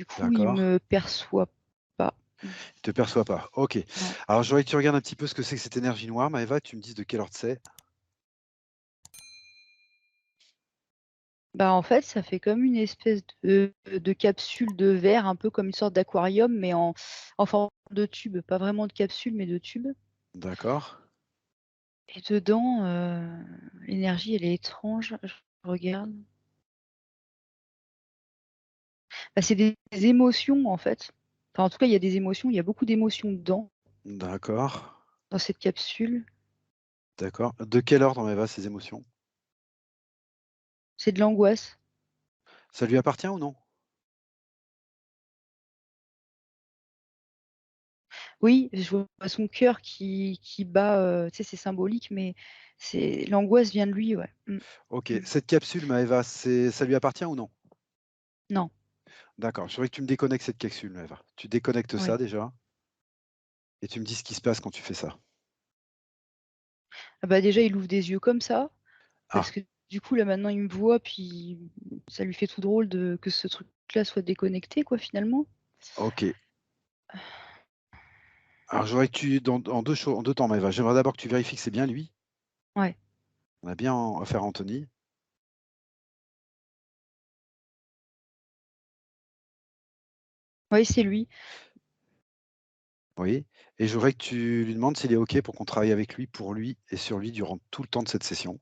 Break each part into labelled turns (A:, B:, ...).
A: coup, il
B: D'accord.
A: me perçoit pas.
B: Il te perçoit pas. OK.
A: Non.
B: Alors, je voudrais que tu regardes un petit peu ce que c'est que cette énergie noire, Maëva, que tu me dises de quel ordre c'est.
A: Bah, en fait, ça fait comme une espèce de capsule de verre, un peu comme une sorte d'aquarium, mais en forme de tube. Pas vraiment de capsule, mais de tube.
B: D'accord.
A: Et dedans, l'énergie, elle est étrange. Je regarde. Bah, c'est des émotions, en fait. Enfin, en tout cas, il y a des émotions, il y a beaucoup d'émotions dedans,
B: D'accord.
A: dans cette capsule.
B: D'accord. De quel ordre, Maëva, ces émotions?
A: C'est de l'angoisse.
B: Ça lui appartient ou non?
A: Oui, je vois son cœur qui bat, tu sais, c'est symbolique, mais c'est l'angoisse vient de lui, ouais.
B: OK.
A: Mmh.
B: Cette capsule, Maëva, ça lui appartient ou non?
A: Non,
B: D'accord. Je voudrais que tu me déconnectes cette capsule, Maëva. Tu déconnectes ça
A: ouais.
B: déjà et tu me dis ce qui se passe quand tu fais ça.
A: Ah bah, déjà, il ouvre des yeux comme ça, parce
B: Ah,
A: que du coup, là, maintenant, il me voit, puis ça lui fait tout drôle de que ce truc-là soit déconnecté, quoi, finalement.
B: OK. Alors, je voudrais que tu en 2 temps, Maëva. J'aimerais d'abord que tu vérifies que c'est bien lui.
A: Ouais.
B: On a bien affaire à Anthony.
A: Oui, c'est lui.
B: Oui, et je voudrais que tu lui demandes s'il est OK pour qu'on travaille avec lui, pour lui et sur lui durant tout le temps de cette session.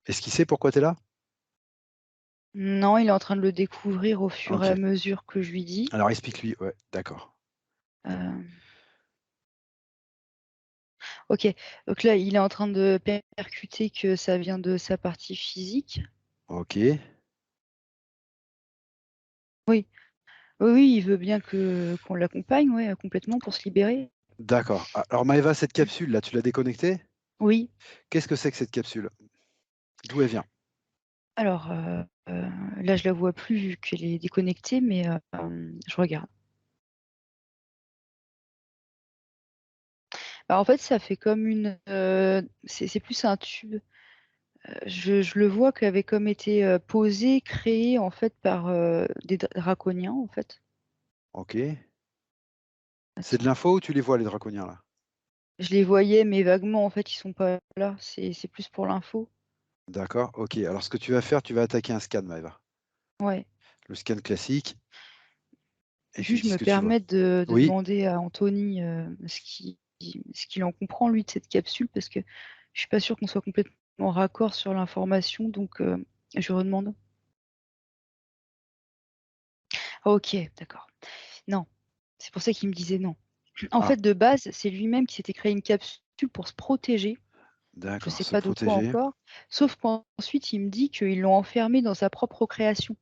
B: Est-ce qu'il sait pourquoi tu es là?
A: Non, il est en train de le découvrir au fur et à
B: OK.
A: mesure que je lui dis.
B: Alors explique-lui, ouais, d'accord.
A: Hem, OK, donc là, il est en train de percuter que ça vient de sa partie physique.
B: OK,
A: Oui, oui, oui, il veut bien que qu'on l'accompagne, ouais, complètement pour se libérer.
B: d'accord. Alors Maëva, cette
A: Mmh.
B: capsule-là, tu l'as déconnectée?
A: Oui,
B: Qu'est-ce que c'est que cette capsule? D'où elle vient?
A: alors, là, je la vois plus vu qu'elle est déconnectée, mais je regarde. Bah, en fait, ça fait comme une, c'est plus un tube. Je le vois qu'elle avait comme été, posé, créé, en fait, par, des draconiens, en fait.
B: OK. C'est de
A: Attends,
B: l'info ou tu les vois les draconiens là?
A: je les voyais, mais vaguement, en fait, ils sont pas là. C'est plus pour l'info.
B: D'accord, OK. Alors ce que tu vas faire, tu vas attaquer un scan Maëva.
A: Ouais.
B: Le scan classique et tu me
A: Juste,
B: dis
A: je
B: ce
A: me
B: que tu vois.
A: permets de
B: Oui?
A: demander à Anthony, ce qu'il en comprend, lui, de cette capsule, parce que je suis pas sûre qu'on soit complètement raccord sur l'information, donc je lui redemande. Ah OK, d'accord. Non, c'est pour ça qu'il me disait non. En
B: Ah,
A: fait, de base, c'est lui-même qui s'était créé une capsule pour se protéger, je
B: d'accord,
A: sais
B: se
A: pas de quoi
B: protéger.
A: encore, sauf qu'ensuite il me dit qu'ils l'ont enfermé dans sa propre création.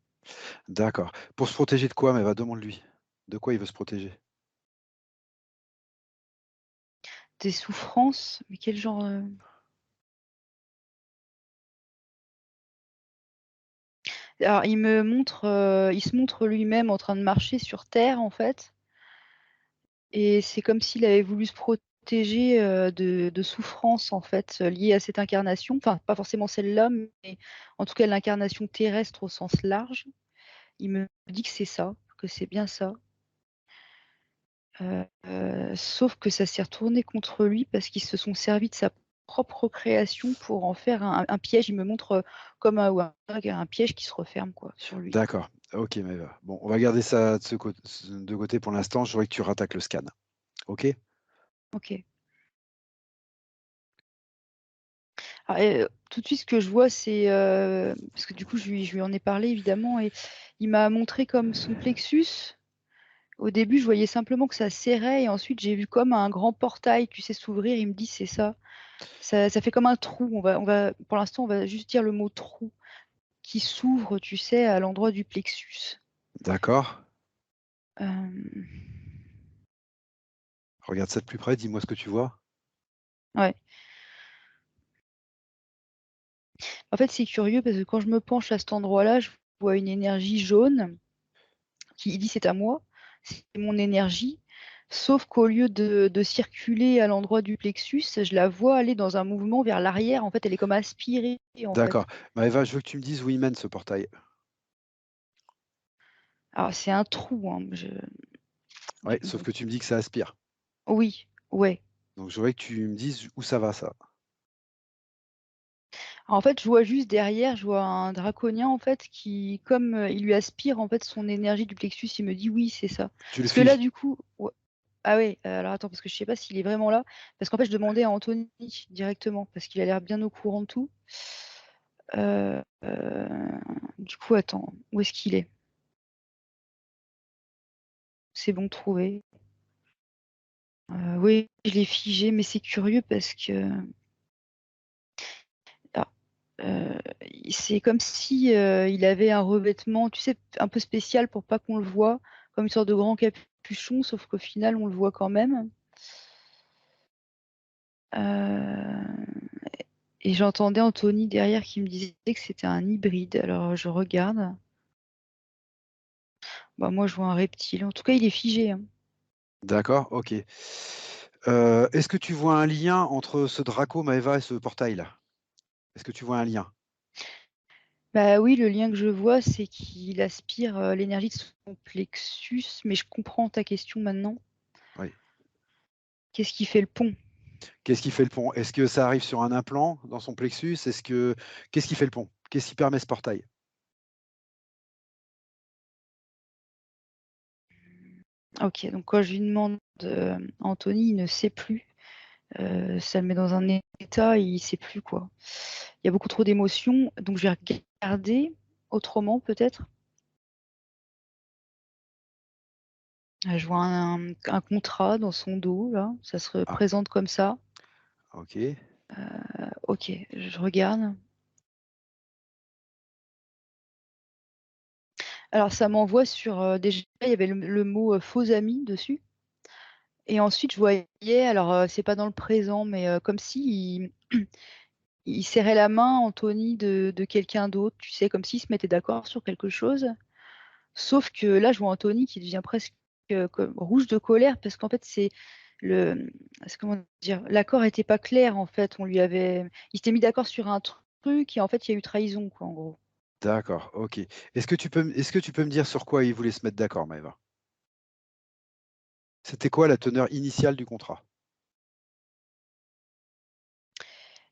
B: D'accord. Pour se protéger de quoi Maëva? Demande-lui. De quoi il veut se protéger?
A: Des souffrances, mais quel genre, alors il se montre lui-même en train de marcher sur terre, en fait, et c'est comme s'il avait voulu se protéger, de souffrances, en fait, liées à cette incarnation. Enfin, pas forcément celle-là, mais en tout cas l'incarnation terrestre au sens large. Il me dit que c'est ça, que c'est bien ça. Sauf que ça s'est retourné contre lui parce qu'ils se sont servis de sa propre création pour en faire un piège. Il me montre, comme un piège qui se referme, quoi, sur lui.
B: D'accord. OK, Maëva. Bon, on va garder ça de côté pour l'instant. Je voudrais que tu rattaques le scan. OK?
A: OK. Ah et tout de suite, ce que je vois, c'est, parce que du coup, je lui en ai parlé évidemment et il m'a montré comme son plexus. Au début, je voyais simplement que ça serrait et ensuite j'ai vu comme un grand portail, tu sais, s'ouvrir. Il me dit: «C'est ça». Ça fait comme un trou. On va pour l'instant, on va juste dire le mot «trou» qui s'ouvre, tu sais, à l'endroit du plexus.
B: D'accord.
A: Hem,
B: Regarde ça de plus près, dis-moi ce que tu vois.
A: ouais. En fait, c'est curieux parce que quand je me penche à cet endroit-là, je vois une énergie jaune qui il dit: «C'est à moi, c'est mon énergie». sauf qu'au lieu de circuler à l'endroit du plexus, je la vois aller dans un mouvement vers l'arrière. En fait, elle est comme aspirée, en
B: D'accord.
A: fait.
B: Maëva, je veux que tu me dises où il mène ce portail.
A: Alors c'est un trou, hein,
B: Ouais, sauf
A: bon.
B: que tu me dis que ça aspire.
A: Oui, ouais.
B: Donc je voudrais que tu me dises où ça va ça.
A: En fait, je vois juste derrière, je vois un draconien, en fait, qui comme, il lui aspire, en fait, son énergie du plexus, il me dit: «Oui, c'est ça».
B: Tu le
A: Parce que là,
B: figes?
A: du coup ah ouais, alors attends, parce que je sais pas s'il est vraiment là. Parce qu'en fait, je demandais à Anthony directement, parce qu'il a l'air bien au courant de tout. Du coup, attends, où est-ce qu'il est? C'est bon, trouvé. Oui, je l'ai figé, mais c'est curieux parce que ah, heu, c'est comme si, il avait un revêtement, tu sais, un peu spécial pour pas qu'on le voit, comme une sorte de grand capuchon, sauf qu'au final, on le voit quand même. Heu et j'entendais Anthony derrière qui me disait que c'était un hybride. Alors je regarde. Bah, moi, je vois un reptile. En tout cas, il est figé, hein.
B: D'accord, OK. Est-ce que tu vois un lien entre ce Draco, Maëva et ce portail-là? Est-ce que tu vois un lien?
A: Bah, oui, le lien que je vois, c'est qu'il aspire, l'énergie de son plexus, mais je comprends ta question maintenant.
B: Oui.
A: Qu'est-ce qui fait le pont?
B: Qu'est-ce qui fait le pont? Est-ce que ça arrive sur un implant dans son plexus? Qu'est-ce qui fait le pont? Qu'est-ce qui permet ce portail?
A: OK, donc quand je lui demande, Anthony, il ne sait plus. Ça le met dans un état, il sait plus, quoi. Il y a beaucoup trop d'émotions, donc je vais regarder autrement peut-être. Je vois un contrat dans son dos là, ça se
B: Ah,
A: représente comme ça.
B: OK.
A: OK, je regarde. Alors ça m'envoie sur, déjà il y avait le mot, «faux amis» dessus et ensuite je voyais alors, c'est pas dans le présent mais, comme s'il il serrait la main, Anthony, de quelqu'un d'autre, tu sais? Comme s'ils se mettaient d'accord sur quelque chose. Sauf que là, je vois Anthony qui devient presque, comme rouge de colère parce qu'en fait, c'est comment dire? L'accord était pas clair, en fait. Il s'était mis d'accord sur un truc et en fait, il y a eu trahison, quoi, en gros.
B: D'accord, OK. Est-ce que tu peux me dire sur quoi ils voulaient se mettre d'accord, Maëva? C'était quoi la teneur initiale du contrat?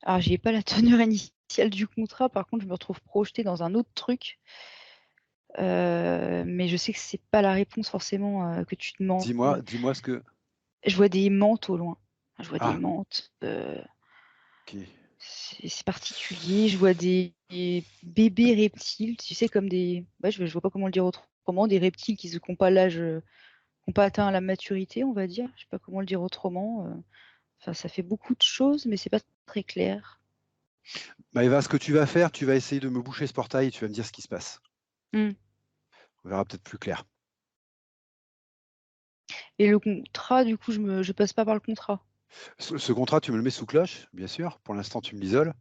A: Alors, j'ai pas la teneur initiale du contrat, par contre, je me retrouve projetée dans un autre truc, mais je sais que c'est pas la réponse forcément, que tu demandes.
B: Dis-moi ce que
A: Je vois des mantes au loin. Je vois des
B: ah,
A: mantes,
B: OK.
A: c'est particulier. Je vois des bébés reptiles, tu sais, comme des ouais, je vois pas comment le dire autrement, des reptiles qui ont pas l'âge, qui ont pas atteint la maturité, on va dire. Je sais pas comment le dire autrement, enfin, ça fait beaucoup de choses, mais c'est pas très clair.
B: Maëva, ce que tu vas faire, tu vas essayer de me boucher ce portail et tu vas me dire ce qui se passe.
A: Mmh.
B: On verra peut-être plus clair.
A: Et le contrat, du coup, je passe pas par le contrat?
B: Ce contrat, tu me le mets sous cloche, bien sûr. Pour l'instant, tu me l'isoles.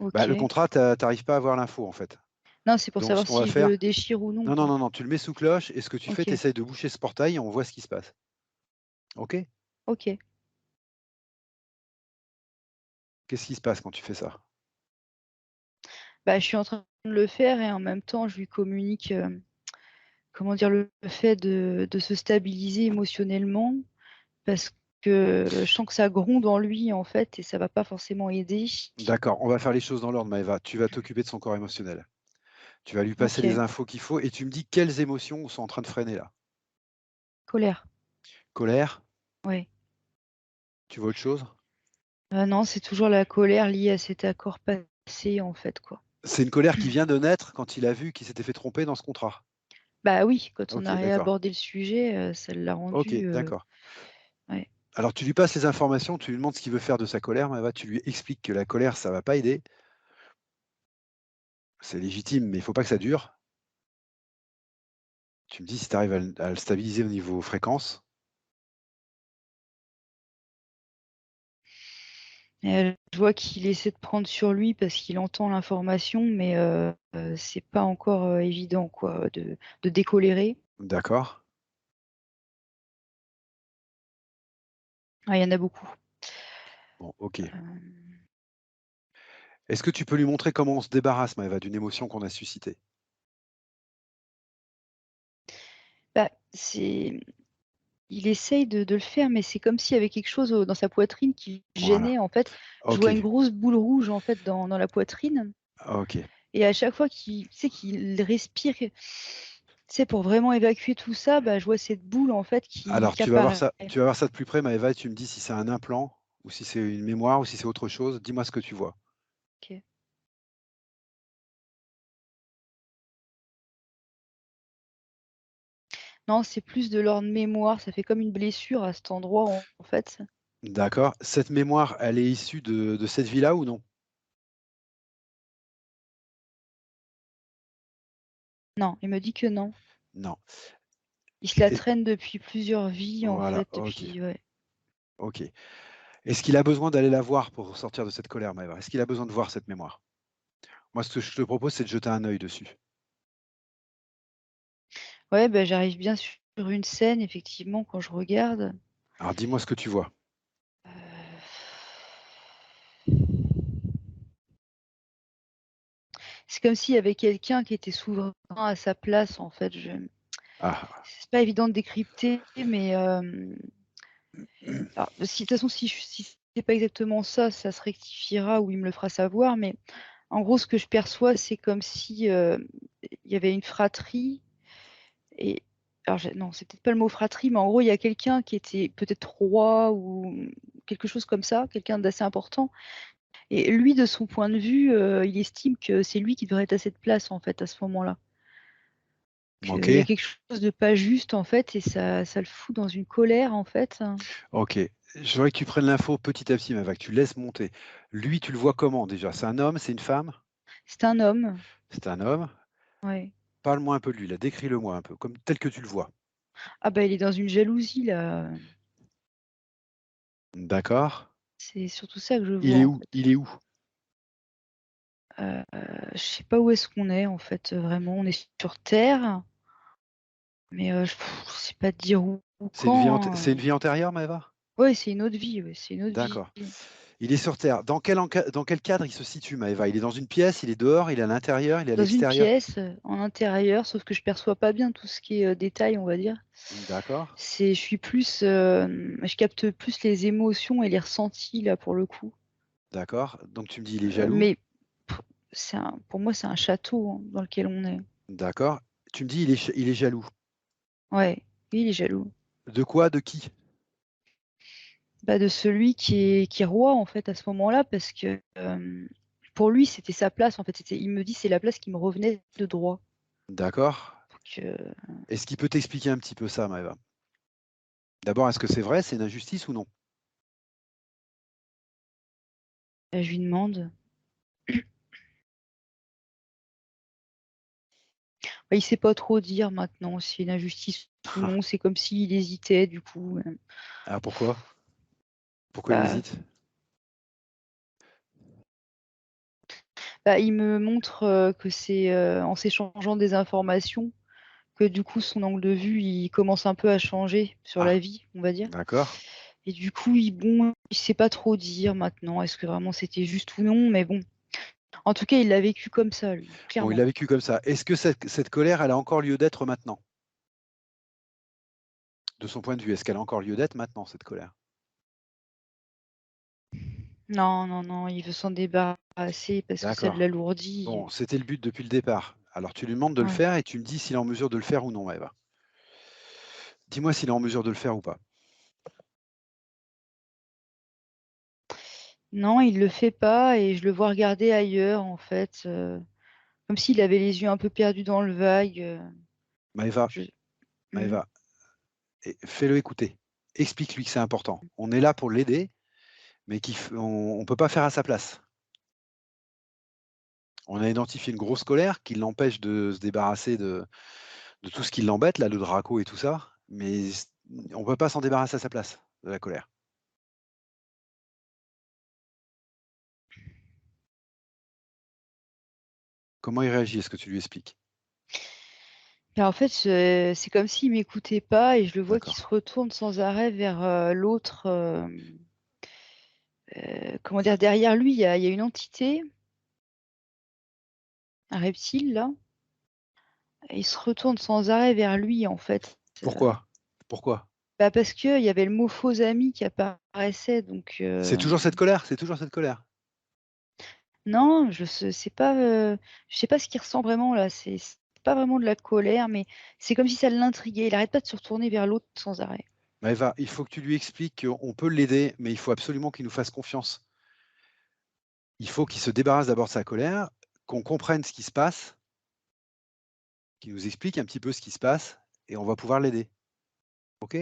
B: Bah, le
A: OK.
B: contrat, tu arrives pas à avoir l'info, en fait.
A: Non, c'est pour
B: Donc ce
A: savoir
B: qu'on va
A: si je
B: faire
A: le déchire ou non,
B: non, non,
A: quoi.
B: non, non, tu le mets sous cloche et ce que tu fais, tu
A: OK,
B: essayes de boucher ce portail et on voit ce qui se passe. OK?
A: OK.
B: Qu'est-ce qui se passe quand tu fais ça?
A: Bah, je suis en train de le faire et en même temps, je lui communique, comment dire? Le fait de se stabiliser émotionnellement. Parce que je sens que ça gronde en lui, en fait et ça va pas forcément aider.
B: D'accord, on va faire les choses dans l'ordre, Maëva. Tu vas t'occuper de son corps émotionnel. Tu vas lui passer les
A: OK,
B: infos qu'il faut et tu me dis quelles émotions sont en train de freiner là?
A: colère,
B: Colère?
A: ouais.
B: Tu vois autre chose?
A: Non, c'est toujours la colère liée à cet accord passé, en fait, quoi.
B: C'est une colère qui vient de naître quand il a vu qu'il s'était fait tromper dans ce contrat?
A: Bah, oui, quand on
B: OK,
A: a
B: d'accord.
A: réabordé le sujet, ça l'a
B: OK,
A: rendu,
B: d'accord.
A: ouais.
B: Alors tu lui passes les informations, tu lui demandes ce qu'il veut faire de sa colère, Maëva, tu lui expliques que la colère, ça va pas aider. C'est légitime, mais il faut pas que ça dure. Tu me dis si tu arrives à le stabiliser au niveau fréquence.
A: Et je vois qu'il essaie de prendre sur lui parce qu'il entend l'information, mais c'est pas encore, évident, quoi, de décolérer.
B: D'accord.
A: Ah, il y en a beaucoup.
B: Bon, OK.
A: Hem,
B: Est-ce que tu peux lui montrer comment on se débarrasse, Maëva, d'une émotion qu'on a suscitée?
A: Bah, il essaye de le faire, mais c'est comme s'il y avait quelque chose, dans sa poitrine qui le
B: Voilà.
A: gênait, en fait. Je vois une
B: OK,
A: grosse boule rouge, en fait, dans la poitrine
B: OK.
A: et à chaque fois qu'il tu sais, qu'il respire, tu sais, pour vraiment évacuer tout ça, bah, je vois cette boule, en fait,
B: Alors
A: qui apparaît.
B: tu vas voir ça de plus près, Maëva, et tu me dis si c'est un implant ou si c'est une mémoire ou si c'est autre chose. Dis-moi ce que tu vois.
A: OK. Non, c'est plus de l'ordre mémoire, ça fait comme une blessure à cet endroit, en fait.
B: D'accord. Cette mémoire, elle est issue de cette vie-là ou non?
A: Non, il me dit que non.
B: Non.
A: Il se la
B: Et
A: traîne depuis plusieurs vies, en
B: voilà,
A: fait,
B: OK,
A: depuis ouais.
B: OK. Est-ce qu'il a besoin d'aller la voir pour sortir de cette colère, Maëva? Est-ce qu'il a besoin de voir cette mémoire? Moi, ce que je te propose, c'est de jeter un œil dessus.
A: Ouais, bah, j'arrive bien sur une scène, effectivement, quand je regarde.
B: Alors dis-moi ce que tu vois.
A: C'est comme s'il y avait quelqu'un qui était souverain à sa place, en fait. Je
B: Ah,
A: C'est pas évident de décrypter, mais alors, si de toute façon, si c'est pas exactement ça, ça se rectifiera ou il me le fera savoir, mais en gros, ce que je perçois, c'est comme si, il y avait une fratrie et alors j'ai non, c'est peut-être pas le mot fratrie, mais en gros, il y a quelqu'un qui était peut-être roi ou quelque chose comme ça, quelqu'un d'assez important et lui, de son point de vue, il estime que c'est lui qui devrait être à cette place, en fait, à ce moment-là. Qu'il y a
B: OK,
A: quelque chose de pas juste, en fait et ça le fout dans une colère, en fait.
B: OK. Je voudrais que tu prennes l'info petit à petit, Maëva, que tu laisses monter. Lui, tu le vois comment déjà? C'est un homme? C'est une femme?
A: C'est un homme,
B: C'est un homme.
A: ouais.
B: Parle-moi un peu de lui, là, décris-le-moi un peu, comme tel que tu le vois.
A: Ah bah, il est dans une jalousie, là,
B: D'accord.
A: c'est surtout ça que je
B: Il
A: vois,
B: est
A: en
B: où?
A: fait.
B: Il est où?
A: Heu, je sais pas où est-ce qu'on est, en fait, vraiment. On est sur terre, mais je sais pas te dire où quand,
B: C'est une vie antérieure, Maëva?
A: Ouais, c'est une autre vie, ouais, c'est une autre vie.
B: D'accord. Il est sur terre. Dans quel cadre il se situe, Maëva? Il est dans une pièce, il est dehors, il est à l'intérieur, il est à
A: Dans une
B: l'extérieur?
A: pièce, en intérieur, sauf que je perçois pas bien tout ce qui est, détail, on va dire.
B: D'accord,
A: Je suis plus, je capte plus les émotions et les ressentis, là, pour le coup.
B: d'accord. Donc tu me dis il est jaloux?
A: Mais pour moi, c'est un château, hein, dans lequel on est.
B: D'accord. Tu me dis il est jaloux.
A: Ouais, oui, il est jaloux.
B: De quoi? De qui?
A: Bah, de celui qui est roi, en fait, à ce moment-là, parce que, pour lui, c'était sa place, en fait. Il me dit: «C'est la place qui me revenait de droit».
B: D'accord.
A: Donc,
B: Est-ce qu'il peut t'expliquer un petit peu ça, Maëva? D'abord, est-ce que c'est vrai, c'est une injustice ou non?
A: bah, je lui demande. Bah, il sait pas trop dire maintenant si c'est une injustice ou non. C'est comme s'il hésitait, du coup,
B: Ah pourquoi? Pourquoi il
A: bah
B: hésite?
A: bah, il me montre, que c'est, en s'échangeant des informations que, du coup, son angle de vue, il commence un peu à changer sur
B: Ah,
A: la vie, on va dire.
B: d'accord.
A: Et du coup, il sait pas trop dire maintenant, est-ce que vraiment c'était juste ou non, mais bon. En tout cas, il l'a vécu comme ça, lui,
B: Bon, il l'a
A: clairement.
B: vécu comme ça. Est-ce que cette colère, elle a encore lieu d'être maintenant? De son point de vue, est-ce qu'elle a encore lieu d'être maintenant, cette colère?
A: Non, non, non, il veut s'en débarrasser parce que ça
B: D'accord.
A: l'alourdit.
B: Bon, c'était le but depuis le départ. Alors tu lui demandes de le
A: Ouais.
B: faire et tu me dis s'il est en mesure de le faire ou non, Eva. Dis-moi s'il est en mesure de le faire ou pas.
A: Non, il le fait pas et je le vois regarder ailleurs, en fait, comme s'il avait les yeux un peu perdus dans le vague,
B: Maëva,
A: je mmh.
B: Maëva, fais-le écouter. Explique-lui que c'est important. On est là pour l'aider, mais on ne peut pas faire à sa place. On a identifié une grosse colère qui l'empêche de se débarrasser de tout ce qui l'embête, là, le Draco et tout ça, mais on ne peut pas s'en débarrasser à sa place, de la colère. Comment il réagit? Est-ce que tu lui expliques?
A: Et en fait, c'est comme s'il m'écoutait pas et je le vois qui se
B: D'accord.
A: retourne sans arrêt vers, l'autre, comment dire? Derrière lui, il y a une entité, un reptile là, et il se retourne sans arrêt vers lui en fait,
B: Pourquoi? Pourquoi?
A: bah, parce qu'il y avait le mot «faux ami» qui apparaissait donc
B: C'est toujours cette colère? C'est toujours cette colère?
A: non, je sais pas, je sais pas ce qu'il ressent vraiment là, c'est pas vraiment de la colère, mais c'est comme si ça l'intriguait. Il arrête pas de se retourner vers l'autre sans arrêt.
B: Maëva, il faut que tu lui expliques qu'on peut l'aider, mais il faut absolument qu'il nous fasse confiance. Il faut qu'il se débarrasse d'abord de sa colère, qu'on comprenne ce qui se passe, qu'il nous explique un petit peu ce qui se passe et on va pouvoir l'aider. OK?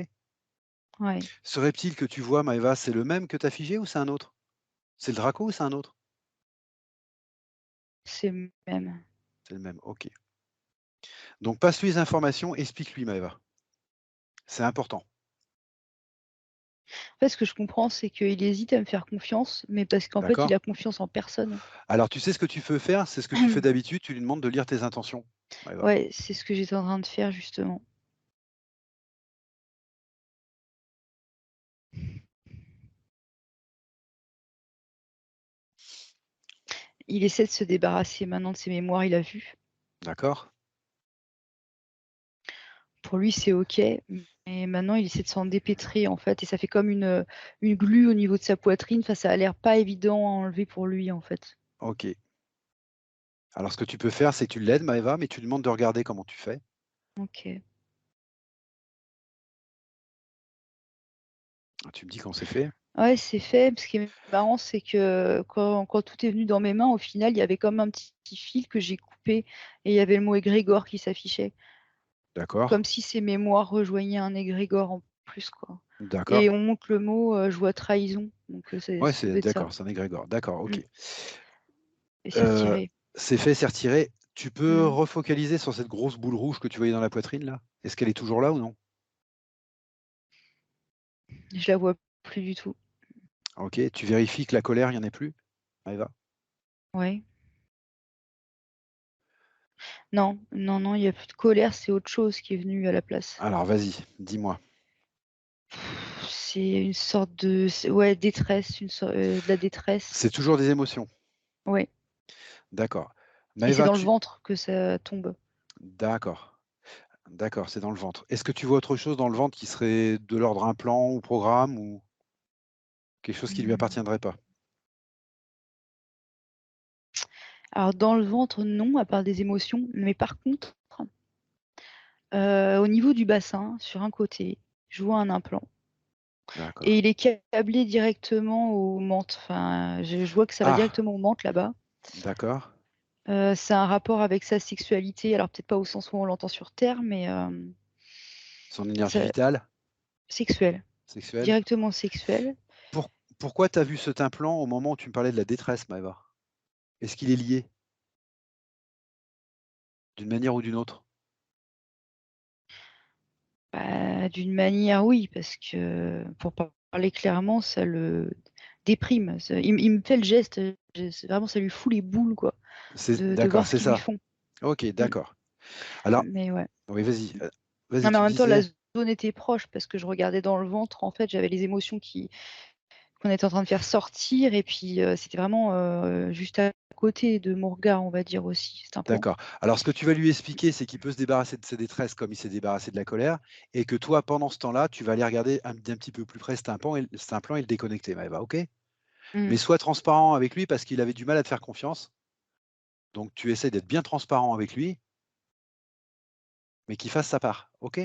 A: Ouais,
B: Ce reptile que tu vois, Maëva, c'est le même que tu as figé ou c'est un autre? C'est le Draco ou c'est un autre?
A: c'est le même.
B: C'est le même, OK. Donc passe-lui les informations, explique-lui, Maëva. C'est important.
A: En fait, ce que je comprends, c'est qu'il hésite à me faire confiance, mais parce qu'en fait, il
B: D'accord?
A: a confiance en personne.
B: Alors tu sais ce que tu peux faire? C'est ce que tu fais d'habitude, tu lui demandes de lire tes intentions, Maëva.
A: Ouais, c'est ce que j'étais en train de faire justement. Il essaie de se débarrasser maintenant de ses mémoires, il a vu.
B: D'accord?
A: Pour lui, c'est OK, mais maintenant il essaie de s'en dépêtrer en fait et ça fait comme une glu au niveau de sa poitrine. Enfin, ça a l'air pas évident à enlever pour lui, en fait.
B: OK. Alors ce que tu peux faire, c'est que tu l'aides, Maëva, mais tu lui demandes de regarder comment tu fais.
A: OK.
B: Tu me dis quand c'est fait.
A: Ouais, c'est fait. Ce qui est marrant, c'est que quand tout est venu dans mes mains, au final, il y avait comme un petit fil que j'ai coupé et il y avait le mot égrégore qui s'affichait.
B: D'accord,
A: Comme si ses mémoires rejoignaient un égrégore en plus, quoi.
B: d'accord.
A: Et on monte le mot, je vois trahison, donc
B: Ouais,
A: ça
B: c'est
A: doit être ça.
B: d'accord, c'est un égrégore. D'accord,
A: Mmh
B: OK.
A: et c'est
B: Heu,
A: retiré.
B: c'est fait, c'est retiré. Tu peux
A: Mmh.
B: refocaliser sur cette grosse boule rouge que tu voyais dans la poitrine là? Est-ce qu'elle est toujours là ou non?
A: Je la vois plus du tout.
B: OK, tu vérifies que la colère, il y en ait plus, Maëva?
A: Ouais. Non, non, non, il y a plus de colère, c'est autre chose qui est venu à la place.
B: Alors vas-y, dis-moi.
A: C'est une sorte de ouais, détresse, de la détresse.
B: C'est toujours des émotions?
A: Ouais
B: D'accord.
A: et c'est
B: Maëva,
A: dans le
B: tu
A: ventre que ça tombe.
B: d'accord, d'accord, c'est dans le ventre. Est-ce que tu vois autre chose dans le ventre qui serait de l'ordre implant ou programme ou quelque chose qui lui
A: Mmh.
B: appartiendrait pas?
A: Alors dans le ventre, non, à part des émotions, mais par contre, au niveau du bassin, sur un côté, je vois un implant
B: D'accord.
A: et il est câblé directement au menthe. Enfin, je vois que ça va
B: Ah!
A: directement au menthe là-bas.
B: D'accord.
A: Ça a un rapport avec sa sexualité, alors peut-être pas au sens où on l'entend sur terre, mais
B: Son énergie
A: ça
B: vitale?
A: sexuel,
B: Sexuelle?
A: directement sexuel.
B: Pour pourquoi tu as vu cet implant au moment où tu me parlais de la détresse, Maëva? Est-ce qu'il est lié, d'une manière ou d'une autre?
A: Bah, d'une manière, oui, parce que pour parler clairement, ça le déprime. Il me fait le geste, c'est vraiment ça lui fout les boules, quoi,
B: C'est
A: de
B: d'accord,
A: voir ce
B: c'est
A: qu'ils lui
B: ça.
A: font.
B: OK,
A: Mmh,
B: d'accord. Alors
A: mais ouais.
B: oui, vas-y,
A: Non, mais
B: tu
A: en
B: me
A: même temps, la
B: disais?
A: zone était proche parce que je regardais dans le ventre, en fait, j'avais les émotions qui qu'on était en train de faire sortir et puis, c'était vraiment, juste à côté de mon regard, on va dire aussi, cet implant.
B: D'accord. Alors ce que tu vas lui expliquer, c'est qu'il peut se débarrasser de ses détresses comme il s'est débarrassé de la colère et que toi, pendant ce temps-là, tu vas aller regarder d'un petit peu plus près cet implant et le déconnecter, Maëva, OK? Mais
A: Mmh.
B: sois transparent avec lui parce qu'il avait du mal à te faire confiance. Donc tu essaies d'être bien transparent avec lui, mais qu'il fasse sa part, OK?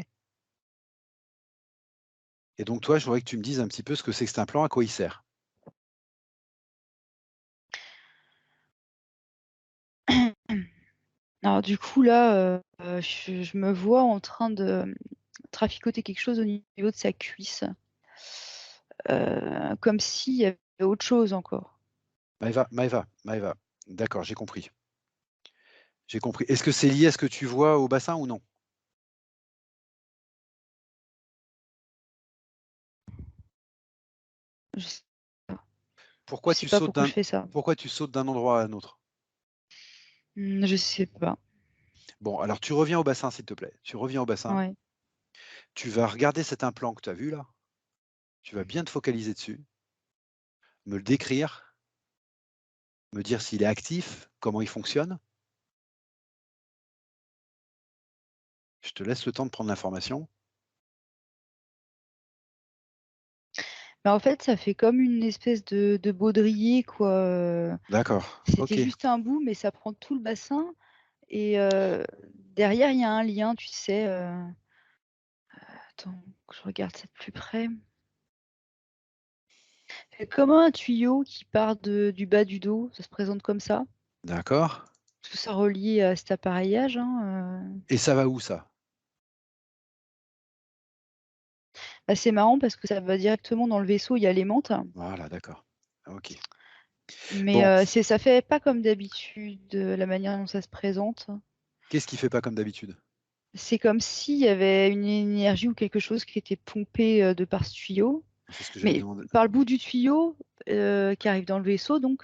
B: Et donc toi, je voudrais que tu me dises un petit peu ce que c'est que cet implant, à quoi il sert?
A: Alors du coup là, je me vois en train de, traficoter quelque chose au niveau de sa cuisse, comme s'il y avait autre chose encore.
B: Maëva, d'accord, j'ai compris. J'ai compris. Est-ce que c'est lié à ce que tu vois au bassin ou non?
A: Je sais pas. Je
B: Pourquoi
A: sais
B: tu
A: pas
B: sautes
A: pourquoi
B: d'un
A: je fais ça.
B: pourquoi tu sautes d'un endroit à un autre?
A: Je sais pas.
B: Bon, alors tu reviens au bassin, s'il te plaît. Tu reviens au bassin.
A: Ouais.
B: Tu vas regarder cet implant que tu as vu là. Tu vas bien te focaliser dessus, me le décrire, me dire s'il est actif, comment il fonctionne. Je te laisse le temps de prendre l'information.
A: Bah, en fait, ça fait comme une espèce de baudrier quoi,
B: D'accord,
A: c'était
B: OK,
A: juste un bout, mais ça prend tout le bassin et derrière, il y a un lien, tu sais, attends que je regarde ça de plus près. C'est comme un tuyau qui part du bas du dos, ça se présente comme ça.
B: d'accord.
A: Tout ça relié à cet appareillage,
B: Et ça va où ça?
A: Bah, c'est marrant parce que ça va directement dans le vaisseau, il y a l'aimente,
B: Voilà, d'accord. OK.
A: mais
B: Bon,
A: ça fait pas comme d'habitude, la manière dont ça se présente.
B: qu'est-ce qui fait pas comme d'habitude?
A: C'est comme s'il y avait une énergie ou quelque chose qui était pompé, de par ce tuyau,
B: C'est ce que j'allais
A: mais
B: demander.
A: par le bout du tuyau, qui arrive dans le vaisseau donc,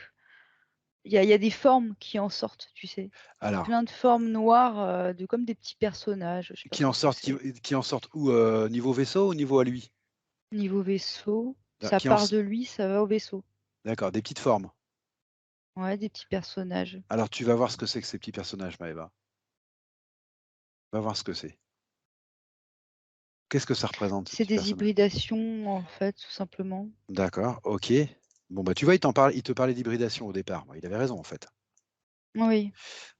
A: il y a des formes qui en sortent, tu sais?
B: Alors,
A: Plein de formes noires, de comme des petits personnages, je sais pas
B: qui en
A: trop ce que
B: sortent
A: c'est.
B: qui en sortent où? Niveau vaisseau ou niveau à lui?
A: Niveau vaisseau,
B: Da
A: ça
B: qui en
A: part
B: s
A: de lui, ça va au vaisseau.
B: D'accord, des petites formes.
A: Ouais, des petits personnages.
B: Alors tu vas voir ce que c'est que ces petits personnages, Maëva. Va voir ce que c'est. Qu'est-ce que ça représente ces
A: C'est
B: petits
A: des
B: personnages?
A: hybridations, en fait, tout simplement.
B: D'accord, OK. Bon, bah, tu vois, il te parlait d'hybridation au départ. Bah, il avait raison, en fait.
A: Oui.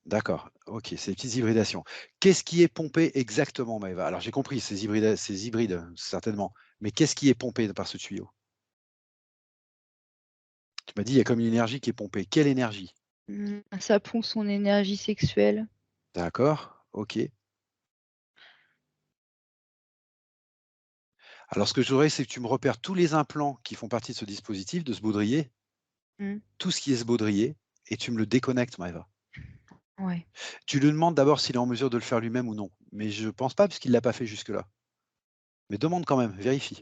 B: D'accord, OK, ces petites hybridations. Qu'est-ce qui est pompé exactement, Maëva? Alors j'ai compris, ces hybrides, certainement. Mais qu'est-ce qui est pompé par ce tuyau? Tu m'as dit, il y a comme une énergie qui est pompée. Quelle énergie?
A: Ça pompe son énergie sexuelle.
B: D'accord, OK. Alors ce que je voudrais, c'est que tu me repères tous les implants qui font partie de ce dispositif, de ce baudrier,
A: Mmh.
B: tout ce qui est ce baudrier, et tu me le déconnectes, Maëva.
A: Ouais.
B: Tu lui demandes d'abord s'il est en mesure de le faire lui-même ou non. Mais je pense pas, puisqu'il l'a pas fait jusque-là. Mais demande quand même, vérifie.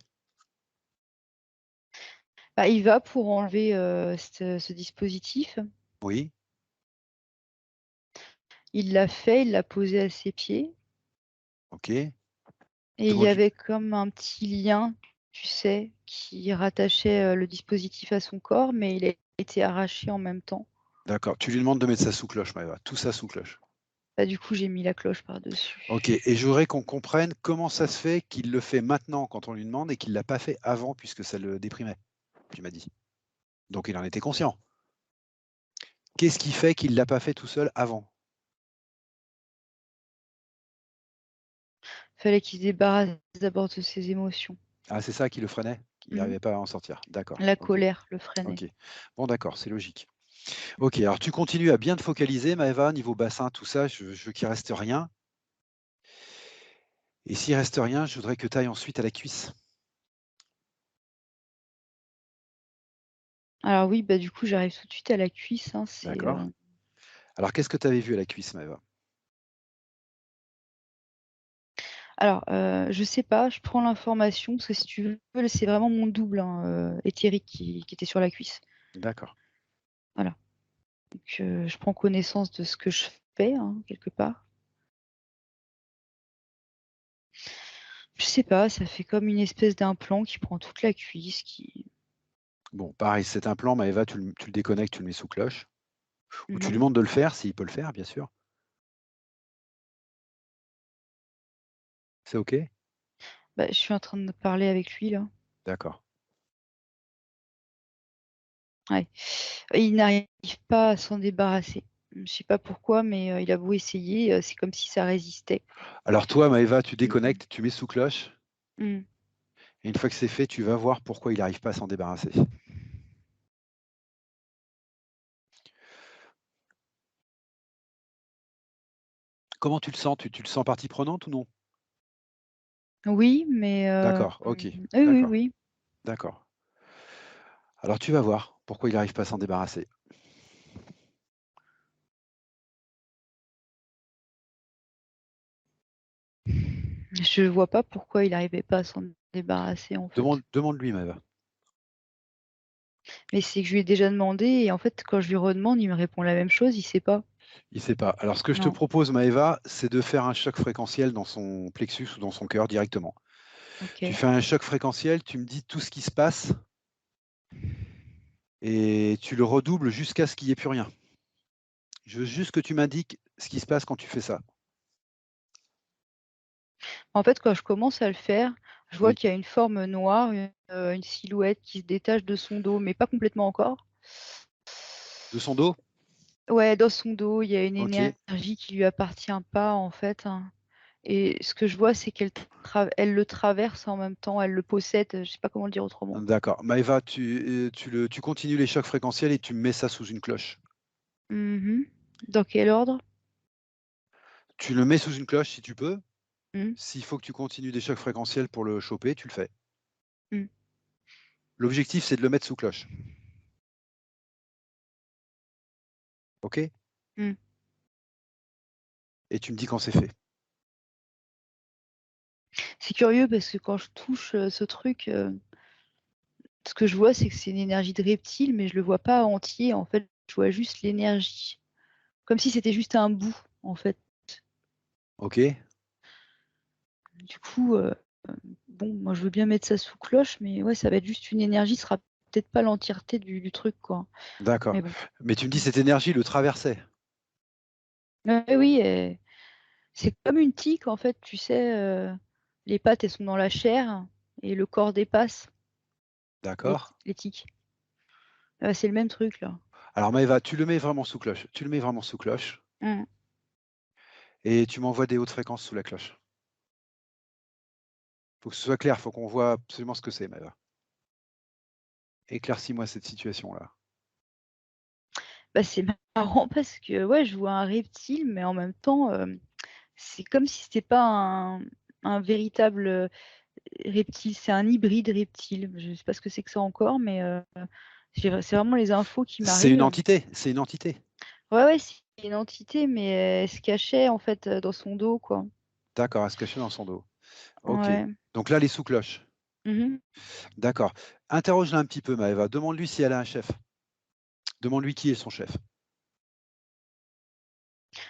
A: Bah, il va pour enlever, ce dispositif.
B: Oui,
A: Il l'a fait, il l'a posé à ses pieds
B: OK.
A: et il y
B: Demande-lui
A: avait comme un petit lien, tu sais, qui rattachait, le dispositif à son corps, mais il a été arraché en même temps.
B: d'accord, tu lui demandes de mettre ça sous cloche, Maëva, tout ça sous cloche.
A: Bah, du coup, j'ai mis la cloche
B: OK,
A: par-dessus.
B: et je voudrais qu'on comprenne comment ça se fait qu'il le fait maintenant quand on lui demande et qu'il l'a pas fait avant puisque ça le déprimait, tu m'as dit. Donc il en était conscient. Qu'est-ce qui fait qu'il l'a pas fait tout seul avant?
A: Fallait qu'il se débarrasse d'abord de ses émotions.
B: Ah, c'est ça qui le freinait? Qu'il
A: Mmh.
B: n'arrivait pas à en sortir? D'accord,
A: La
B: OK,
A: colère le freinait.
B: OK. Bon d'accord, c'est logique. OK, alors tu continues à bien te focaliser, Maëva, niveau bassin, tout ça, je veux qu'il reste rien. Et s'il reste rien, je voudrais que tu ailles ensuite à la cuisse.
A: Alors oui, bah, du coup, j'arrive tout de suite à la cuisse,
B: D'accord. Alors qu'est-ce que tu avais vu à la cuisse, Maëva?
A: alors, je sais pas, je prends l'information parce que si tu veux, c'est vraiment mon double, éthérique qui était sur la cuisse.
B: D'accord.
A: Voilà, donc je prends connaissance de ce que je fais, quelque part. Je sais pas, ça fait comme une espèce d'implant qui prend toute la cuisse qui
B: Bon, pareil, cet implant, Maëva, tu le déconnectes, tu le mets sous cloche. Ou tu lui
A: mmh
B: demandes de le faire, s'il peut le faire, bien sûr. C'est OK?
A: Bah, je suis en train de parler avec lui là.
B: D'accord.
A: Ouais. Il n'arrive pas à s'en débarrasser. Je sais pas pourquoi, mais il a beau essayer, c'est comme si ça résistait.
B: Alors toi, Maëva, tu
A: Mmh.
B: déconnectes, tu mets sous cloche,
A: Mmh.
B: et une fois que c'est fait, tu vas voir pourquoi il n'arrive pas à s'en débarrasser. Comment tu le sens? Tu le sens partie prenante ou non?
A: Oui, mais
B: D'accord, OK,
A: oui, oui,
B: d'accord,
A: oui.
B: d'accord. Alors tu vas voir pourquoi il n'arrive pas à s'en débarrasser.
A: Je vois pas pourquoi il arrivait pas à s'en débarrasser, en fait.
B: Demande-lui, Maëva.
A: Mais c'est que je lui ai déjà demandé et en fait, quand je lui redemande, il me répond la même chose, il sait pas.
B: Il sait pas. Alors, ce que je te
A: Non.
B: propose, Maëva, c'est de faire un choc fréquentiel dans son plexus ou dans son cœur directement. Tu
A: OK.
B: fais un choc fréquentiel, tu me dis tout ce qui se passe et tu le redoubles jusqu'à ce qu'il n'y ait plus rien. Je veux juste que tu m'indiques ce qui se passe quand tu fais ça.
A: En fait, quand je commence à le faire, je vois
B: Oui.
A: qu'il y a une forme noire, une silhouette qui se détache de son dos, mais pas complètement encore.
B: De son dos?
A: Ouais, dans son dos, il y a une
B: OK.
A: énergie qui lui appartient pas, en fait, hein, et ce que je vois, c'est elle le traverse en même temps, elle le possède, je sais pas comment le dire autrement.
B: D'accord. Maëva, tu continues les chocs fréquentiels et tu me mets ça sous une cloche.
A: Mmh. Dans quel ordre?
B: Tu le mets sous une cloche si tu peux.
A: Mmh.
B: S'il faut que tu continues des chocs fréquentiels pour le choper, tu le fais.
A: Mmh.
B: L'objectif, c'est de le mettre sous cloche. OK?
A: Mmh.
B: Et tu me dis quand c'est fait.
A: C'est curieux parce que quand je touche, ce truc, ce que je vois, c'est que c'est une énergie de reptile, mais je le vois pas entier, en fait, je vois juste l'énergie. Comme si c'était juste un bout, en fait.
B: OK?
A: Du coup, bon, moi, je veux bien mettre ça sous cloche, mais ouais, ça va être juste une énergie, ce sera peut-être pas l'entièreté du truc, quoi.
B: D'accord.
A: Mais bon.
B: Mais tu me dis
A: Mmh.
B: cette énergie le traversait.
A: Ouais, oui, c'est comme une tique, en fait, tu sais, les pattes, elles sont dans la chair et le corps dépasse
B: D'accord?
A: les tiques. C'est le même truc, là.
B: Alors Maëva, tu le mets vraiment sous cloche. Tu le mets vraiment sous cloche
A: Mmh.
B: et tu m'envoies des hautes fréquences sous la cloche. Faut que ce soit clair, faut qu'on voit absolument ce que c'est, Maëva. Éclaircis-moi cette situation-là.
A: Bah, c'est marrant parce que, ouais, je vois un reptile, mais en même temps, c'est comme si c'était pas un véritable, reptile, c'est un hybride reptile. Je sais pas ce que c'est que ça encore, mais c'est vraiment les infos qui
B: C'est une
A: m'arrivent.
B: entité, c'est une entité.
A: Ouais, ouais, c'est une entité, mais elle se cachait, en fait, dans son dos, quoi.
B: D'accord, à se cacher dans son dos. OK.
A: Ouais.
B: Donc là, les sous cloche.
A: Mmh.
B: D'accord. Interroge-la un petit peu, Maëva. Demande-lui si elle a un chef. Demande-lui qui est son chef.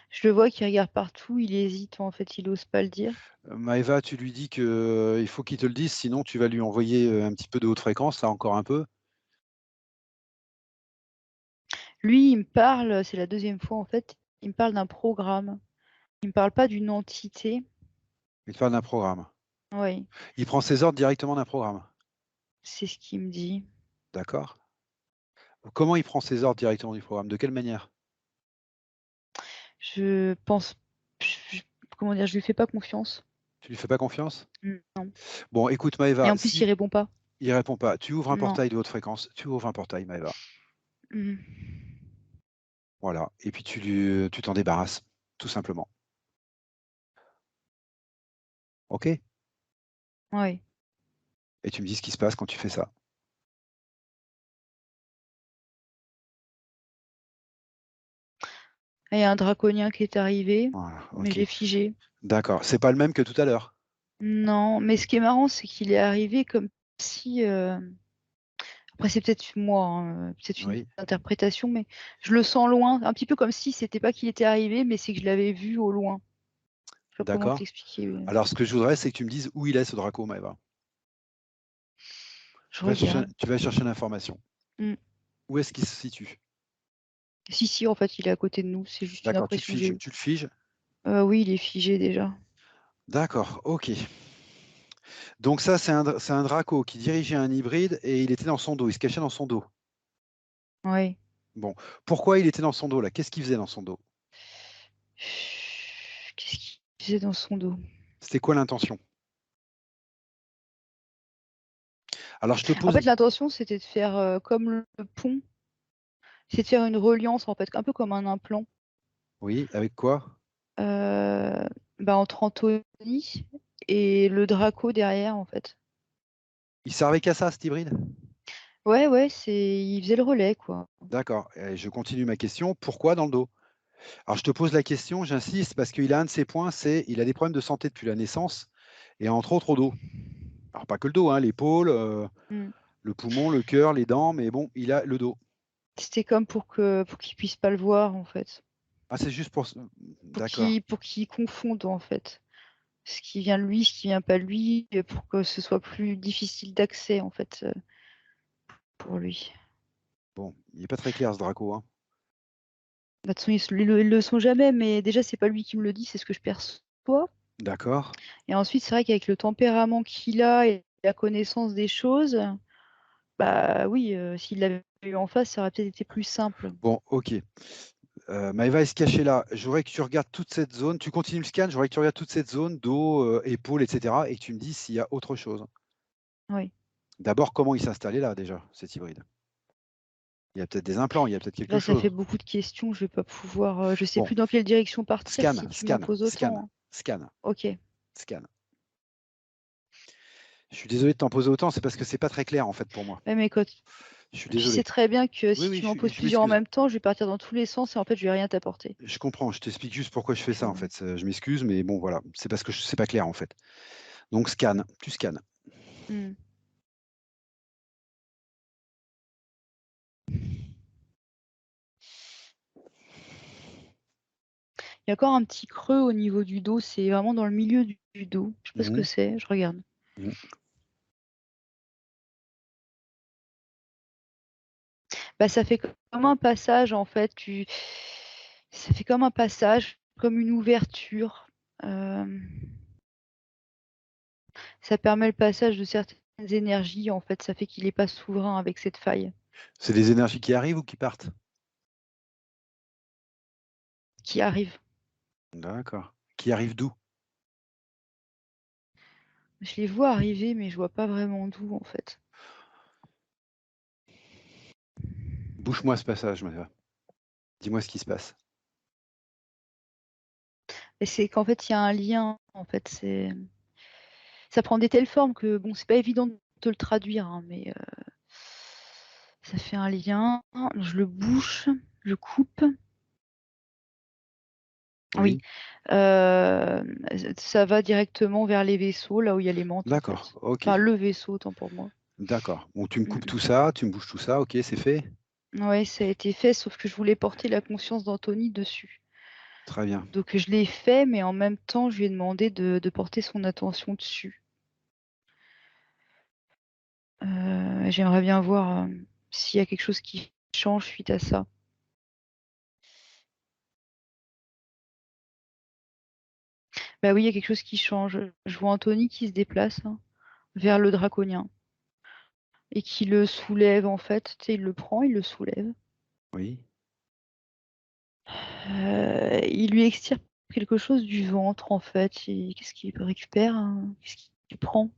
A: Je le vois qui regarde partout, il hésite, en fait, il ose pas le dire.
B: Maëva, tu lui dis que, il faut qu'il te le dise, sinon tu vas lui envoyer, un petit peu de haute fréquence, là encore un peu.
A: Lui, il me parle, c'est la deuxième fois, en fait, il me parle d'un programme. Il me parle pas d'une entité.
B: Il te parle d'un programme.
A: Oui,
B: Il prend ses ordres directement d'un programme.
A: c'est ce qu'il me dit.
B: D'accord. Comment il prend ses ordres directement du programme? De quelle manière?
A: Je pense je comment dire? Je lui fais pas confiance.
B: Tu lui fais pas confiance?
A: Mmh, non,
B: Bon, écoute
A: et
B: Maëva,
A: en plus, il
B: si
A: répond pas.
B: il répond pas, tu ouvres un
A: Non.
B: portail de haute fréquence, tu ouvres un portail Maëva.
A: Mmh.
B: Voilà et puis tu t'en débarrasses, tout simplement. OK?
A: Ouais.
B: Et tu me dis ce qui se passe quand tu fais ça.
A: Et il y a un draconien qui est arrivé,
B: Voilà,
A: mais je
B: OK.
A: l'ai figé.
B: D'accord. C'est pas le même que tout à l'heure?
A: Non, mais ce qui est marrant, c'est qu'il est arrivé comme si, après c'est peut-être moi, hein, peut-être une
B: Oui,
A: interprétation, mais je le sens loin, un petit peu comme si c'était pas qu'il était arrivé, mais c'est que je l'avais vu au loin. Je sais pas comment te
B: d'accord.
A: l'expliquer,
B: Alors ce que je voudrais, c'est que tu me dises où il est ce Draco, Maëva.
A: je regarde.
B: Tu vas chercher l'information.
A: Mmh.
B: Où est-ce qu'il se situe?
A: Si, si, en fait, il est à côté de nous, c'est juste une
B: D'accord,
A: impression que j'ai eue.
B: tu le figes?
A: Oui, il est figé déjà.
B: D'accord, OK. Donc ça, c'est un Draco qui dirigeait un hybride et il était dans son dos, il se cachait dans son dos.
A: Ouais.
B: Bon, pourquoi il était dans son dos là? Qu'est-ce qu'il faisait dans son dos?
A: Qu'est-ce qu'il faisait dans son dos?
B: C'était quoi l'intention? Alors je te
A: En fait,
B: pose
A: l'intention, c'était de faire, comme le pont, c'est de faire une reliance, en fait, un peu comme un implant,
B: oui, avec quoi?
A: heu, bah, entre Anthony et le Draco derrière, en fait.
B: Il servait qu'à ça, cet hybride?
A: Ouais, ouais, il faisait le relais, quoi.
B: D'accord et je continue ma question, pourquoi dans le dos? Alors je te pose la question, j'insiste parce qu'il a un de ses points, c'est il a des problèmes de santé depuis la naissance et entre autres au dos. Alors pas que le dos, hein, l'épaule,
A: Mmh.
B: le poumon, le cœur, les dents, mais bon, il a le dos.
A: C'était comme pour qu'il puisse pas le voir, en fait.
B: Ah, c'est juste pour
A: pour
B: d'accord.
A: qu'il confonde, en fait. Ce qui vient de lui, ce qui vient pas de lui, pour que ce soit plus difficile d'accès, en fait, pour lui.
B: Bon, il est pas très clair ce Draco, hein.
A: Bah, de toute façon, ils le sont jamais, mais déjà, c'est pas lui qui me le dit, c'est ce que je perçois.
B: D'accord.
A: Et ensuite, c'est vrai qu'avec le tempérament qu'il a et la connaissance des choses, bah oui, s'il l'avait eu en face, ça aurait peut-être été plus simple.
B: Bon, OK. Maëva est se cacher là. Je voudrais que tu regardes toute cette zone. Tu continues le scan, je voudrais que tu regardes toute cette zone, dos, épaules, et cetera, et que tu me dises s'il y a autre chose.
A: Oui.
B: D'abord, comment il s'est installé là déjà, cet hybride? Il y a peut-être des implants, il y a peut-être quelque
A: Là, ça
B: chose.
A: fait beaucoup de questions, je vais pas pouvoir, je sais
B: Bon,
A: plus dans quelle direction partir
B: scan,
A: si tu m'en
B: scan,
A: poses
B: scan,
A: autant, hein.
B: scan,
A: OK.
B: scan. Je suis désolé de t'en poser autant, c'est parce que c'est pas très clair en fait pour moi.
A: Ouais, mais quand
B: Je suis
A: tu sais
B: désolé.
A: très bien que
B: Oui,
A: si
B: oui,
A: tu m'en poses
B: je
A: plusieurs en
B: m'excuse.
A: même temps, je vais partir dans tous les sens et en fait, je vais rien t'apporter.
B: Je comprends, je t'explique juste pourquoi je fais
A: Donc,
B: ça en fait. Je m'excuse, mais bon voilà, c'est parce que c'est pas clair en fait. Donc scan, tu scannes.
A: mmh. Il y a encore un petit creux au niveau du dos, c'est vraiment dans le milieu du dos. Je sais pas ce que
B: Mhm,
A: c'est, je regarde.
B: mhm.
A: Bah, ça fait comme un passage en fait, ça fait comme un passage, comme une ouverture. Ça permet le passage de certaines énergies en fait, ça fait qu'il est pas souverain avec cette faille
B: C'est des énergies qui arrivent ou qui partent?
A: qui arrive.
B: D'accord. Qui arrivent d'où?
A: Je les vois arriver, mais je vois pas vraiment d'où en fait.
B: Bouche-moi ce passage, Maëva. Dis-moi ce qui se passe.
A: Et c'est qu'en fait, il y a un lien en fait, ça prend des telles formes que bon, c'est pas évident de te le traduire, hein, mais ça fait un lien. Je le bouche, je coupe. Oui,
B: Oui,
A: ça va directement vers les vaisseaux, là où il y a les mantes en
B: d'accord,
A: fait.
B: ok,
A: Enfin, le vaisseau, autant pour moi.
B: d'accord. Bon, tu me coupes
A: Mmh.
B: tout ça, tu me bouges tout ça, ok, c'est fait.
A: Ouais, ça a été fait, sauf que je voulais porter la conscience d'Anthony dessus.
B: Très bien.
A: Donc je l'ai fait, mais en même temps, je lui ai demandé de porter son attention dessus. J'aimerais bien voir, s'il y a quelque chose qui change suite à ça. Bah oui, il y a quelque chose qui change. Je vois Anthony qui se déplace, hein, vers le draconien et qui le soulève en fait. Tu sais, il le prend, il le soulève.
B: Oui,
A: Il lui extirpe quelque chose du ventre en fait. Qu'est-ce qu'il récupère, hein? Qu'est-ce qu'il prend?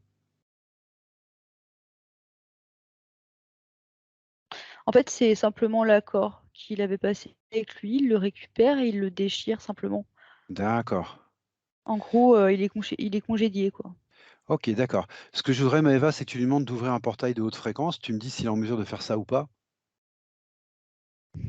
A: En fait, c'est simplement l'accord qu'il avait passé avec lui. Il le récupère et il le déchire simplement.
B: d'accord.
A: En gros, il est congédié, quoi.
B: Ok, d'accord. Ce que je voudrais, Maëva, c'est que tu lui demandes d'ouvrir un portail de haute fréquence. Tu me dis s'il est en mesure de faire ça ou pas.
A: Il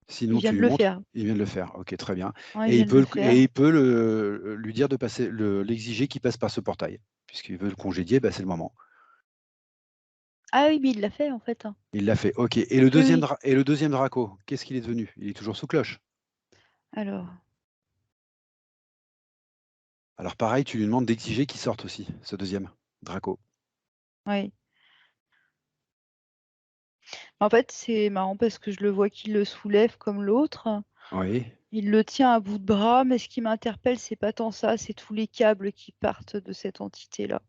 B: Sinon,
A: vient
B: tu
A: de
B: lui
A: le
B: montres.
A: faire.
B: Il vient de le faire. Ok, très bien.
A: Ouais, il
B: Et
A: vient de le faire.
B: il peut lui dire de passer, l'exiger qu'il passe par ce portail. Puisqu'il veut le congédier, bah, c'est le moment.
A: Ah oui, mais il l'a fait en fait, hein.
B: Il l'a fait. Ok.
A: Oui, oui.
B: Et le deuxième Draco, qu'est-ce qu'il est devenu? Il est toujours sous cloche.
A: Alors,
B: Alors pareil, tu lui demandes d'exiger qu'il sorte aussi, ce deuxième Draco.
A: oui. En fait, c'est marrant parce que je le vois qu'il le soulève comme l'autre.
B: Oui.
A: Il le tient à bout de bras, mais ce qui m'interpelle, c'est pas tant ça, c'est tous les câbles qui partent de cette entité-là.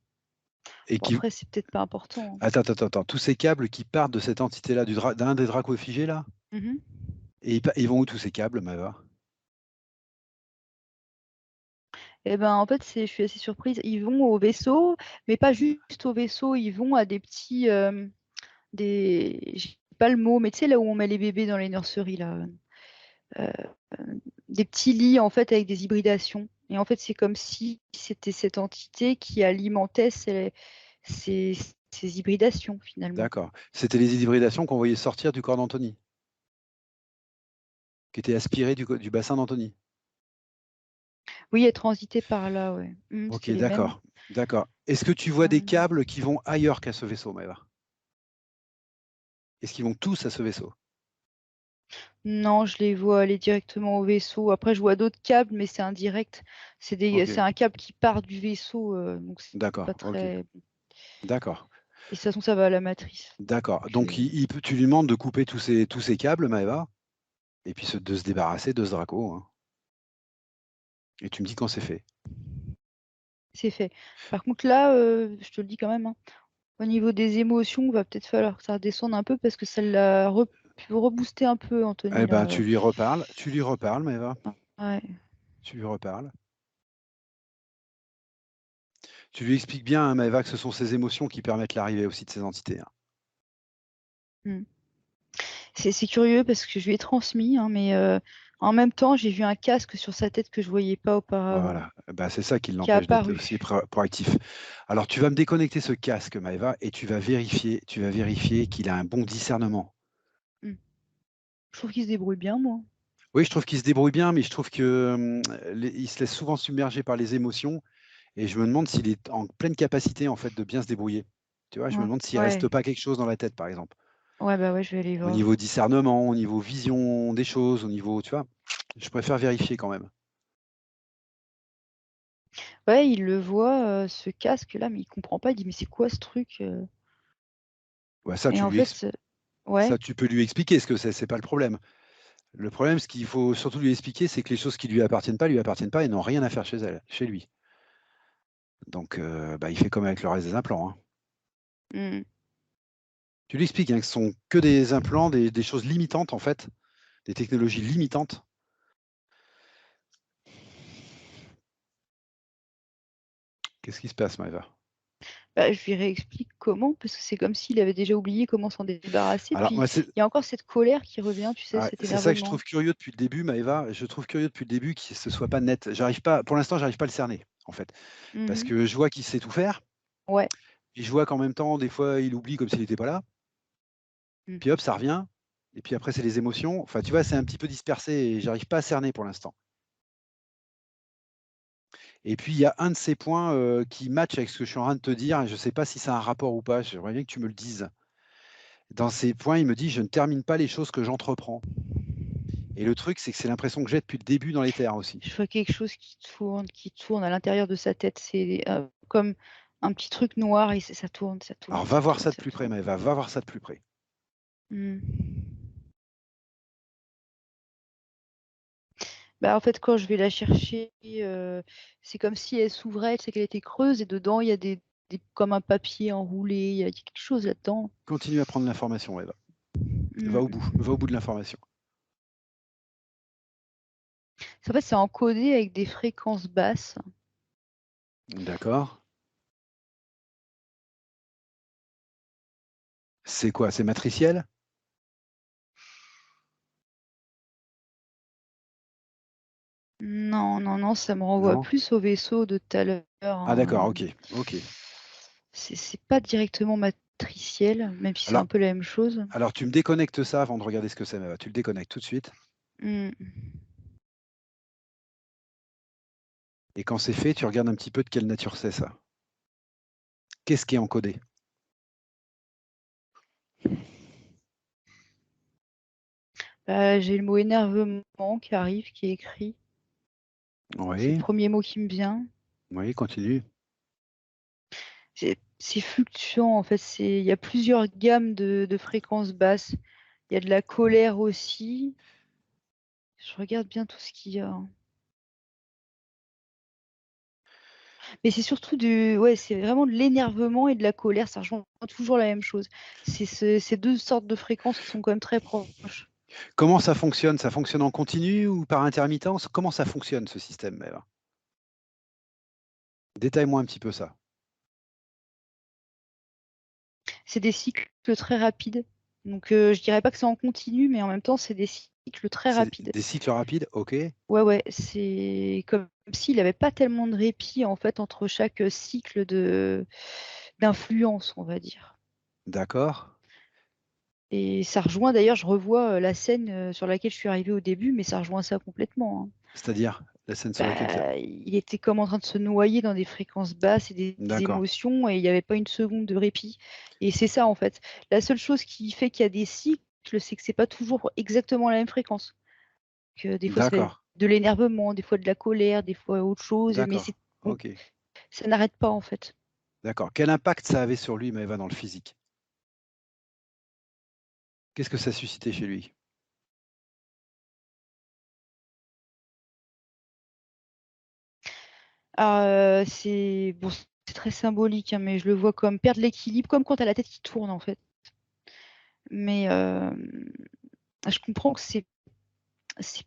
B: Et
A: Bon,
B: qui.
A: après, c'est peut-être pas important,
B: Attends, attends, attends. Tous ces câbles qui partent de cette entité-là, d'un des Dracos figés là,
A: hein. Mhm.
B: et ils vont où tous ces câbles, Maëva?
A: Eh ben, en fait, je suis assez surprise. Ils vont au vaisseau, mais pas juste au vaisseau, ils vont à des petits, j'ai pas le mot, mais tu sais, là où on met les bébés dans les nurseries, là, euh, des petits lits, en fait, avec des hybridations. Et en fait, c'est comme si c'était cette entité qui alimentait ces, ces hybridations, finalement.
B: D'accord. C'était les hybridations qu'on voyait sortir du corps d'Anthony, qui étaient aspirées du bassin d'Anthony.
A: Oui, elle transitait par là, ouais.
B: Ok,
A: C'est les mêmes.
B: d'accord. D'accord. Est-ce que tu vois des
A: Euh,
B: câbles qui vont ailleurs qu'à ce vaisseau, Maëva? Est-ce qu'ils vont tous à ce vaisseau?
A: Non, je les vois aller directement au vaisseau. Après, je vois d'autres câbles, mais c'est indirect.
B: Ok,
A: C'est un câble qui part du vaisseau, donc c'est pas
B: d'accord, ok,
A: très.
B: d'accord,
A: Et de toute façon, ça va à la matrice.
B: d'accord.
A: Donc,
B: Donc, tu lui demandes de couper tous ces câbles, Maëva, et puis de se débarrasser de ce Draco, hein. Et tu me dis quand c'est fait.
A: c'est fait. Par contre, là, je te le dis quand même, hein, au niveau des émotions, va peut-être falloir que ça redescende un peu parce que ça l'a reboosté un peu,
B: Eh
A: Anthony,
B: ben,
A: là.
B: tu lui reparles, Maëva,
A: Ouais.
B: tu lui reparles. Tu lui expliques bien, hein, Maëva, que ce sont ces émotions qui permettent l'arrivée aussi de ces entités, hein.
A: Hmm. C'est curieux parce que je lui ai transmis, hein, mais en même temps, j'ai vu un casque sur sa tête que je voyais pas auparavant,
B: Voilà, bah, c'est ça qui
A: qui est
B: l'empêche d'être aussi
A: apparu.
B: proactif. Alors, tu vas me déconnecter ce casque, Maëva, et tu vas vérifier qu'il a un bon discernement.
A: Hmm. Je trouve qu'il se débrouille bien, moi.
B: Oui, je trouve qu'il se débrouille bien, mais je trouve que il se laisse souvent submerger par les émotions, et je me demande s'il est en pleine capacité en fait de bien se débrouiller. Tu vois, je me
A: Ouais,
B: demande s'il reste
A: ouais,
B: pas quelque chose dans la tête, par exemple,
A: ouais, bah ouais, je vais aller
B: au
A: voir.
B: niveau discernement, au niveau vision des choses, au niveau, tu vois, je préfère vérifier quand même.
A: Ouais, il le voit, ce casque-là, mais il comprend pas. Il dit, mais c'est quoi ce truc?
B: Ouais,
A: Et en fait, ouais,
B: ça, tu peux lui expliquer ce que c'est pas le problème. Le problème, ce qu'il faut surtout lui expliquer, c'est que les choses qui lui appartiennent pas et n'ont rien à faire chez elle, chez lui. Donc, bah, il fait comme avec le reste des implants, hein.
A: hmm.
B: Tu lui expliques, hein, que ce sont que des implants, des choses limitantes, en fait, des technologies limitantes. Qu'est-ce qui se passe, Maëva?
A: Bah, je lui réexplique comment, parce que c'est comme s'il avait déjà oublié comment s'en débarrasser.
B: Alors,
A: Puis
B: moi,
A: il y a encore cette colère qui revient, tu sais, cet
B: c'est ça que je
A: énervement.
B: trouve curieux depuis le début, Maëva. Je trouve curieux depuis le début que ce soit pas net. J'arrive pas, pour l'instant, j'arrive pas à le cerner, en fait. Parce
A: Mhm.
B: que je vois qu'il sait tout faire,
A: Ouais.
B: et je vois qu'en même temps, des fois, il oublie comme s'il n'était pas là.
A: Hmm.
B: Puis hop, ça revient. Et puis après, c'est les émotions. Enfin, tu vois, c'est un petit peu dispersé et j'arrive pas à cerner pour l'instant. Et puis, il y a un de ces points qui match avec ce que je suis en train de te dire, et je ne sais pas si ça a un rapport ou pas. J'aimerais bien que tu me le dises. Dans ces points, il me dit: «Je ne termine pas les choses que j'entreprends». Et le truc, c'est que c'est l'impression que j'ai depuis le début dans les terres aussi.
A: Je vois quelque chose qui tourne à l'intérieur de sa tête. C'est comme un petit truc noir et ça tourne, ça
B: Alors,
A: tourne,
B: va
A: ça
B: voir
A: tourne,
B: ça de
A: ça
B: plus près,
A: tourne.
B: Maëva, va voir ça de plus près.
A: Hmm. Bah, en fait, quand je vais la chercher, c'est comme si elle s'ouvrait, c'est qu'elle était creuse et dedans, il y a comme un papier enroulé, il y a quelque chose là-dedans.
B: Continue à prendre l'information, Maëva.
A: Hmm.
B: Va au bout de l'information.
A: En fait, c'est encodé avec des fréquences basses.
B: D'accord. C'est quoi? C'est matriciel?
A: Non, non, non, ça me renvoie
B: Non?
A: plus au vaisseau de tout à l'heure,
B: Ah d'accord,
A: hein.
B: OK, OK.
A: C'est pas directement matriciel, même si c'est
B: Alors
A: un peu la même chose.
B: alors tu me déconnectes ça avant de regarder ce que c'est, Maëva. Tu le déconnectes tout de suite
A: Hmm.
B: et quand c'est fait, tu regardes un petit peu de quelle nature c'est ça. Qu'est-ce qui est encodé?
A: J'ai le mot énervement qui arrive, qui est écrit. C'est le
B: Oui,
A: premier mot qui me vient.
B: oui, continue.
A: C'est fluctuant, en fait. Il y a plusieurs gammes de fréquences basses. Il y a de la colère aussi. Je regarde bien tout ce qu'il y a, hein. Mais c'est surtout ouais, c'est vraiment de l'énervement et de la colère. Ça rejoint toujours la même chose. C'est ces deux sortes de fréquences qui sont quand même très proches.
B: Comment ça fonctionne? Ça fonctionne en continu ou par intermittence? Comment ça fonctionne ce système, Maëva? Détaille-moi un petit peu ça.
A: C'est des cycles très rapides. Donc, je dirais pas que c'est en continu, mais en même temps, c'est des cycles très
B: C'est
A: rapides.
B: des cycles rapides? OK,
A: Ouais, ouais, c'est comme s'il avait pas tellement de répit en fait entre chaque cycle d'influence, on va dire.
B: d'accord.
A: Et ça rejoint d'ailleurs, je revois la scène sur laquelle je suis arrivée au début, mais ça rejoint ça complètement, hein.
B: C'est-à-dire? La scène sur laquelle tu
A: Bah, il était comme en train de se noyer dans des fréquences basses et des
B: d'accord,
A: émotions, et il n'y avait pas une seconde de répit. Et c'est ça en fait. La seule chose qui fait qu'il y a des cycles, je le sais que c'est pas toujours exactement la même fréquence. Que des fois, ça va être
B: D'accord,
A: de l'énervement, des fois de la colère, des fois autre chose, mais
B: d'accord, ok,
A: ça n'arrête pas en fait.
B: d'accord. Quel impact ça avait sur lui, Maëva, dans le physique? Qu'est-ce que ça suscitait chez lui?
A: C'est bon, c'est très symbolique, hein, mais je le vois comme perdre l'équilibre, comme quand tu as la tête qui tourne en fait. Mais je comprends que c'est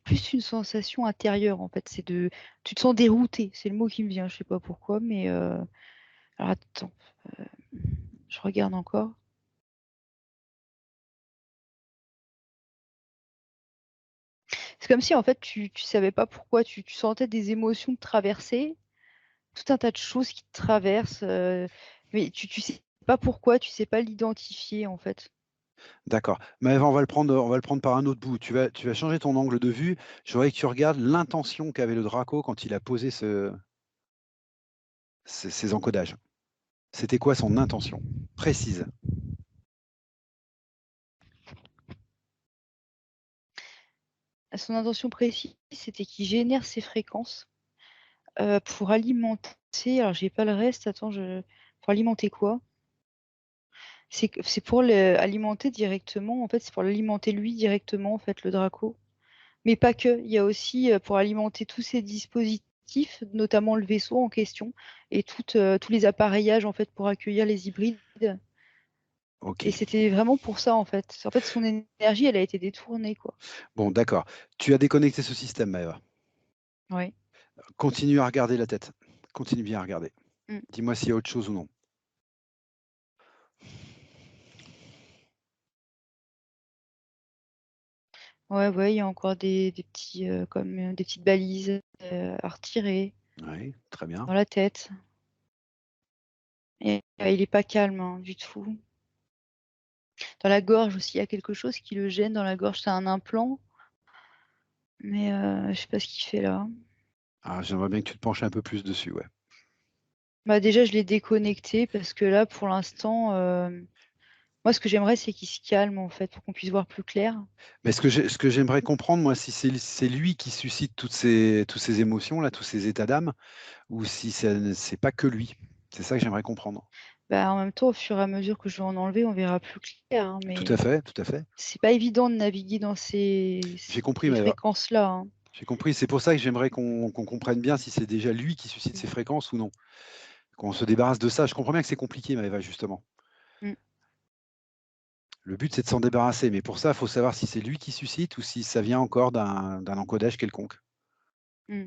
A: plus une sensation intérieure en fait. Tu te sens dérouté, c'est le mot qui me vient, je sais pas pourquoi, mais alors attends, je regarde encore. C'est comme si en fait tu savais pas pourquoi, tu sentais des émotions te traverser, tout un tas de choses qui te traversent, mais tu sais pas pourquoi, tu sais pas l'identifier en fait.
B: D'accord. Maëva, on va le prendre par un autre bout. Tu vas changer ton angle de vue. Je voudrais que tu regardes l'intention qu'avait le Draco quand il a posé ces encodages. C'était quoi son intention précise?
A: Son intention précise, c'était qu'il génère ces fréquences pour alimenter. Alors j'ai pas le reste, attends, pour alimenter quoi? C'est pour alimenter directement, en fait, c'est pour l'alimenter lui directement, en fait, le Draco. Mais pas que, il y a aussi pour alimenter tous ces dispositifs, notamment le vaisseau en question, et tous les appareillages, en fait, pour accueillir les hybrides.
B: Ok.
A: Et c'était vraiment pour ça, en fait. En fait, son énergie, elle a été détournée, quoi.
B: Bon, d'accord. Tu as déconnecté ce système, Maëva.
A: Ouais.
B: Continue à regarder la tête. Continue bien à regarder.
A: Mm.
B: Dis-moi s'il y a autre chose ou non.
A: Ouais, ouais, il y a encore des petits, comme des petites balises à retirer
B: Oui, très bien.
A: dans la tête. Et il est pas calme, hein, du tout. Dans la gorge aussi, il y a quelque chose qui le gêne dans la gorge. C'est un implant, mais je sais pas ce qu'il fait là.
B: Ah, j'aimerais bien que tu te penches un peu plus dessus, ouais.
A: Bah, déjà, je l'ai déconnecté parce que là, pour l'instant, moi, ce que j'aimerais, c'est qu'il se calme, en fait, pour qu'on puisse voir plus clair.
B: Mais ce que j'aimerais comprendre, moi, si c'est lui qui suscite toutes ces émotions, là, tous ces états d'âme, ou si c'est pas que lui. C'est ça que j'aimerais comprendre.
A: Bah, en même temps, au fur et à mesure que je vais en enlever, on verra plus clair, hein,
B: Tout à
A: mais
B: fait, tout à fait.
A: c'est pas évident de naviguer dans ces
B: J'ai compris,
A: ces
B: Maëva.
A: fréquences-là, hein.
B: J'ai compris. C'est pour ça que j'aimerais qu'on comprenne bien si c'est déjà lui qui suscite ces
A: Mmh.
B: fréquences ou non. Qu'on se débarrasse de ça. Je comprends bien que c'est compliqué, Maëva, justement.
A: Mmh.
B: Le but, c'est de s'en débarrasser. Mais pour ça, il faut savoir si c'est lui qui suscite ou si ça vient encore d'un encodage quelconque.
A: Mmh.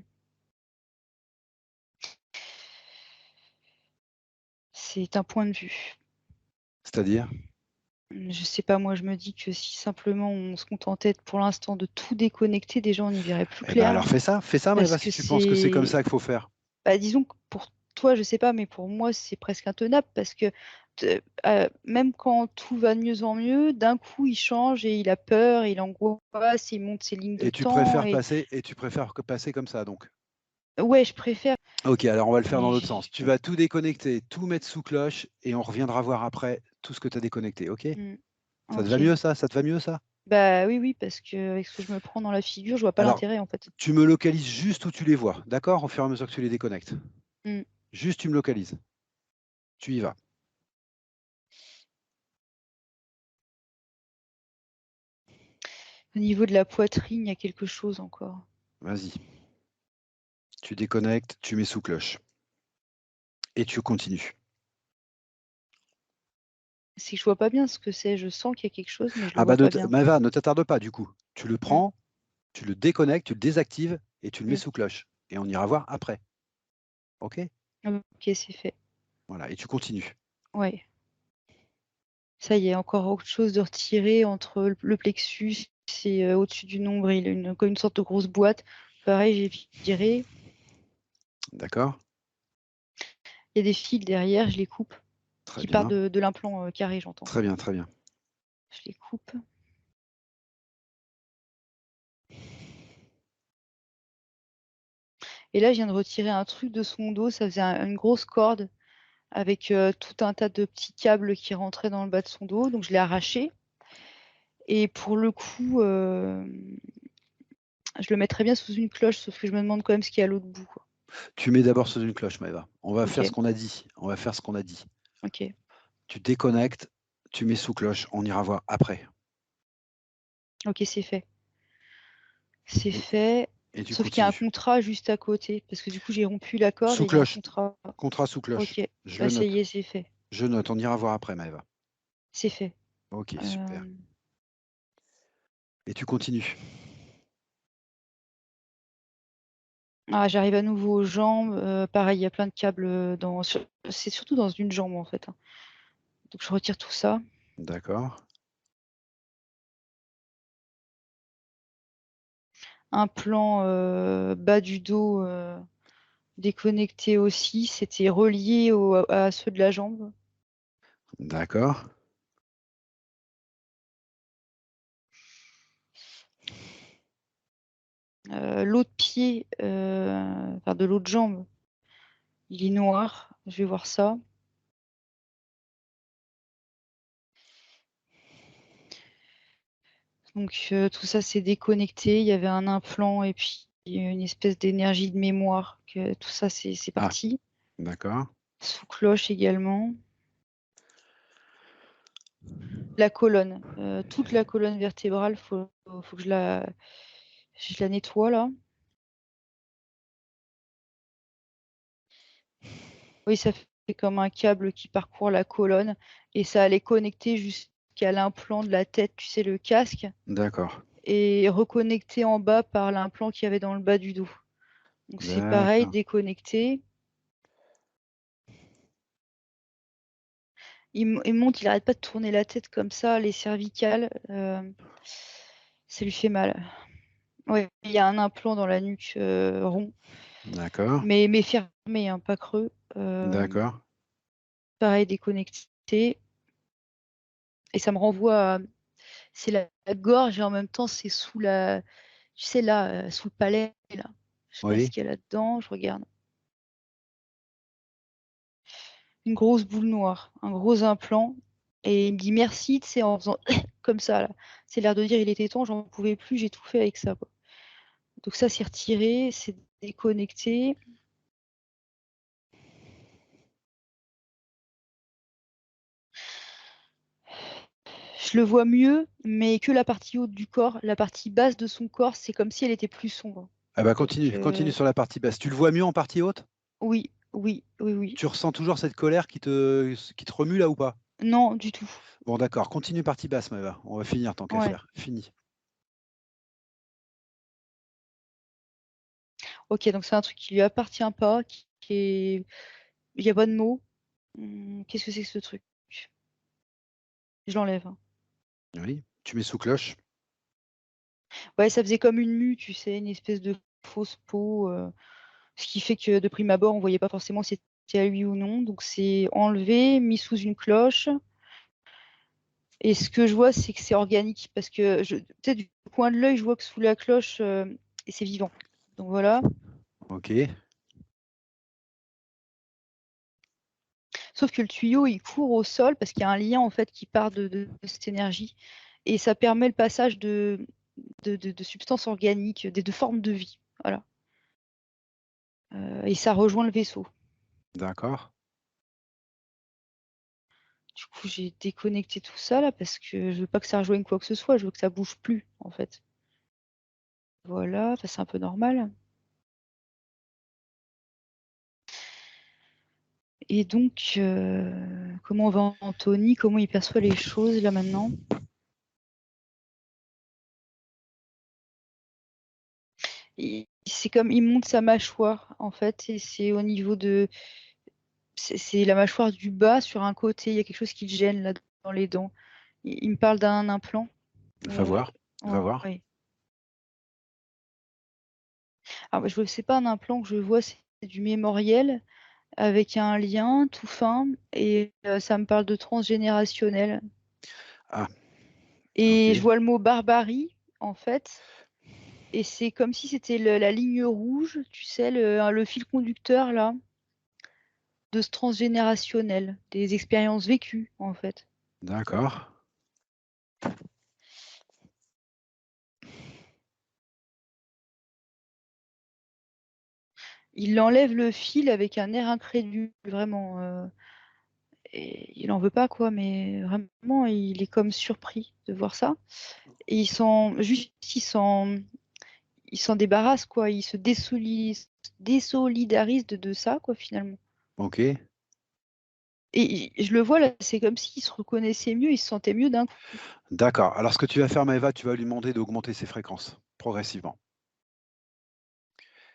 A: C'est un point de vue.
B: C'est-à-dire?
A: Je sais pas, moi, je me dis que si simplement on se contentait pour l'instant de tout déconnecter, déjà, on y verrait plus
B: Eh ben
A: clair.
B: alors fais ça,
A: Parce
B: Maëva,
A: que
B: si tu penses que c'est comme ça qu'il faut faire.
A: bah, disons que pour toi, je sais pas, mais pour moi, c'est presque intenable parce que même quand tout va de mieux en mieux, d'un coup, il change et il a peur, il angoisse, il monte ses lignes de temps
B: Et tu préfères que passer comme ça, donc.
A: ouais, je préfère.
B: Ok, alors on va le faire dans
A: Mais
B: l'autre sens. Tu vas tout déconnecter, tout mettre sous cloche et on reviendra voir après tout ce que tu as déconnecté, ok?
A: mmh,
B: Ça te va
A: OK.
B: mieux ça? Ça te va mieux ça?
A: Bah, oui, oui, parce qu'avec ce que je me prends dans la figure, je vois pas
B: Alors,
A: l'intérêt, en fait.
B: tu me localises juste où tu les vois, d'accord? Au fur et à mesure que tu les déconnectes.
A: Mmh.
B: Juste tu me localises. Tu y vas.
A: Au niveau de la poitrine, il y a quelque chose encore.
B: Vas-y. Tu déconnectes, tu mets sous cloche. Et tu continues.
A: C'est que je vois pas bien ce que c'est. Je sens qu'il y a quelque chose, mais je le
B: Ah
A: vois
B: bah
A: pas bien.
B: Maëva, ne t'attarde pas du coup. Tu le
A: Mmh.
B: prends, tu le déconnectes, tu le désactives et tu le mets
A: Mmh.
B: sous cloche. Et on ira voir après. Ok?
A: OK, c'est fait.
B: Voilà, et tu continues.
A: Ouais. Ça y est, encore autre chose de retiré entre le plexus et au-dessus du nombril, comme une sorte de grosse boîte. Pareil, j'ai viré.
B: D'accord?
A: Il y a des fils derrière, je les coupe,
B: Très
A: qui partent
B: bien.
A: de l'implant, carré, j'entends.
B: Très bien, très bien.
A: Je les coupe. Et là, je viens de retirer un truc de son dos, ça faisait une grosse corde avec tout un tas de petits câbles qui rentraient dans le bas de son dos, donc je l'ai arraché. Et pour le coup, je le mettrais bien sous une cloche, sauf que je me demande quand même ce qu'il y a à l'autre bout, quoi.
B: Tu mets d'abord sous une cloche, Maëva. On va faire
A: Ok,
B: ce qu'on a dit. On va faire ce qu'on a dit.
A: ok,
B: Tu déconnectes, tu mets sous cloche. On ira voir après.
A: ok, c'est fait. C'est
B: Et,
A: fait.
B: et tu
A: Sauf qu'il y a un
B: continues.
A: contrat juste à côté, parce que du coup, j'ai rompu la corde
B: Sous
A: et il y a un
B: cloche.
A: contrat.
B: Contrat sous cloche.
A: Ok,
B: Je
A: bah
B: le
A: ça y
B: note.
A: est, c'est fait.
B: Je note. On ira voir après, Maëva.
A: C'est fait.
B: Ok, super.
A: Euh,
B: Et tu continues.
A: Ah, j'arrive à nouveau aux jambes. Pareil, il y a plein de câbles c'est surtout dans une jambe en fait, hein. Donc je retire tout ça.
B: D'accord.
A: Un plan bas du dos déconnecté aussi. C'était relié à ceux de la jambe.
B: D'accord.
A: L'autre pied, enfin de l'autre jambe, il est noir. Je vais voir ça. Donc tout ça c'est déconnecté. Il y avait un implant et puis une espèce d'énergie de mémoire. Tout ça c'est
B: Ah,
A: parti.
B: d'accord.
A: Sous cloche également. La colonne, toute la colonne vertébrale, faut que je la nettoie là. Oui, ça fait comme un câble qui parcourt la colonne et ça allait connecter jusqu'à l'implant de la tête, tu sais, le casque,
B: D'accord.
A: et reconnecter en bas par l'implant qu'il y avait dans le bas du dos. Donc c'est pareil,
B: D'accord.
A: déconnecté. Il monte, il arrête pas de tourner la tête comme ça, les cervicales, ça lui fait mal. Oui, il y a un implant dans la nuque rond,
B: D'accord.
A: mais fermé, hein, pas creux.
B: D'accord.
A: Pareil, déconnecté. Et ça me renvoie à... C'est la gorge et en même temps, c'est sous la... Tu sais, là, sous le palais, là. Je sais pas ce
B: Oui.
A: qu'il y a là-dedans, je regarde. Une grosse boule noire, un gros implant. Et il me dit merci, tu sais, en faisant comme ça, là. C'est l'air de dire, il était temps, j'en pouvais plus, j'ai tout fait avec ça, quoi. Donc ça, c'est retiré, c'est déconnecté. Je le vois mieux, mais que la partie haute du corps. La partie basse de son corps, c'est comme si elle était plus sombre.
B: Ah bah
A: Donc,
B: continue. Continue sur la partie basse. Tu le vois mieux en partie haute?
A: oui, oui, oui, oui.
B: Tu ressens toujours cette colère qui te remue là ou pas?
A: Non, du tout.
B: Bon, d'accord. Continue partie basse, Maëva. On va finir tant qu'à
A: Ouais.
B: faire. Fini.
A: Ok, donc c'est un truc qui lui appartient pas, qui est... Il n'y a pas de mots. Qu'est-ce que c'est que ce truc? Je l'enlève, hein.
B: Oui. Tu mets sous cloche.
A: Ouais, ça faisait comme une mue, tu sais, une espèce de fausse peau. Ce qui fait que de prime abord, on voyait pas forcément si c'était à lui ou non. Donc c'est enlevé, mis sous une cloche. Et ce que je vois, c'est que c'est organique. Parce que peut-être du coin de l'œil, je vois que sous la cloche, et c'est vivant. Donc voilà.
B: Ok.
A: Sauf que le tuyau, il court au sol parce qu'il y a un lien en fait qui part de cette énergie. Et ça permet le passage de substances organiques, des deux formes de vie. Voilà. Et ça rejoint le vaisseau.
B: D'accord.
A: Du coup, j'ai déconnecté tout ça là parce que je veux pas que ça rejoigne quoi que ce soit. Je veux que ça bouge plus en fait. Voilà, ça c'est un peu normal. Et donc, comment va Anthony? Comment il perçoit les choses là maintenant? C'est comme il monte sa mâchoire en fait, et c'est au niveau de c'est la mâchoire du bas sur un côté. Il y a quelque chose qui le gêne là dans les dents. Il me parle d'un implant.
B: Va
A: Ouais,
B: voir. Va
A: ouais,
B: voir.
A: ouais. Alors, je sais pas un implant que je vois, c'est du mémoriel avec un lien tout fin et ça me parle de transgénérationnel.
B: Ah,
A: Et je
B: ok.
A: vois le mot barbarie en fait. Et c'est comme si c'était la ligne rouge, tu sais, le fil conducteur là, de ce transgénérationnel, des expériences vécues en fait.
B: D'accord.
A: il enlève le fil avec un air incrédule, vraiment. Et il en veut pas, quoi, mais vraiment, il est comme surpris de voir ça. Et il s'en débarrasse, quoi. Il se désolidarise de ça, quoi, finalement.
B: Ok.
A: Et je le vois là, c'est comme s'il se reconnaissait mieux, il se sentait mieux d'un coup.
B: D'accord. Alors, ce que tu vas faire, Maëva, tu vas lui demander d'augmenter ses fréquences progressivement.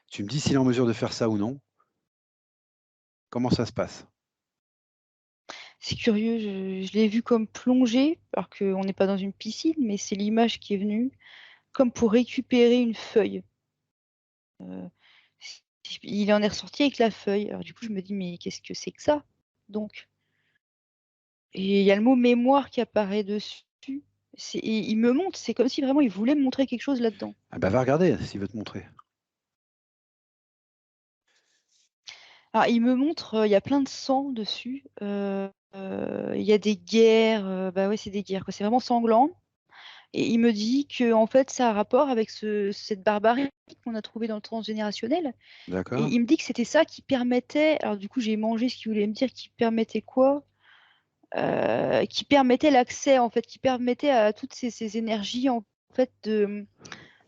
B: Tu me dis s'il est en mesure de faire ça ou non. Comment ça se passe?
A: C'est curieux, je l'ai vu comme plonger, alors qu'on n'est pas dans une piscine, mais c'est l'image qui est venue, comme pour récupérer une feuille. Euh, il en est ressorti avec la feuille. Alors du coup, je me dis, mais qu'est-ce que c'est que ça? Donc, et il y a le mot mémoire qui apparaît dessus. Et il me montre, c'est comme si vraiment il voulait me montrer quelque chose là-dedans.
B: Ah bah, va regarder s'il veut te montrer.
A: Alors, il me montre, il y a plein de sang dessus. Il y a des guerres. Bah ouais, c'est des guerres, quoi. C'est vraiment sanglant. Et il me dit que en fait, ça a rapport avec cette barbarie qu'on a trouvée dans le transgénérationnel. Et
B: D'accord?
A: il me dit que c'était ça qui permettait. Alors du coup, j'ai mangé ce qu'il voulait me dire, qui permettait quoi? Qui permettait l'accès, en fait, qui permettait à toutes ces énergies, en fait, de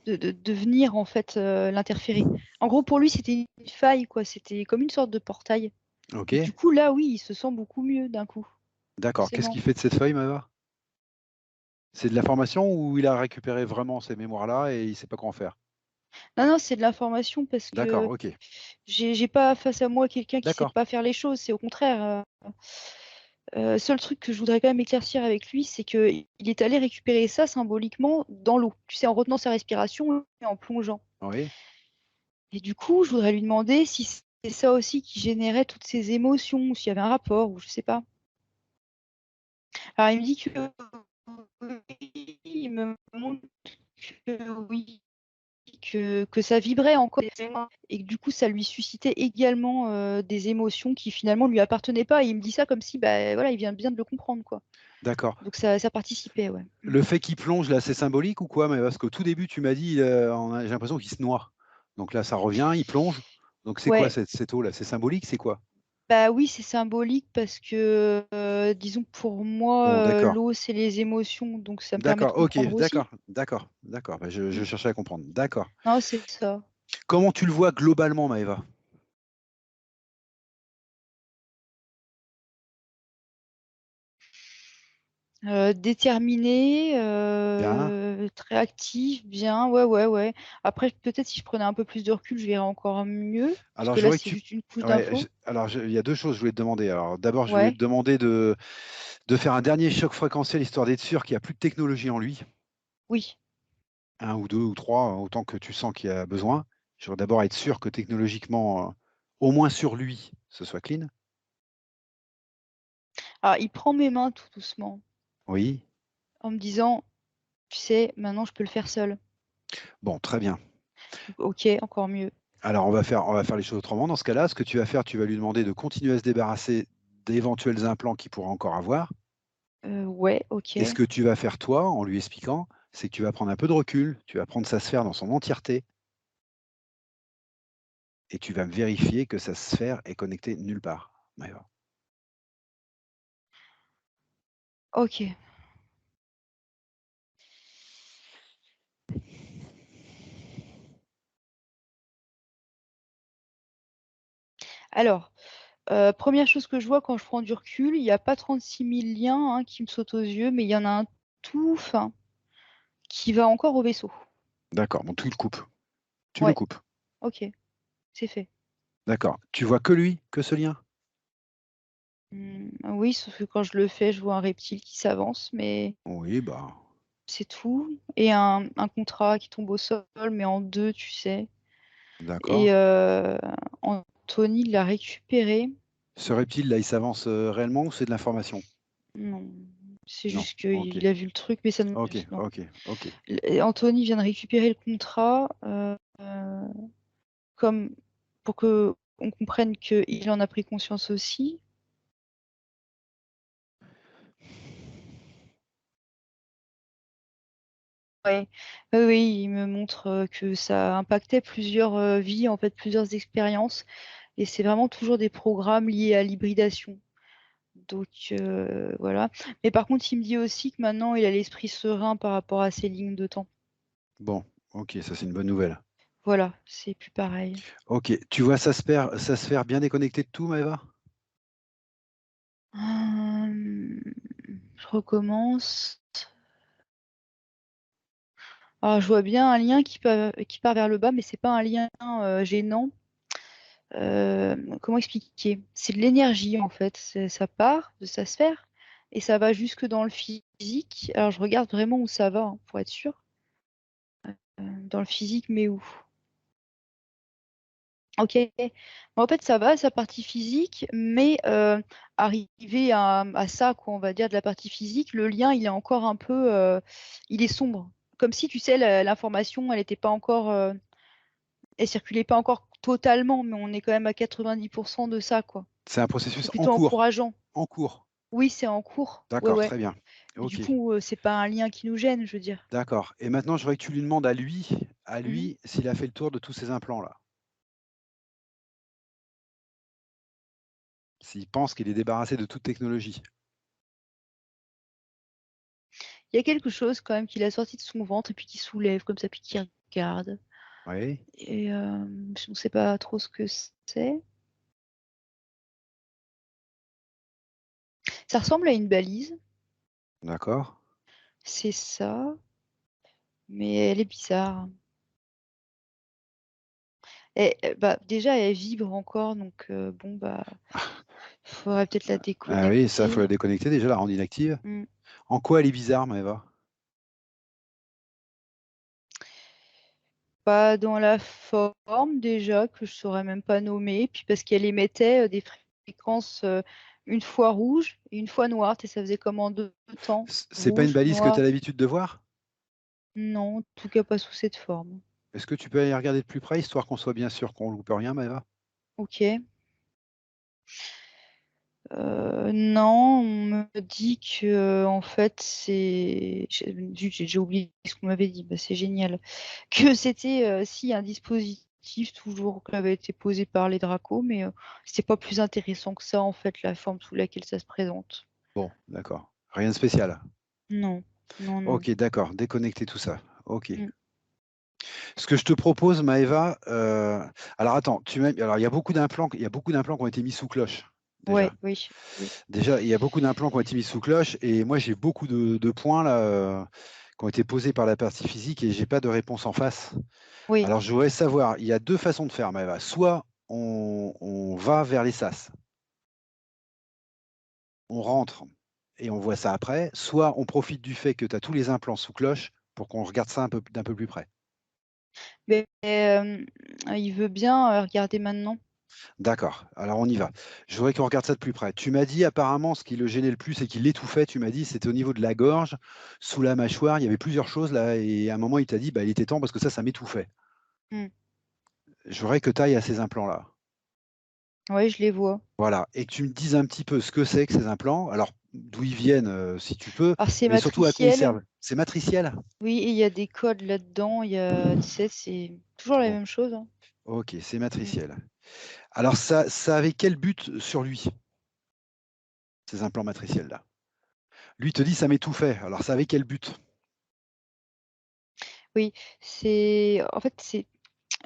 A: venir, en fait, l'interférer. En gros, pour lui, c'était une faille, quoi. C'était comme une sorte de portail.
B: Ok.
A: Et du coup, là, oui, il se sent beaucoup mieux d'un coup,
B: D'accord. Qu'est-ce
A: forcément.
B: qu'il fait de cette feuille, Maëva? C'est de l'information ou il a récupéré vraiment ces mémoires-là et il sait pas quoi en faire?
A: Non, non, c'est de l'information parce
B: D'accord,
A: que
B: ok.
A: j'ai pas face à moi quelqu'un qui sait
B: D'accord.
A: pas faire les choses. C'est au contraire. Seul truc que je voudrais quand même éclaircir avec lui, c'est qu'il est allé récupérer ça symboliquement dans l'eau. Tu sais, en retenant sa respiration et en plongeant.
B: Oui.
A: Et du coup, je voudrais lui demander si c'est ça aussi qui générait toutes ces émotions, ou s'il y avait un rapport, ou je sais pas. Alors, il me dit que oui, il me montre que oui, que ça vibrait encore, et que du coup, ça lui suscitait également des émotions qui finalement lui appartenaient pas. Et il me dit ça comme si, bah, voilà, il vient bien de le comprendre, quoi.
B: D'accord.
A: Donc ça participait, ouais.
B: Le fait qu'il plonge là, c'est symbolique ou quoi? Mais parce qu'au tout début, tu m'as dit, j'ai l'impression qu'il se noie. Donc là, ça revient, il plonge. Donc c'est quoi
A: Ouais,
B: cette eau-là? C'est symbolique, c'est quoi?
A: bah oui, c'est symbolique parce que, disons que pour moi,
B: Bon, d'accord.
A: l'eau, c'est les émotions, donc ça me permet de
B: D'accord, ok,
A: comprendre aussi.
B: d'accord, d'accord, d'accord. Bah, je
A: Mm.
B: cherchais à comprendre. D'accord.
A: Non, c'est ça.
B: Comment tu le vois globalement, Maëva?
A: Déterminé,
B: Bien.
A: très actif, bien, ouais, ouais, ouais. Après, peut-être si je prenais un peu plus de recul, je verrais encore mieux, parce
B: Alors,
A: que
B: je
A: là,
B: voudrais que
A: c'est
B: tu.
A: juste une couche
B: Ouais,
A: d'infos.
B: il y a deux choses que je voulais te demander. Alors, d'abord, je voulais te
A: Ouais,
B: demander de faire un dernier choc fréquentiel, histoire d'être sûr qu'il n'y a plus de technologie en lui.
A: oui.
B: Un ou deux ou trois, autant que tu sens qu'il y a besoin. Je voudrais d'abord être sûr que technologiquement, au moins sur lui, ce soit clean.
A: Ah, il prend mes mains tout doucement,
B: Oui.
A: en me disant, tu sais, maintenant, je peux le faire seul.
B: Bon, très bien.
A: Ok, encore mieux.
B: Alors, on va faire les choses autrement. Dans ce cas-là, ce que tu vas faire, tu vas lui demander de continuer à se débarrasser d'éventuels implants qu'il pourra encore avoir.
A: Ouais, ok.
B: Et ce que tu vas faire, toi, en lui expliquant, c'est que tu vas prendre un peu de recul, tu vas prendre sa sphère dans son entièreté et tu vas vérifier que sa sphère est connectée nulle part. Maëva.
A: Ok. Alors, première chose que je vois quand je prends du recul, il n'y a pas 36 000 liens hein, qui me sautent aux yeux, mais il y en a un tout fin qui va encore au vaisseau.
B: D'accord, bon, tu le coupes. Tu le
A: Ouais,
B: coupes.
A: ok, c'est fait.
B: D'accord. Tu vois que lui, que ce lien?
A: Oui, sauf que quand je le fais, je vois un reptile qui s'avance, mais
B: Oui, bah,
A: c'est tout. Et un contrat qui tombe au sol, mais en deux, tu sais.
B: d'accord.
A: Et Anthony l'a récupéré.
B: Ce reptile-là, il s'avance réellement ou c'est de l'information?
A: Non, c'est
B: Non.
A: juste
B: Ok.
A: qu'il a vu le truc, mais ça ne...
B: Ok.
A: Non.
B: Ok. Ok.
A: Anthony vient de récupérer le contrat comme pour que on comprenne qu'il en a pris conscience aussi. Ouais. Oui, oui, il me montre que ça impactait plusieurs vies, en fait, plusieurs expériences. Et c'est vraiment toujours des programmes liés à l'hybridation. Donc voilà. Mais par contre, il me dit aussi que maintenant, il a l'esprit serein par rapport à ces lignes de temps.
B: Bon, ok, ça c'est une bonne nouvelle.
A: Voilà, c'est plus pareil.
B: Ok, tu vois ça se faire bien déconnecté de tout, Maëva?
A: Je recommence. Alors, je vois bien un lien qui part vers le bas, mais c'est pas un lien gênant. Comment expliquer? C'est de l'énergie en fait. Ça part de sa sphère et ça va jusque dans le physique. Alors, je regarde vraiment où ça va, hein, pour être sûr. Dans le physique, mais où? Ok. Bon, en fait, ça va, sa partie physique, mais arrivé à ça, quoi, on va dire, de la partie physique, le lien, il est encore un peu, il est sombre. Comme si, tu sais, l'information, elle n'était pas encore, elle circulait pas encore totalement, mais on est quand même à 90% de ça, quoi.
B: C'est un
A: C'est
B: processus en
A: plutôt
B: cours.
A: encourageant.
B: En cours.
A: Oui, c'est en cours. Ouais,
B: D'accord,
A: ouais.
B: très bien.
A: Mais du
B: Ok,
A: coup, c'est pas un lien qui nous gêne, je veux dire.
B: d'accord. Et maintenant, je voudrais que tu lui demandes à
A: Mhm.
B: lui, s'il a fait le tour de tous ces implants-là. S'il pense qu'il est débarrassé de toute technologie.
A: Il y a quelque chose quand même qu'il a sorti de son ventre et puis qui soulève comme ça, puis qui regarde.
B: Oui,
A: Et je ne sais pas trop ce que c'est. Ça ressemble à une balise,
B: d'accord.
A: c'est ça, mais elle est bizarre. Et, bah, déjà, elle vibre encore, donc bon, bah, faudrait peut-être la
B: Ah oui, ça, il faut
A: déconnecter.
B: la déconnecter déjà, la rendre inactive.
A: Hmm.
B: En quoi elle est bizarre, Maëva?
A: Pas dans la forme déjà, que je saurais même pas nommer, puis parce qu'elle émettait des fréquences une fois rouge et une fois noire, et ça faisait comme en deux temps,
B: C'est pas une
A: rouge,
B: balise que tu as
A: noir.
B: l'habitude de voir?
A: Non, en tout cas pas sous cette forme.
B: Est-ce que tu peux aller regarder de plus près, histoire qu'on soit bien sûr qu'on loupe rien, Maëva?
A: Ok. Non, on me dit que en fait c'est. Zut, j'ai déjà oublié ce qu'on m'avait dit. Bah, c'est génial. Que c'était si un dispositif toujours qui avait été posé par les Dracos, mais c'était pas plus intéressant que ça en fait la forme sous laquelle ça se présente.
B: Bon, d'accord. Rien de spécial.
A: Non, non, non.
B: Ok, d'accord. Déconnecter tout ça. Ok.
A: Mm.
B: Ce que je te propose, Maëva, alors attends, alors il y a beaucoup d'implants, il y a beaucoup d'implants qui ont été mis sous cloche, déjà.
A: Ouais, oui, oui,
B: Déjà, il y a beaucoup d'implants qui ont été mis sous cloche, et moi j'ai beaucoup de points là qui ont été posés par la partie physique et j'ai pas de réponse en face.
A: oui.
B: Alors je voudrais savoir, il y a deux façons de faire, Maëva. Soit on va vers les sas, on rentre et on voit ça après, soit on profite du fait que tu as tous les implants sous cloche pour qu'on regarde ça d'un peu plus près.
A: Mais il veut bien regarder maintenant.
B: D'accord, alors on y va. Je voudrais qu'on regarde ça de plus près. Tu m'as dit apparemment ce qui le gênait le plus et qui l'étouffait, tu m'as dit c'était au niveau de la gorge, sous la mâchoire, il y avait plusieurs choses là, et à un moment il t'a dit bah, il était temps parce que ça m'étouffait.
A: Mm.
B: Je voudrais que tu ailles à ces implants-là.
A: Ouais, je les vois.
B: Voilà, et que tu me dises un petit peu ce que c'est que ces implants, alors d'où ils viennent si tu peux,
A: Alors c'est
B: mais surtout à quoi ils
A: matriciel.
B: servent. C'est matriciel?
A: Oui, et il y a des codes là-dedans. Il y a, tu sais, c'est toujours la
B: Bon,
A: même chose, hein.
B: ok, c'est
A: Mm.
B: matriciel. Alors ça avait quel but sur lui, ces implants matriciels-là? Lui te dit ça m'étouffait, alors ça avait quel but?
A: Oui, c'est en fait c'est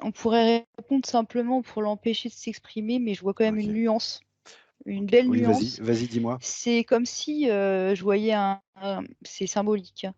A: on pourrait répondre simplement pour l'empêcher de s'exprimer, mais je vois quand même
B: Ok,
A: une nuance, une
B: ok.
A: belle
B: Oui, vas-y,
A: nuance.
B: vas-y, dis-moi.
A: C'est comme si je voyais c'est symbolique, hein,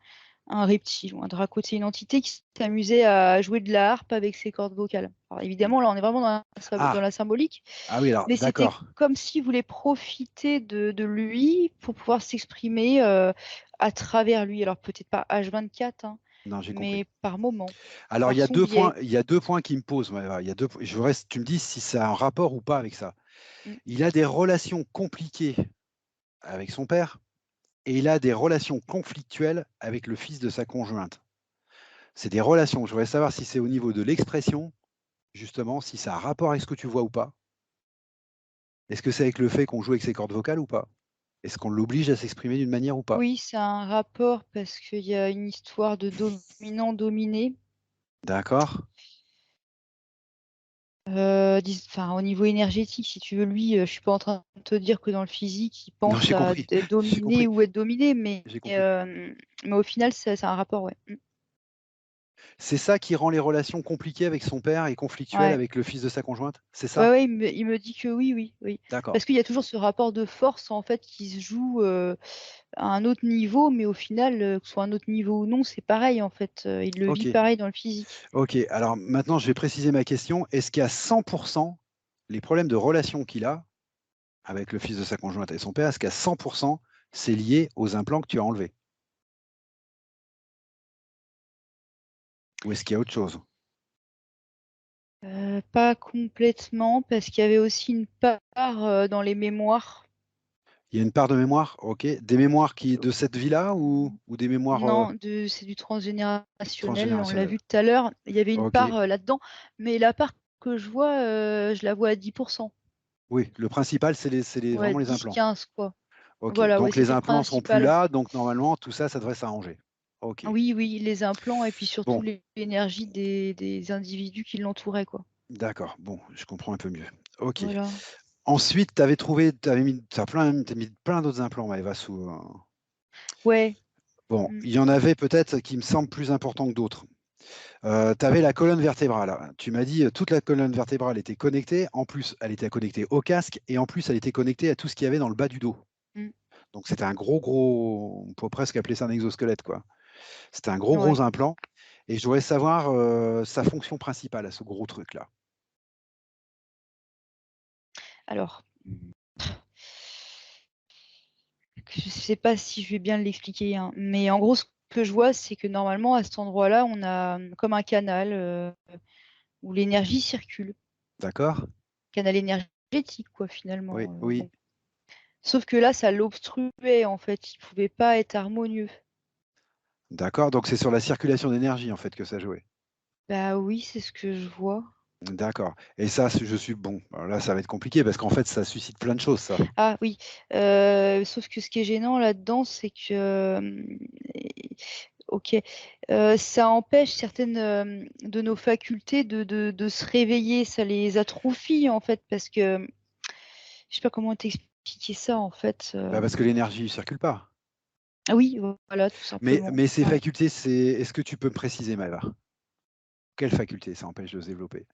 A: un reptile ou un draco, c'est une entité qui s'amusait à jouer de la harpe avec ses cordes vocales. Alors évidemment, là, on est vraiment dans
B: Ah,
A: la symbolique,
B: ah oui, alors
A: mais c'était
B: d'accord.
A: comme s'il voulait profiter de lui pour pouvoir s'exprimer à travers lui. Alors peut-être pas H24, hein,
B: Non, j'ai compris.
A: mais par moment,
B: Alors
A: par son biais.
B: il y a deux points qui me posent. Il y a deux, je reste, tu me dis si ça a un rapport ou pas avec ça.
A: Mm.
B: Il a des relations compliquées avec son père et il a des relations conflictuelles avec le fils de sa conjointe. C'est des relations. Je voudrais savoir si c'est au niveau de l'expression, justement, si ça a un rapport avec ce que tu vois ou pas. Est-ce que c'est avec le fait qu'on joue avec ses cordes vocales ou pas? Est-ce qu'on l'oblige à s'exprimer d'une manière ou pas?
A: Oui, c'est un rapport parce qu'il y a une histoire de dominant-dominé.
B: D'accord.
A: Enfin, au niveau énergétique, si tu veux, lui, je suis pas en train de te dire que dans le physique, il
B: Non,
A: pense
B: j'ai
A: à
B: compris,
A: être
B: j'ai
A: dominé
B: compris,
A: ou être dominé,
B: j'ai compris.
A: mais au final, c'est un rapport, ouais.
B: C'est ça qui rend les relations compliquées avec son père et conflictuelles
A: Ouais.
B: avec le fils de sa conjointe? C'est
A: Ouais,
B: ça?
A: ouais, il me dit que oui, oui, oui.
B: D'accord.
A: Parce qu'il y a toujours ce rapport de force, en fait, qui se joue, à un autre niveau, mais au final, que ce soit un autre niveau ou non, c'est pareil, en fait, il le vit
B: OK.
A: pareil dans le physique.
B: OK. Alors maintenant, je vais préciser ma question. Est-ce qu'à 100 les problèmes de relation qu'il a avec le fils de sa conjointe et son père, est-ce qu'à 100 c'est lié aux implants que tu as enlevés? Ou est-ce qu'il y a autre chose?
A: Pas complètement, parce qu'il y avait aussi une part, dans les mémoires.
B: Il y a une part de mémoire? OK. Des mémoires qui de cette vie-là ou des mémoires,
A: Non, c'est du transgénérationnel, on l'a
B: transgénérationnelles?
A: vu tout à l'heure. Il y avait une
B: OK.
A: part, là-dedans, mais la part que je vois, je la vois à 10.
B: Oui, le principal, c'est
A: Ouais,
B: vraiment les implants.
A: 10-15 quoi.
B: OK.
A: Voilà, ouais,
B: Donc les
A: c'était le
B: implants sont plus
A: principal.
B: là, donc normalement tout ça, ça devrait s'arranger. OK.
A: Oui, oui, les implants et puis surtout
B: Bon,
A: l'énergie des individus qui l'entouraient, quoi.
B: d'accord. Bon, je comprends un peu mieux. OK.
A: Voilà.
B: Ensuite, tu avais trouvé tu avais mis tu as mis plein d'autres implants, Maëva, sous,
A: Ouais.
B: bon,
A: Mmh.
B: il y en avait peut-être qui me semblent plus importants que d'autres. Tu avais la colonne vertébrale. Tu m'as dit, toute la colonne vertébrale était connectée. En plus, elle était connectée au casque et en plus, elle était connectée à tout ce qu'il y avait dans le bas du dos.
A: Mmh.
B: Donc c'était un gros, on peut presque appeler ça un exosquelette, quoi. C'était un gros
A: Ouais.
B: implant et je voudrais savoir, sa fonction principale à ce gros truc-là.
A: Alors, je sais pas si je vais bien l'expliquer, hein, mais en gros, ce que je vois, c'est que normalement, à cet endroit-là, on a, comme un canal, où l'énergie circule.
B: D'accord?
A: Canal énergétique quoi,
B: Oui,
A: finalement,
B: oui.
A: bon. Sauf que là, ça l'obstruait, en fait, il pouvait pas être harmonieux.
B: D'accord, donc c'est sur la circulation d'énergie, en fait, que ça jouait?
A: Bah oui, c'est ce que je vois.
B: D'accord et ça, je suis bon, alors là, ça va être compliqué parce qu'en fait, ça suscite plein de choses, ça.
A: Ah oui, sauf que ce qui est gênant là-dedans, c'est que, OK, ça empêche certaines, de nos facultés de se réveiller, ça les atrophie, en fait, parce que, je sais pas comment t'expliquer ça, en fait,
B: Bah, parce que l'énergie circule pas.
A: ah oui, voilà, tout simplement,
B: Mais ces
A: ouais.
B: facultés, c'est est-ce que tu peux me préciser, Maëva? Quelles facultés ça empêche de se développer?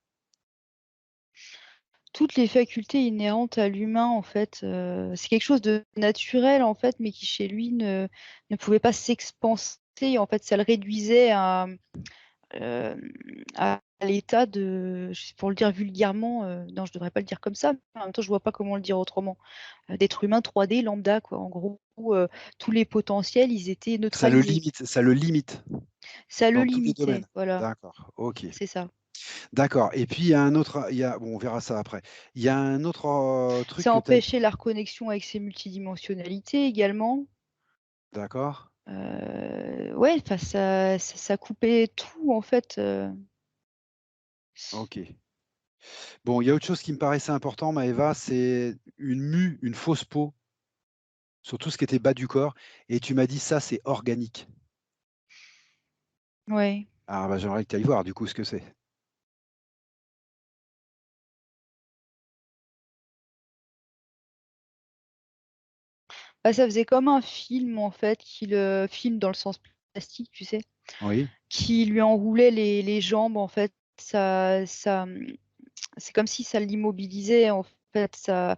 A: Toutes les facultés inhérentes à l'humain, en fait, c'est quelque chose de naturel, en fait, mais qui chez lui ne pouvait pas s'expanser. En fait, ça le réduisait à l'état de, pour le dire vulgairement, non, je devrais pas le dire comme ça, mais en même temps, je vois pas comment le dire autrement, d'être humain 3D lambda, quoi. En gros, tous les potentiels, ils étaient neutralisés.
B: Ça le limite
A: Ça le
B: dans tous les
A: limitait,
B: domaines?
A: voilà,
B: D'accord, OK.
A: c'est ça.
B: D'accord et puis il y a un autre il y a bon, on verra ça après. Il y a un autre, truc
A: Ça
B: que tu as
A: empêchait la reconnexion avec ses multidimensionnalités également.
B: d'accord,
A: Ouais, enfin ça coupait tout en fait,
B: OK. Bon, il y a autre chose qui me paraissait important, Maëva, c'est une fausse peau sur tout ce qui était bas du corps et tu m'as dit: «Ça, c'est organique».
A: ouais.
B: Ah bah, j'aimerais que tu ailles voir du coup ce que c'est.
A: Bah, ça faisait comme un film en fait qui le film dans le sens plastique, tu sais?
B: Oui?
A: Qui lui enroulait les jambes en fait. C'est comme si ça l'immobilisait en fait, ça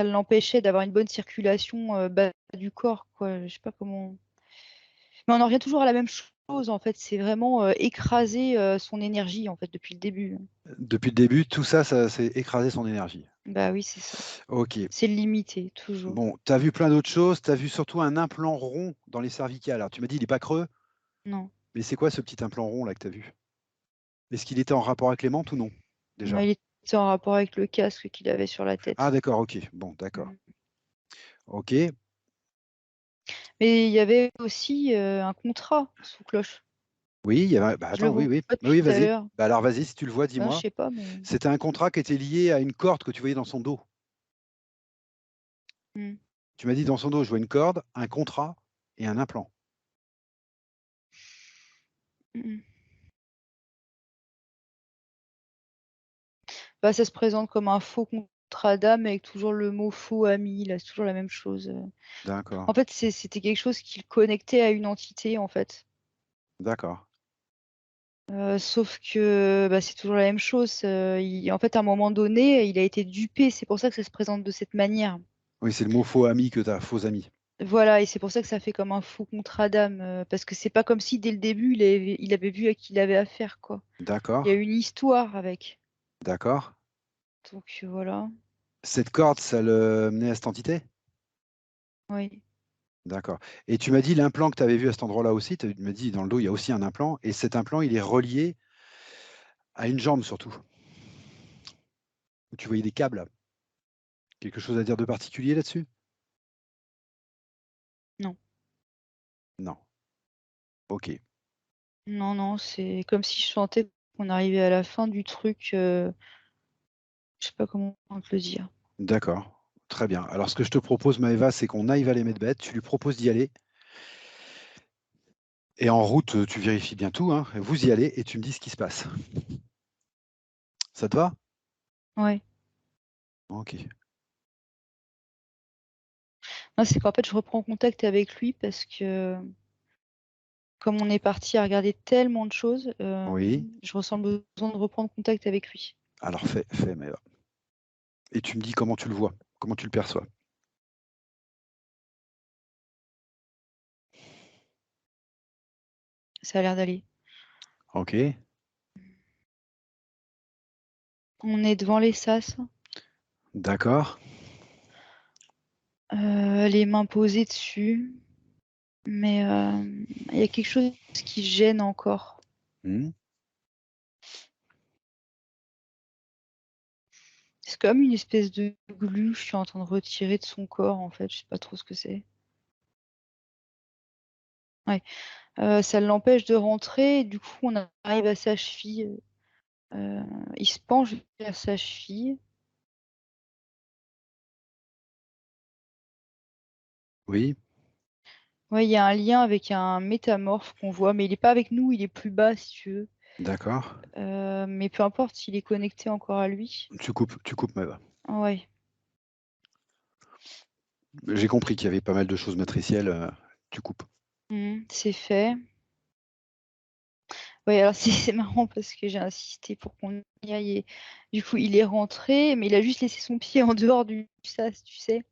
A: l'empêchait d'avoir une bonne circulation, bas du corps quoi, je sais pas comment, mais on en revient toujours à la même chose en fait, c'est vraiment, écraser, son énergie en fait depuis le début.
B: Depuis le début, tout ça, ça s'est écrasé son énergie.
A: Bah oui, c'est ça.
B: OK.
A: C'est limité, toujours.
B: Bon, tu as vu plein d'autres choses, tu as vu surtout un implant rond dans les cervicales. Alors tu m'as dit il est pas creux,
A: Non.
B: mais c'est quoi ce petit implant rond là que tu as vu? Est-ce qu'il était en rapport avec les menthes ou non? Déjà?
A: Ouais, il était en rapport avec le casque qu'il avait sur la
B: Ah
A: tête.
B: d'accord, OK. Bon, d'accord.
A: Mmh.
B: OK.
A: Mais il y avait aussi, un contrat sous cloche.
B: Oui, il y avait bah,
A: Je le
B: attends, oui,
A: vois
B: oui.
A: pas
B: Oui,
A: depuis tout à
B: vas-y.
A: l'heure.
B: Bah, alors vas-y, si tu le vois,
A: Ah, je
B: dis-moi.
A: sais pas, mais
B: C'était un contrat qui était lié à une corde que tu voyais dans son dos.
A: mmh.
B: Tu m'as dit dans son dos, je vois une corde, un contrat et un implant.
A: Mmh. Bah, ça se présente comme un faux contrat d'âme avec toujours le mot «faux ami», là, c'est toujours la même chose.
B: D'accord,
A: En fait, c'était quelque chose qui le connectait à une entité, en fait.
B: d'accord.
A: Sauf que, bah, c'est toujours la même chose, il en fait, à un moment donné, il a été dupé, c'est pour ça que ça se présente de cette manière.
B: Oui, c'est le mot faux ami que tu as, faux ami.
A: Voilà et c'est pour ça que ça fait comme un faux contrat d'âme, parce que c'est pas comme si dès le début il avait vu à qui il avait affaire, quoi. Il y a
B: D'accord,
A: une histoire avec,
B: d'accord.
A: donc voilà,
B: Cette corde, ça le menait à cette entité?
A: oui.
B: D'accord. Et tu m'as dit l'implant que tu avais vu à cet endroit-là aussi, tu m'as dit dans le dos, il y a aussi un implant, et cet implant, il est relié à une jambe surtout, où tu voyais des câbles. Quelque chose à dire de particulier là-dessus?
A: Non.
B: Non. OK.
A: Non, non, c'est comme si je sentais qu'on arrivait à la fin du truc, je sais pas comment te le dire.
B: D'accord. Très bien. Alors ce que je te propose, Maëva, c'est qu'on aille vers les Medbed, tu lui proposes d'y aller, et en route, tu vérifies bien tout, hein, vous y allez et tu me dis ce qui se passe. Ça te va?
A: Ouais.
B: OK.
A: Non, c'est qu'en fait, je reprends contact avec lui parce que comme on est parti à regarder tellement de choses,
B: Oui.
A: je ressens le besoin de reprendre contact avec lui.
B: Alors fais Maëva. Et tu me dis comment tu le vois, comment tu le perçois.
A: Ça a l'air d'aller.
B: OK.
A: On est devant les sas,
B: D'accord.
A: les mains posées dessus, mais il y a quelque chose qui gêne encore.
B: Mmh.
A: C'est comme une espèce de glu que je suis en train de retirer de son corps, en fait, je sais pas trop ce que c'est. Ouais, ça l'empêche de rentrer et du coup, on arrive à sa cheville, il se penche vers sa cheville.
B: Oui.
A: Ouais, il y a un lien avec un métamorphe qu'on voit, mais il est pas avec nous, il est plus bas si tu veux.
B: D'accord.
A: Mais peu importe, s'il est connecté encore à lui.
B: Tu coupes Maëva.
A: Ouais.
B: J'ai compris qu'il y avait pas mal de choses matricielles, tu coupes.
A: C'est fait. Ouais, alors c'est marrant parce que j'ai insisté pour qu'on y aille et du coup, il est rentré, mais il a juste laissé son pied en dehors du sas, tu sais?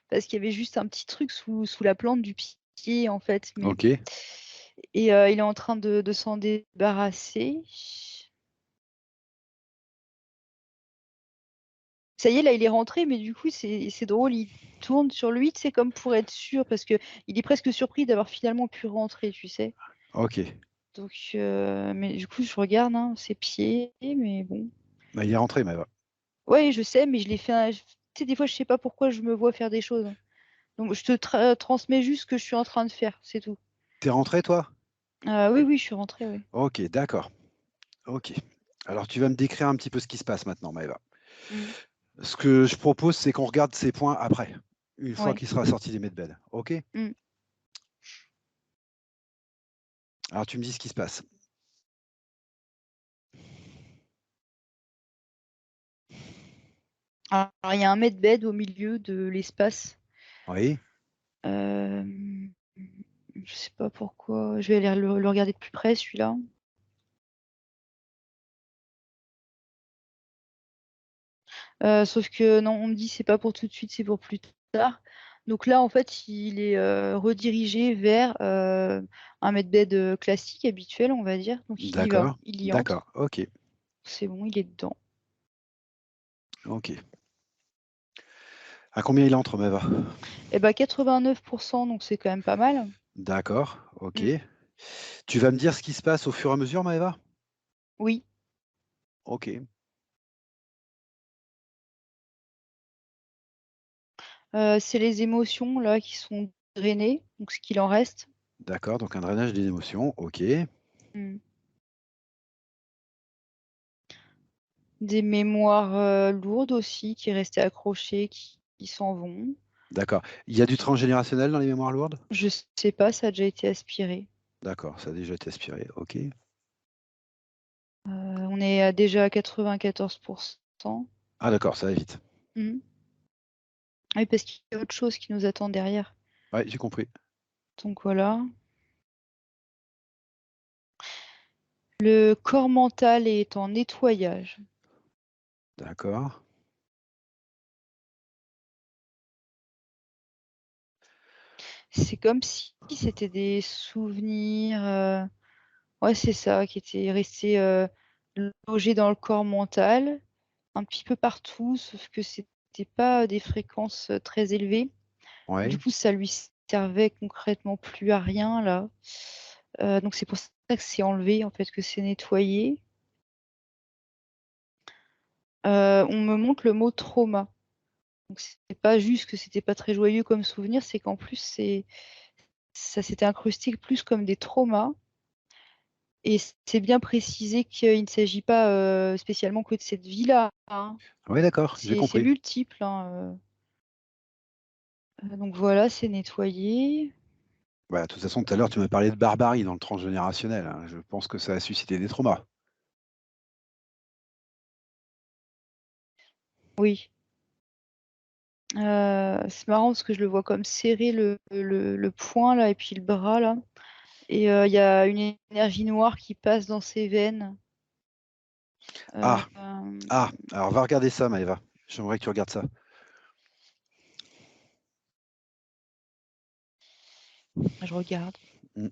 A: Parce qu'il y avait juste un petit truc sous la plante du pied, en fait, mais
B: OK.
A: et il est en train de s'en débarrasser. Ça y est, là, il est rentré, mais du coup, c'est drôle, il tourne sur lui, tu sais, comme pour être sûr, parce qu'il est presque surpris d'avoir finalement pu rentrer, tu sais?
B: OK.
A: Donc mais du coup, je regarde, hein, ses pieds, mais bon.
B: Bah, il est rentré Maëva.
A: Ouais, je sais, mais je l'ai fait un tu sais, des fois, je sais pas pourquoi je me vois faire des choses, hein. Donc je te transmets juste ce que je suis en train de faire, c'est tout.
B: Tu es rentré toi?
A: Oui, oui, je suis rentrée, oui.
B: OK, d'accord. OK. Alors tu vas me décrire un petit peu ce qui se passe maintenant Maëva.
A: Mmh.
B: Ce que je propose, c'est qu'on regarde ces points après, une fois
A: Ouais.
B: qu'il sera sorti des Medbed. OK?
A: Mmh.
B: Alors tu me dis ce qui se passe.
A: Alors il y a un medbed au milieu de l'espace.
B: Oui,
A: Hem, je sais pas pourquoi, je vais aller le regarder de plus près celui-là. Sauf que non, on me dit: «C'est pas pour tout de suite, c'est pour plus tard». Donc là, en fait, il est, redirigé vers, un medbed, classique, habituel, on va dire. Donc il y va,
B: d'accord,
A: il y
B: d'accord,
A: entre.
B: OK,
A: C'est bon, il est dedans.
B: OK. À combien il entre Maëva?
A: Et bah, 89, donc c'est quand même pas mal.
B: D'accord, OK.
A: Mmh.
B: Tu vas me dire ce qui se passe au fur et à mesure Maëva?
A: Oui,
B: OK,
A: c'est les émotions là qui sont drainées, donc ce qu'il en reste.
B: d'accord, donc un drainage des émotions, OK,
A: Mmh. Des mémoires, lourdes aussi qui restaient accrochées, qui s'en vont.
B: D'accord. Il y a du transgénérationnel dans les mémoires lourdes?
A: Je sais pas, ça a déjà été aspiré.
B: D'accord, ça a déjà été aspiré, OK.
A: On est déjà à 94 %.
B: Ah d'accord, ça va vite.
A: Mmh. Oui, parce qu'il y a autre chose qui nous attend derrière.
B: Ouais, j'ai compris.
A: Donc voilà. Le corps mental est en nettoyage.
B: D'accord.
A: C'est comme si c'était des souvenirs, ouais, c'est ça, qui étaient restés, logés dans le corps mental, un petit peu partout, sauf que c'était pas des fréquences, très élevées. Du
B: Ouais,
A: coup, ça lui servait concrètement plus à rien là. Donc c'est pour ça que c'est enlevé, en fait, que c'est nettoyé. On me montre le mot trauma. Donc c'est pas juste que c'était pas très joyeux comme souvenir, c'est qu'en plus ça s'était incrusté plus comme des traumas et c'est bien précisé qu'il ne s'agit pas, spécialement que de cette vie-là, hein.
B: ouais d'accord, j'ai
A: C'est
B: compris.
A: multiple, hein, donc voilà, c'est nettoyé.
B: Bah, de toute façon, tout à l'heure, tu m'as parlé de barbarie dans le transgénérationnel, hein. Je pense que ça a suscité des traumas.
A: Oui, c'est marrant parce que je le vois comme serré le poing là et puis le bras là et il y a une énergie noire qui passe dans ses veines.
B: Ah!
A: Hem,
B: Ah! Alors va regarder ça Maëva. J'aimerais que tu regardes ça.
A: je regarde.
B: Mmh.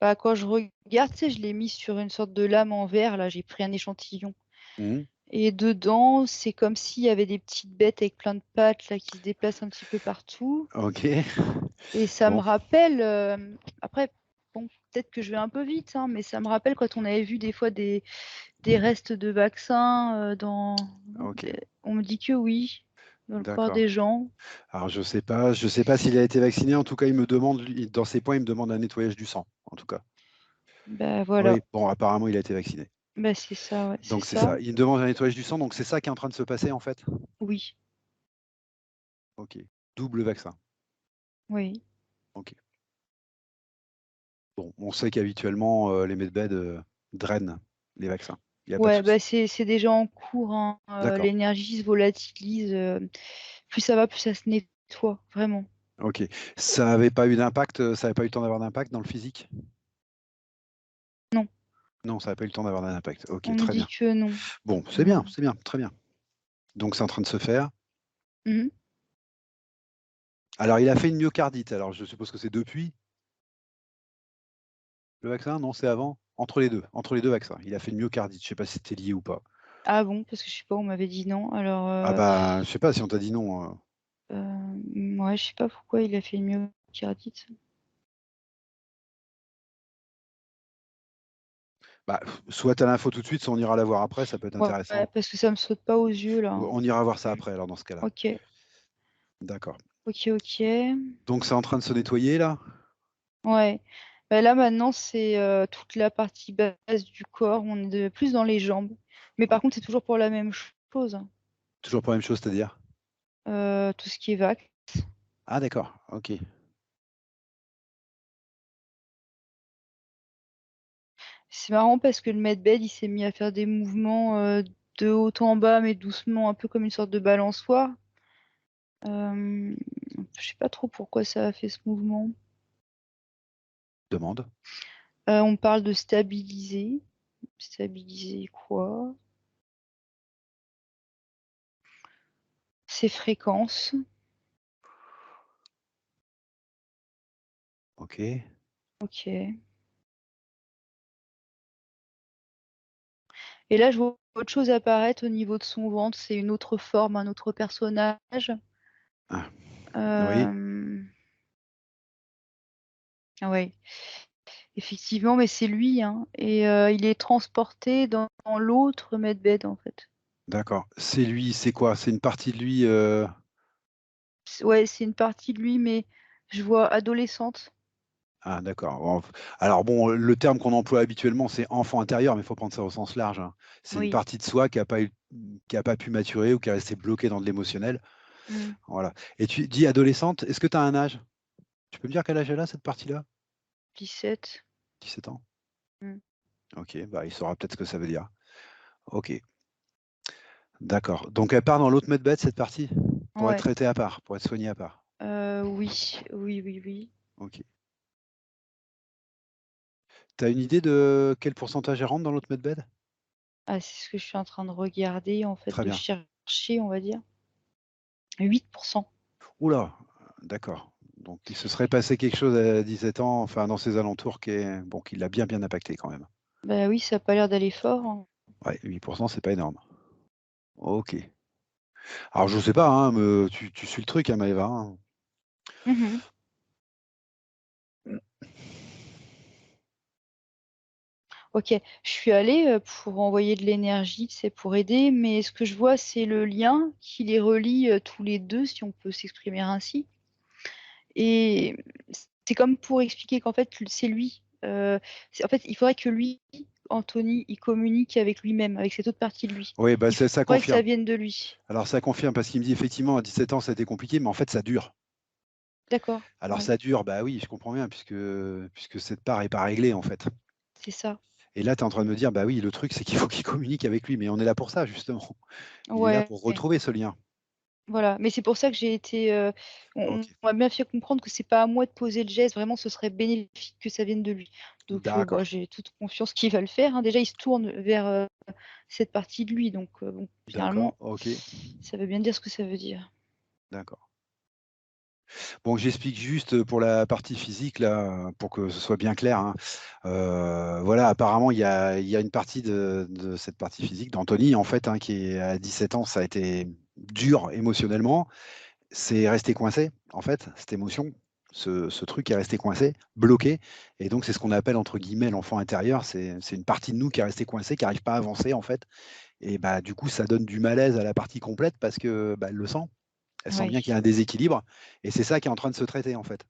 A: Bah, quand je regarde, tu sais, je l'ai mis sur une sorte de lame en verre là, j'ai pris un échantillon
B: Mmh.
A: et dedans, c'est comme s'il y avait des petites bêtes avec plein de pattes là qui se déplacent un petit peu partout
B: OK.
A: et ça me
B: Bon,
A: rappelle, après bon, peut-être que je vais un peu vite, hein, mais ça me rappelle quand on avait vu des fois des restes de vaccins,
B: OK,
A: on me dit que oui, dans le corps
B: d'accord.
A: des gens.
B: Alors je sais pas s'il a été vacciné. En tout cas, il me demande lui dans ses points, il me demande un nettoyage du sang, en tout cas.
A: Bah, voilà,
B: Oui, bon, apparemment, il a été vacciné.
A: bah, c'est ça, ouais, c'est
B: Donc c'est
A: ça.
B: ça. Il me demande un nettoyage du sang, donc c'est ça qui est en train de se passer, en fait?
A: Oui,
B: OK. Double vaccin.
A: oui.
B: OK. Bon, on sait qu'habituellement, les medbeds, drainent les vaccins. Il y a pas de
A: Ouais,
B: souci.
A: bah, c'est déjà en cours, hein,
B: D'accord.
A: l'énergie se volatilise, plus ça va, plus ça se nettoie, vraiment.
B: OK. Ça avait pas eu d'impact, ça avait pas eu le temps d'avoir d'impact dans le physique?
A: Non,
B: Non, ça a pas eu le temps d'avoir d'un impact. OK,
A: on me
B: très
A: dit
B: bien.
A: que non.
B: Bon, c'est bien, très bien. Donc c'est en train de se faire.
A: Mmh.
B: Alors il a fait une myocardite, alors je suppose que c'est depuis le vaccin? Non, c'est avant? Entre les 2 vaccins. Il a fait une myocardite, je sais pas si c'était lié ou pas.
A: Ah bon? Parce que je sais pas, on m'avait dit non, alors,
B: Ah bah, je sais pas si on t'a dit non,
A: ouais, je sais pas pourquoi il a fait une myocardite.
B: bah, soit tu as l'info tout de suite, soit on ira la voir après, ça peut être
A: Ouais,
B: intéressant.
A: parce que ça me saute pas aux yeux là, hein.
B: On ira voir ça
A: Mmh.
B: après alors dans ce cas-là.
A: OK,
B: D'accord.
A: OK, OK.
B: Donc c'est en train de se nettoyer là?
A: Ouais. Bah, là maintenant c'est, toute la partie basse du corps, on est de plus dans les jambes. Mais
B: Ouais.
A: par contre, c'est toujours pour la même chose, hein.
B: Toujours pas la même chose, c'est-à-dire?
A: Tout ce qui est vax.
B: Ah d'accord, OK.
A: C'est marrant parce que le medbed, il s'est mis à faire des mouvements, de haut en bas, mais doucement, un peu comme une sorte de balançoire. Hem, je sais pas trop pourquoi ça a fait ce mouvement.
B: Demande.
A: On parle de stabiliser. Stabiliser quoi? Ses fréquences.
B: OK.
A: OK. Et là, je vois autre chose apparaître au niveau de son ventre, c'est une autre forme, un autre personnage.
B: Ah, oui,
A: Hem, ah ouais, effectivement, mais c'est lui, hein et il est transporté dans l'autre medbed, en fait.
B: d'accord. C'est lui, c'est quoi? C'est une partie de lui,
A: Ouais, c'est une partie de lui, mais je vois adolescente.
B: ah d'accord. Bon, alors bon, le terme qu'on emploie habituellement, c'est enfant intérieur, mais il faut prendre ça au sens large, hein. C'est une
A: Oui,
B: partie de soi qui a pas pu maturer ou qui est restée bloquée dans de l'émotionnel.
A: Mmh.
B: Voilà. Et tu dis adolescente, est-ce que tu as un âge? Tu peux me dire quel âge elle a, cette partie-là?
A: 17.
B: 17 ans?
A: Mmh.
B: OK, bah, il saura peut-être ce que ça veut dire. OK, d'accord. Donc elle part dans l'autre medbed, cette partie? Pour être
A: Ouais.
B: traitée à part, pour être soignée à part?
A: Oui. Oui, oui, oui.
B: OK. Tu as une idée de quel pourcentage elle rentre dans l'autre medbed?
A: Ah, c'est ce que je suis en train de regarder, en fait,
B: Très
A: de
B: bien.
A: chercher, on va dire. 8%.
B: Ouh là! D'accord. Donc il se serait passé quelque chose à 17 ans, enfin dans ces alentours qui l'a bien, bien impacté quand même.
A: Bah oui, ça a pas l'air d'aller fort, hein.
B: Ouais, 8 c'est pas énorme. OK. Alors je sais pas, hein, me tu suis le truc, hein, Maëva, hein?
A: Mmh. OK. Je suis allée, pour envoyer de l'énergie, c'est pour aider, mais ce que je vois, c'est le lien qui les relie, tous les 2, si on peut s'exprimer ainsi. Et c'est comme pour expliquer qu'en fait, c'est lui, c'est en fait, il faudrait que lui, Anthony, il communique avec lui-même, avec cette autre partie de lui.
B: Oui, bah,
A: Il
B: ça
A: faudrait que ça
B: confirme.
A: vienne de lui.
B: Alors ça confirme parce qu'il me dit effectivement à 17 ans ça a été compliqué, mais en fait ça dure.
A: D'accord,
B: Alors
A: ouais,
B: ça dure, bah oui, je comprends bien puisque cette part est pas réglée en fait.
A: c'est ça.
B: Et là tu es en train de me dire: «Bah oui, le truc c'est qu'il faut qu'il communique avec lui», mais on est là pour ça justement. Il est là
A: Ouais,
B: pour retrouver ce lien.
A: voilà, mais c'est pour ça que j'ai été,
B: OK,
A: on m'a bien fait comprendre que c'est pas à moi de poser le geste, vraiment ce serait bénéfique que ça vienne de lui. Donc bah,
B: d'accord,
A: j'ai toute confiance qu'il va le faire, hein. Déjà, il se tourne vers, cette partie de lui, donc bon,
B: d'accord,
A: généralement,
B: OK,
A: ça veut bien dire ce que ça veut dire.
B: d'accord. Bon, j'explique juste, pour la partie physique là, pour que ce soit bien clair, hein. Voilà, apparemment il y a une partie de cette partie physique d'Anthony en fait, hein, qui est à 17 ans, ça a été dur émotionnellement. C'est resté coincé, en fait, cette émotion, ce truc est resté coincé, bloqué et donc c'est ce qu'on appelle entre guillemets «l'enfant intérieur». C'est une partie de nous qui est restée coincée, qui arrive pas à avancer en fait et bah, du coup, ça donne du malaise à la partie complète parce que, bah, elle le sent. Elle sent
A: Ouais,
B: bien qu'il y a un déséquilibre et c'est ça qui est en train de se traiter, en fait.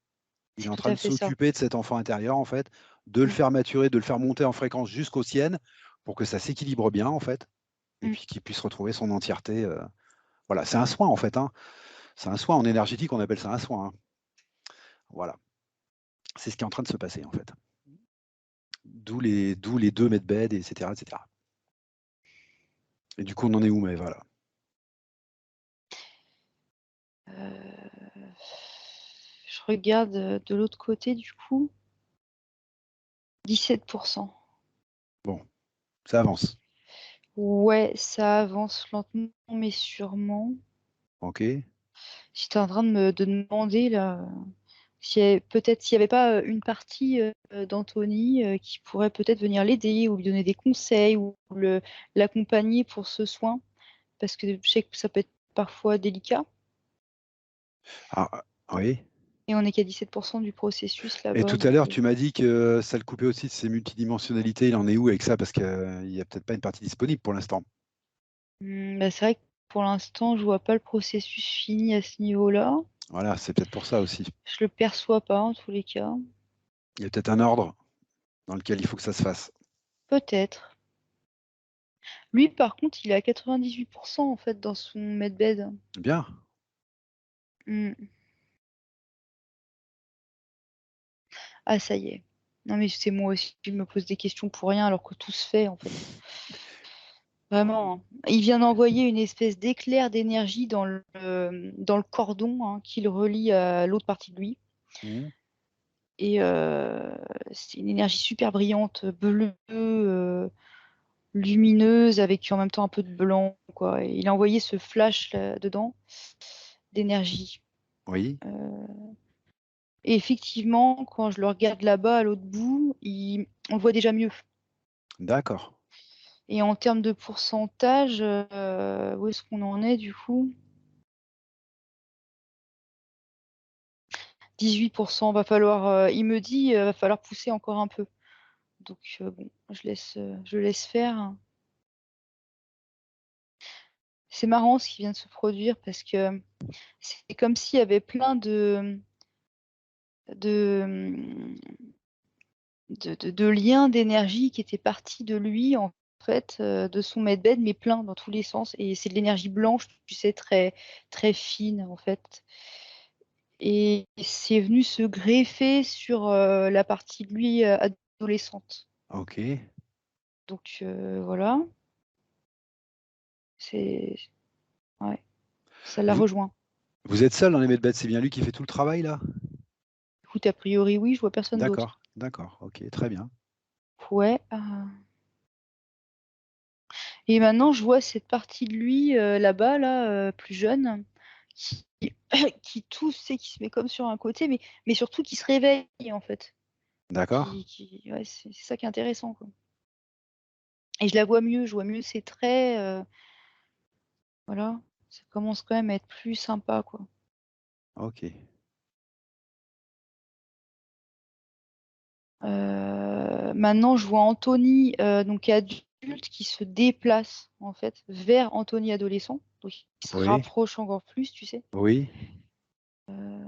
B: Il est
A: c'est
B: en
A: tout
B: train
A: à
B: de
A: fait ça.
B: s'occuper de cet enfant intérieur, en fait, de le
A: Mmh,
B: faire maturer, de le faire monter en fréquence jusqu'aux siennes pour que ça s'équilibre bien, en fait et
A: mmh,
B: puis qu'il puisse retrouver son entièreté, voilà, c'est un soin, en fait, hein. C'est un soin en énergétique, on appelle ça un soin, hein. Voilà, c'est ce qui est en train de se passer, en fait. D'où les 2 medbeds et cetera et cetera et du coup, on en est où, mais voilà.
A: je regarde, de l'autre côté du coup, 17.
B: Bon, ça avance.
A: Ouais, ça avance lentement mais sûrement.
B: OK.
A: J'étais en train de demander là, s'il y avait pas, une partie, d'Anthony, qui pourrait peut-être venir l'aider ou lui donner des conseils ou l'accompagner pour ce soin. Parce que je sais que ça peut être parfois délicat
B: Ah, oui.
A: et on est qu'à 17 du processus
B: Et
A: là-bas
B: tout à
A: donc
B: l'heure, tu m'as dit que ça le coupait aussi de ses multidimensionnalités. Il en est où avec ça? Parce qu'il y a peut-être pas une partie disponible pour l'instant.
A: bah, c'est vrai que pour l'instant, je vois pas le processus fini à ce niveau-là.
B: Voilà, c'est peut-être pour ça aussi.
A: Je le perçois pas en tous les cas.
B: Il y a peut-être un ordre dans lequel il faut que ça se fasse.
A: Peut-être. Lui, par contre, il est à 98 en fait dans son medbed.
B: Bien.
A: Mmh. Ah ça y est. Non mais c'est moi aussi, je me pose des questions pour rien alors que tout se fait en fait. Vraiment, hein. Il vient d'envoyer une espèce d'éclair d'énergie dans le cordon, hein, qui le relie à l'autre partie de lui
B: Mmh.
A: et c'est une énergie super brillante, bleue, lumineuse avec en même temps un peu de blanc quoi et il a envoyé ce flash là dedans d'énergie,
B: Oui,
A: et effectivement quand je le regarde là-bas à l'autre bout, il on le voit déjà mieux.
B: d'accord.
A: Et en termes de pourcentage, où est-ce qu'on en est du coup? 18. Va falloir, il me dit, va falloir pousser encore un peu. Donc bon, je laisse faire. C'est marrant ce qui vient de se produire parce que c'est comme s'il y avait plein de, de liens d'énergie qui étaient partis de lui en fait, de son medbed, mais plein dans tous les sens. Et c'est de l'énergie blanche, tu sais, très, très fine, en fait. Et c'est venu se greffer sur la partie de lui adolescente.
B: Ok.
A: Donc voilà, c'est ouais, ça l'a
B: Vous,
A: rejoint.
B: vous êtes seul dans les medbeds, c'est bien lui qui fait tout le travail là?
A: Écoute, a priori, oui, je vois personne d'autre.
B: D'accord, ok, très bien.
A: Ouais. Et maintenant, je vois cette partie de lui là-bas, là, plus jeune, qui, qui tousse, c'est qui se met comme sur un côté, mais surtout qui se réveille en fait.
B: D'accord,
A: Ouais, c'est ça qui est intéressant, quoi. Et je la vois mieux, je vois mieux ses traits. Voilà, ça commence quand même à être plus sympa, quoi.
B: ok.
A: Maintenant, je vois Anthony, donc adulte, qui se déplace en fait vers Anthony adolescent, donc il se
B: Oui,
A: rapproche encore plus, tu sais.
B: oui,
A: Euh,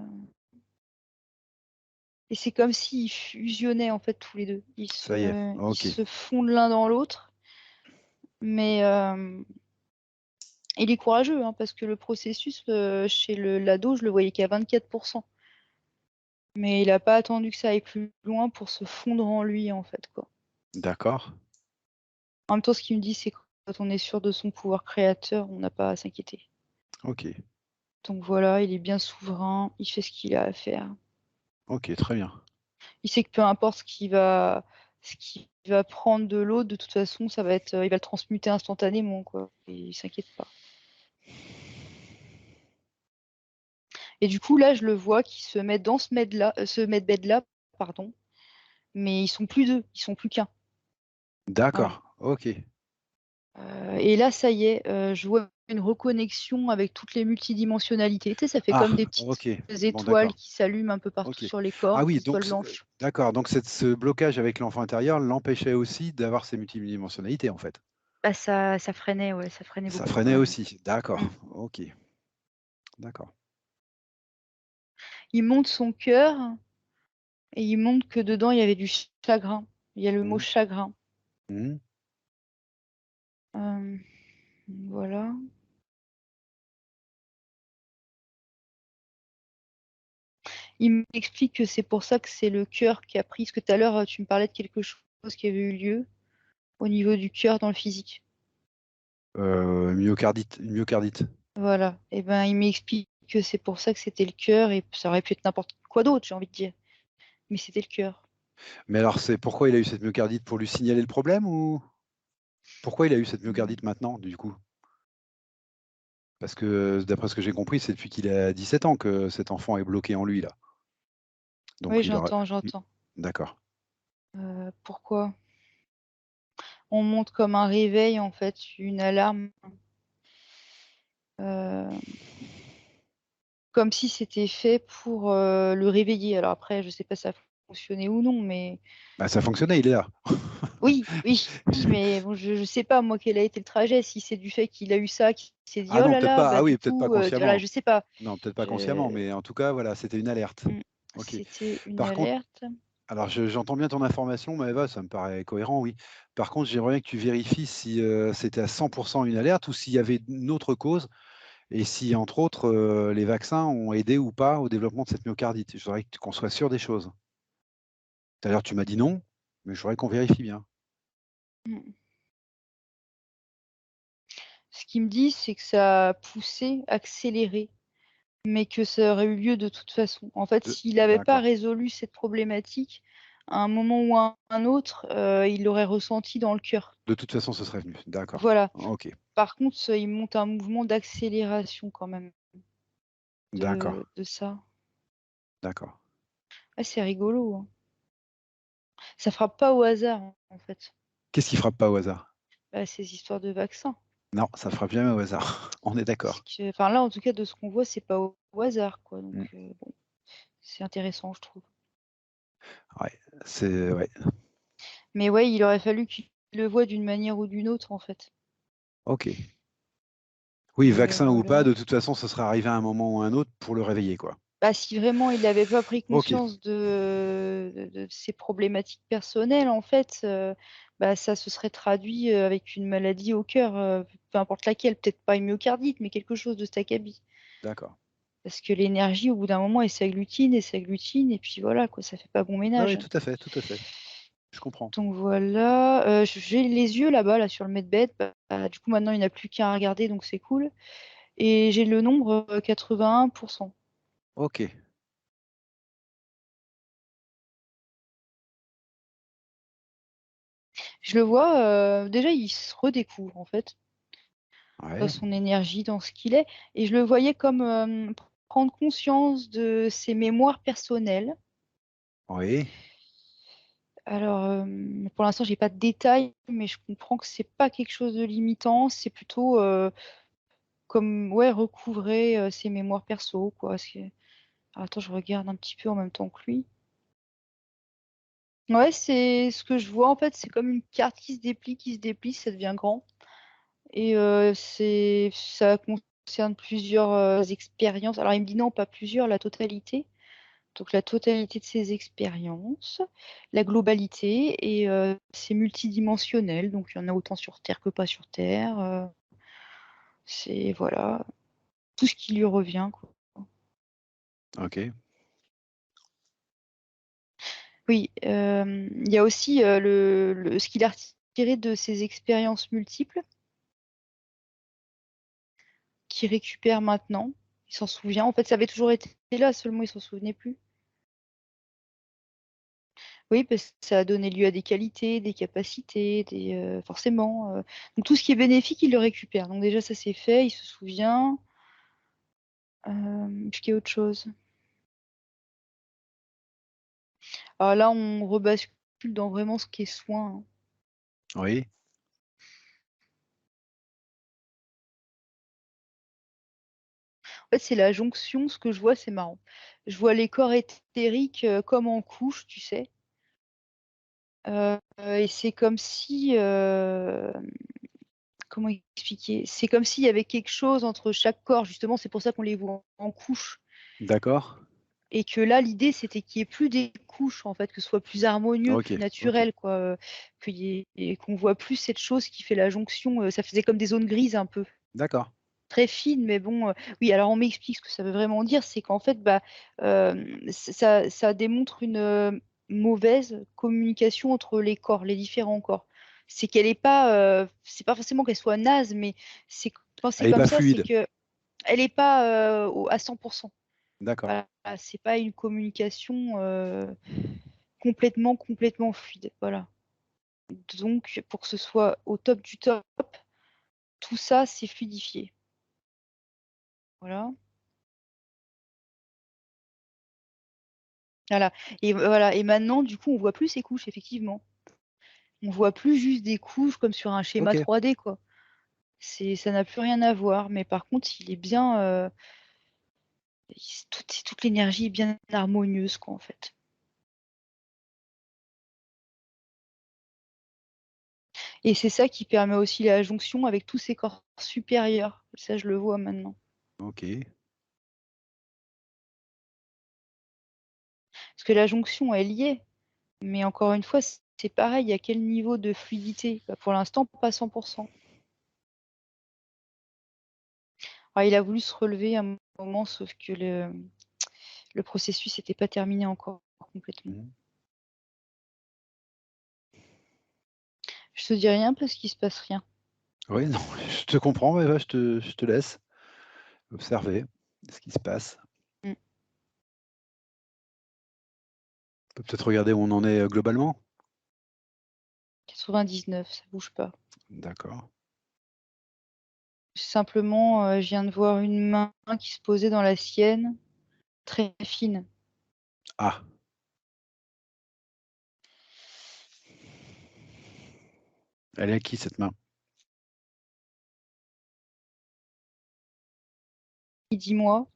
A: Et c'est comme s'ils fusionnaient en fait tous les deux.
B: ça y est,
A: Ils
B: ok.
A: se fondent l'un dans l'autre. Mais il est courageux, hein, parce que le processus chez l'ado, je le voyais qu'à 24%. Mais il n'a pas attendu que ça aille plus loin pour se fondre en lui, en fait, quoi.
B: D'accord,
A: En même temps, ce qu'il me dit, c'est que quand on est sûr de son pouvoir créateur, on n'a pas à s'inquiéter.
B: ok,
A: Donc voilà, il est bien souverain, il fait ce qu'il a à faire.
B: ok, très bien.
A: Il sait que peu importe ce qu'il va prendre de l'autre, de toute façon, ça va être, il va le transmuter instantanément, quoi. Et il s'inquiète pas. Et du coup, là, je le vois qui se met dans ce medbed-là, pardon. Mais ils sont plus deux, ils sont plus qu'un. Voilà.
B: D'accord, ok.
A: Et là, ça y est, je vois une reconnexion avec toutes les multidimensionnalités. Tu sais, ça fait
B: Ah,
A: comme des petites
B: ok, bon,
A: étoiles
B: d'accord,
A: qui s'allument un peu partout
B: ok.
A: sur les
B: Ah
A: corps,
B: oui,
A: des étoiles
B: donc,
A: blanches.
B: d'accord, donc ce blocage avec l'enfant intérieur l'empêchait aussi d'avoir ces multidimensionnalités en fait.
A: Bah, ça freinait, ouais, ça freinait
B: Ça
A: beaucoup quand
B: freinait
A: même.
B: aussi, d'accord,
A: Mm.
B: ok, d'accord.
A: Il monte son cœur et il montre que dedans, il y avait du chagrin. Il y a le mot
B: Mhm,
A: chagrin.
B: mhm.
A: Euh, voilà. Il m'explique que c'est pour ça que c'est le cœur qui a pris. Parce que tout à l'heure, tu me parlais de quelque chose qui avait eu lieu au niveau du cœur dans le physique.
B: Myocardite, une myocardite.
A: Voilà. Et ben, il m'explique que c'est pour ça que c'était le cœur et ça aurait pu être n'importe quoi d'autre, j'ai envie de dire. Mais c'était le cœur.
B: Mais alors, c'est pourquoi il a eu cette myocardite? Pour lui signaler le problème ou pourquoi il a eu cette
A: Mm.
B: myocardite maintenant, du coup? Parce que d'après ce que j'ai compris, c'est depuis qu'il a 17 ans que cet enfant est bloqué en lui, là. Donc
A: Oui,
B: il aurait. il-
A: j'entends.
B: D'accord.
A: Pourquoi? On monte comme un réveil, en fait, une alarme. euh, Comme si c'était fait pour le réveiller. Alors après, je sais pas si ça a fonctionné ou non, mais
B: Bah, ça fonctionnait, il est là.
A: oui, oui, mais bon, je sais pas moi quel a été le trajet, si c'est du fait qu'il a eu ça, qu'il s'est dit
B: Ah
A: oh
B: non,
A: là
B: peut-être
A: là,
B: pas.
A: bah
B: Ah
A: du
B: oui, peut-être pas
A: coup, voilà,
B: consciemment.
A: je sais pas.
B: Non, peut-être pas consciemment,
A: Je...
B: mais en tout cas, voilà, c'était une alerte.
A: Mm.
B: Ok.
A: C'était une
B: Par contre,
A: alerte.
B: alors j'entends bien ton information, mais Eva, ça me paraît cohérent, oui. Par contre, j'aimerais bien que tu vérifies si c'était à 100% une alerte ou s'il y avait une autre cause et si, entre autres, les vaccins ont aidé ou pas au développement de cette myocardite. Je voudrais qu'on soit sûr des choses. Tout à l'heure, tu m'as dit non, mais je voudrais qu'on vérifie bien.
A: Mm. Ce qu'il me dit, c'est que ça a poussé, accéléré, mais que ça aurait eu lieu de toute façon. En fait, s'il n'avait pas
B: D'accord.
A: résolu cette problématique, à un moment ou à un autre, il l'aurait ressenti dans le cœur.
B: De toute façon, ce serait venu. D'accord.
A: Voilà.
B: Ok.
A: Par contre, il monte un mouvement d'accélération quand même
B: D'accord.
A: de ça.
B: D'accord.
A: Ah, c'est rigolo, hein. Ça frappe pas au hasard, en fait,
B: Qu'est-ce qui frappe pas au hasard?
A: ces histoires de vaccins.
B: Non, ça frappe jamais au hasard. On est
A: Parce
B: d'accord.
A: que, enfin là, en tout cas, de ce qu'on voit, c'est pas au hasard, quoi. Donc,
B: Mm.
A: bon, c'est intéressant, je trouve.
B: Ouais, c'est ouais.
A: Mais ouais, il aurait fallu qu'il le voie d'une manière ou d'une autre, en fait.
B: Ok. Oui,
A: Et
B: vaccin ou pas,
A: voilà.
B: de toute façon, ce sera arrivé à un moment ou à un autre pour le réveiller, quoi.
A: Bah, si vraiment il n'avait pas pris
B: OK,
A: conscience de ses problématiques personnelles, en fait, bah, ça se serait traduit, avec une maladie au cœur, peu importe laquelle, peut-être pas une myocardite, mais quelque chose de cet acabit.
B: d'accord.
A: Parce que l'énergie, au bout d'un moment, elle s'agglutine et puis voilà quoi, ça fait pas bon
B: Ouais, ouais,
A: ménage.
B: tout à fait, tout à fait. Je comprends.
A: Donc voilà, j'ai les yeux là-bas, là, sur le medbed, bah, du coup maintenant il n'y en a plus qu'un à regarder donc c'est cool et j'ai le nombre, 81.
B: OK,
A: Je le vois, déjà il se redécouvre en fait, dans
B: ouais,
A: son énergie, dans ce qu'il est et je le voyais comme, prendre conscience de ses mémoires personnelles.
B: oui,
A: Alors, pour l'instant j'ai pas de détails, mais je comprends que c'est pas quelque chose de limitant, c'est plutôt, comme ouais recouvrer, ses mémoires perso quoi, c'est attends je regarde un petit peu en même temps que lui. Ouais, c'est ce que je vois en fait, c'est comme une carte qui se déplie, ça devient grand. Et ça concerne plusieurs, expériences. Alors il me dit: «Non, pas plusieurs, la totalité». Donc la totalité de ses expériences, la globalité et c'est multidimensionnel, donc il y en a autant sur terre que pas sur terre, c'est voilà, tout ce qui lui revient, quoi.
B: OK,
A: Oui, il y a aussi, le ce qu'il a retiré de ses expériences multiples, qu'il récupère maintenant. Il s'en souvient. En fait, ça avait toujours été là, seulement il s'en souvenait plus. Oui, parce que ça a donné lieu à des qualités, des capacités, forcément, donc tout ce qui est bénéfique, il le récupère. Donc déjà ça c'est fait, il se souvient. Est-ce qu'il y a autre chose? Alors là, on rebascule dans vraiment ce qui est soin, hein.
B: oui,
A: En fait, c'est la jonction, ce que je vois, c'est marrant. Je vois les corps éthériques, comme en couches, tu sais? Et c'est comme si, comment expliquer? C'est comme s'il y avait quelque chose entre chaque corps, justement, c'est pour ça qu'on les voit en couches.
B: d'accord.
A: Et que là, l'idée, c'était qu'il y ait plus des couches, en fait, que ce soit plus harmonieux,
B: OK,
A: plus
B: OK,
A: naturel, quoi, qu'il y ait et qu'on voit plus cette chose qui fait la jonction, ça faisait comme des zones grises un peu,
B: d'accord.
A: très fines, mais bon, oui, alors on m'explique ce que ça veut vraiment dire, c'est qu'en fait, bah, ça démontre une, mauvaise communication entre les corps, les différents corps. C'est qu'elle est pas, c'est pas forcément qu'elle soit naze, mais c'est quand c'est
B: Elle est
A: comme
B: pas
A: ça, c'est
B: fluide.
A: qu'elle est pas, au à 100.
B: D'accord,
A: Voilà, c'est pas une communication, complètement fluide, voilà. Donc pour que ce soit au top du top, tout ça, c'est fluidifié. Voilà, voilà et voilà et maintenant du coup, on voit plus ces couches effectivement. On voit plus juste des couches comme sur un schéma
B: OK.
A: 3D quoi. Ça n'a plus rien à voir, mais par contre, il est bien, toute l'énergie est bien harmonieuse quoi, en fait et c'est ça qui permet aussi la jonction avec tous ces corps supérieurs. Ça, je le vois maintenant.
B: OK.
A: Parce que la jonction, elle y est. Mais encore une fois, c'est pareil, à quel niveau de fluidité? Bah, pour l'instant, pas 100. Alors il a voulu se relever à un moment, sauf que le processus n'était pas terminé encore complètement.
B: Mmh.
A: Je te dis rien parce qu'il se passe rien.
B: Oui, non, je te comprends, ouais, ouais, je te laisse observer ce qui se passe.
A: Mmh.
B: On peut peut-être regarder où on en est, globalement?
A: 99, ça bouge pas.
B: D'accord.
A: Simplement, je viens de voir une main qui se posait dans la sienne, très fine.
B: Ah! Elle est à qui cette main?
A: Il dit «moi»,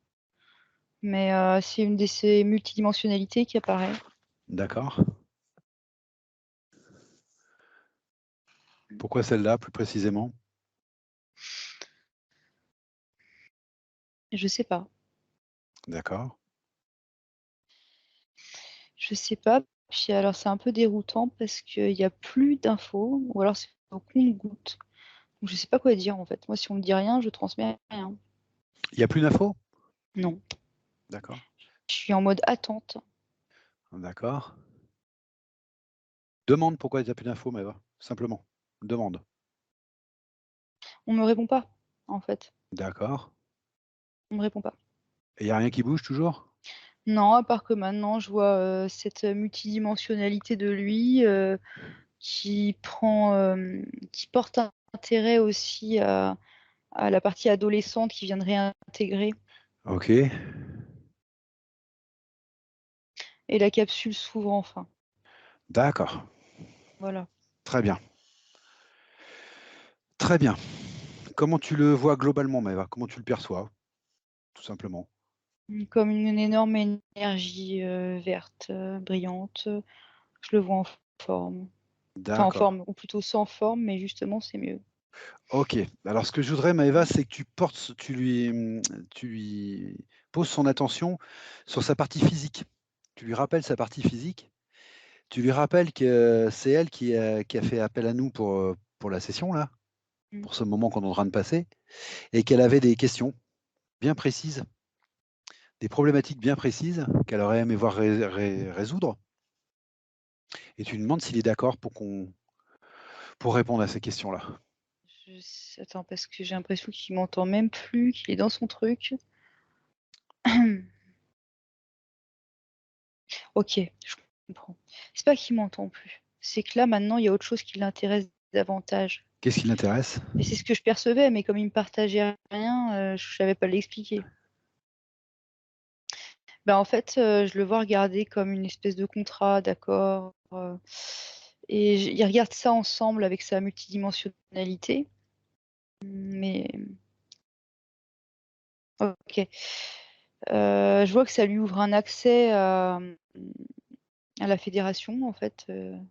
A: mais c'est une de ces multidimensionnalités qui apparaît.
B: D'accord. Pourquoi celle-là, plus précisément?
A: Je sais pas.
B: D'accord.
A: Je sais pas. Puis alors, c'est un peu déroutant parce qu'il y a plus d'infos, ou alors c'est au compte-gouttes. Donc, je sais pas quoi dire en fait. Moi, si on me dit rien, je transmets rien.
B: Il n'y a plus d'infos?
A: Non.
B: D'accord.
A: Je suis en mode attente.
B: D'accord. Demande pourquoi il n'y a plus d'infos, Maëva. Simplement. Demande.
A: On me répond pas, en fait.
B: D'accord.
A: On me répond pas.
B: Et il n'y a rien qui bouge toujours?
A: Non, à part que maintenant, je vois cette multidimensionnalité de lui qui qui porte intérêt aussi à la partie adolescente qui vient de réintégrer.
B: Ok.
A: Et la capsule s'ouvre enfin.
B: D'accord.
A: Voilà.
B: Très bien. Très bien. Comment tu le vois globalement, Maëva? Comment tu le perçois? Tout simplement.
A: Comme une énorme énergie verte, brillante. Je le vois en forme. Enfin, en
B: D'accord.
A: forme, ou plutôt sans forme, mais justement, c'est mieux.
B: Ok. Alors, ce que je voudrais, Maëva, c'est que tu lui poses son attention sur sa partie physique. Tu lui rappelles sa partie physique. Tu lui rappelles que c'est elle qui a fait appel à nous pour la session, là,
A: Mm.
B: pour ce moment qu'on est en train de passer, et qu'elle avait des questions bien précises, des problématiques bien précises qu'elle aurait aimé voir résoudre. Et tu lui demandes s'il est d'accord pour répondre à ces questions-là.
A: Attends, parce que j'ai l'impression qu'il m'entend même plus, qu'il est dans son truc. Ok, je comprends. C'est pas qu'il m'entend plus. C'est que là, maintenant, il y a autre chose qui l'intéresse davantage.
B: Qu'est-ce qui l'intéresse?
A: Et c'est ce que je percevais, mais comme il me partageait rien, je savais pas l'expliquer. Ben, en fait, je le vois regarder comme une espèce de contrat, d'accord. Et il regarde ça ensemble avec sa multidimensionnalité. Mais ok. Je vois que ça lui ouvre un accès à la fédération, en fait,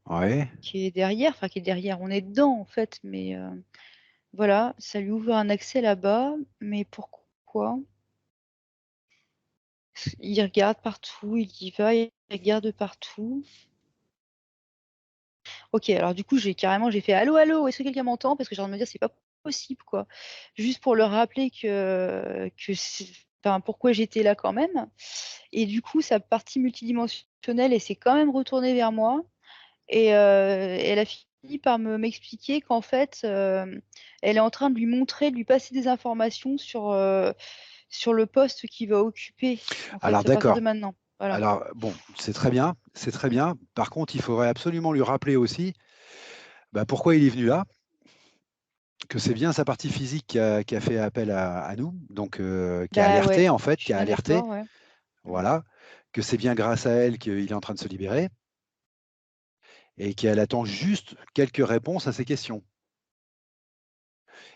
B: Ouais.
A: qui est derrière. Enfin, qui est derrière. On est dedans, en fait. Mais voilà, ça lui ouvre un accès là-bas. Mais pourquoi? Il regarde partout, il y va, il regarde partout. Ok, alors du coup, j'ai fait allô, allô, est-ce que quelqu'un m'entend? Parce que j'ai envie de me dire, c'est pas possible, quoi. Juste pour leur rappeler enfin, pourquoi j'étais là quand même. Et du coup, sa partie multidimensionnelle, elle s'est quand même retournée vers moi. Et elle a fini par m'expliquer qu'en fait, elle est en train de lui montrer, de lui passer des informations sur le poste qu'il va occuper, en
B: Alors,
A: fait, à partir
B: d'accord.
A: de maintenant. Voilà.
B: Alors, bon, c'est très bien, c'est très
A: Mm.
B: bien. Par contre, il faudrait absolument lui rappeler aussi pourquoi il est venu là, que c'est bien sa partie physique qui a fait appel à nous, donc qui a
A: Bah ouais,
B: alerté, en fait,
A: je
B: qui
A: suis
B: a
A: bien
B: alerté,
A: d'accord, ouais. Mm.
B: voilà, que c'est bien grâce à elle qu'il est en train de se libérer et qu'elle attend juste quelques réponses à ses questions.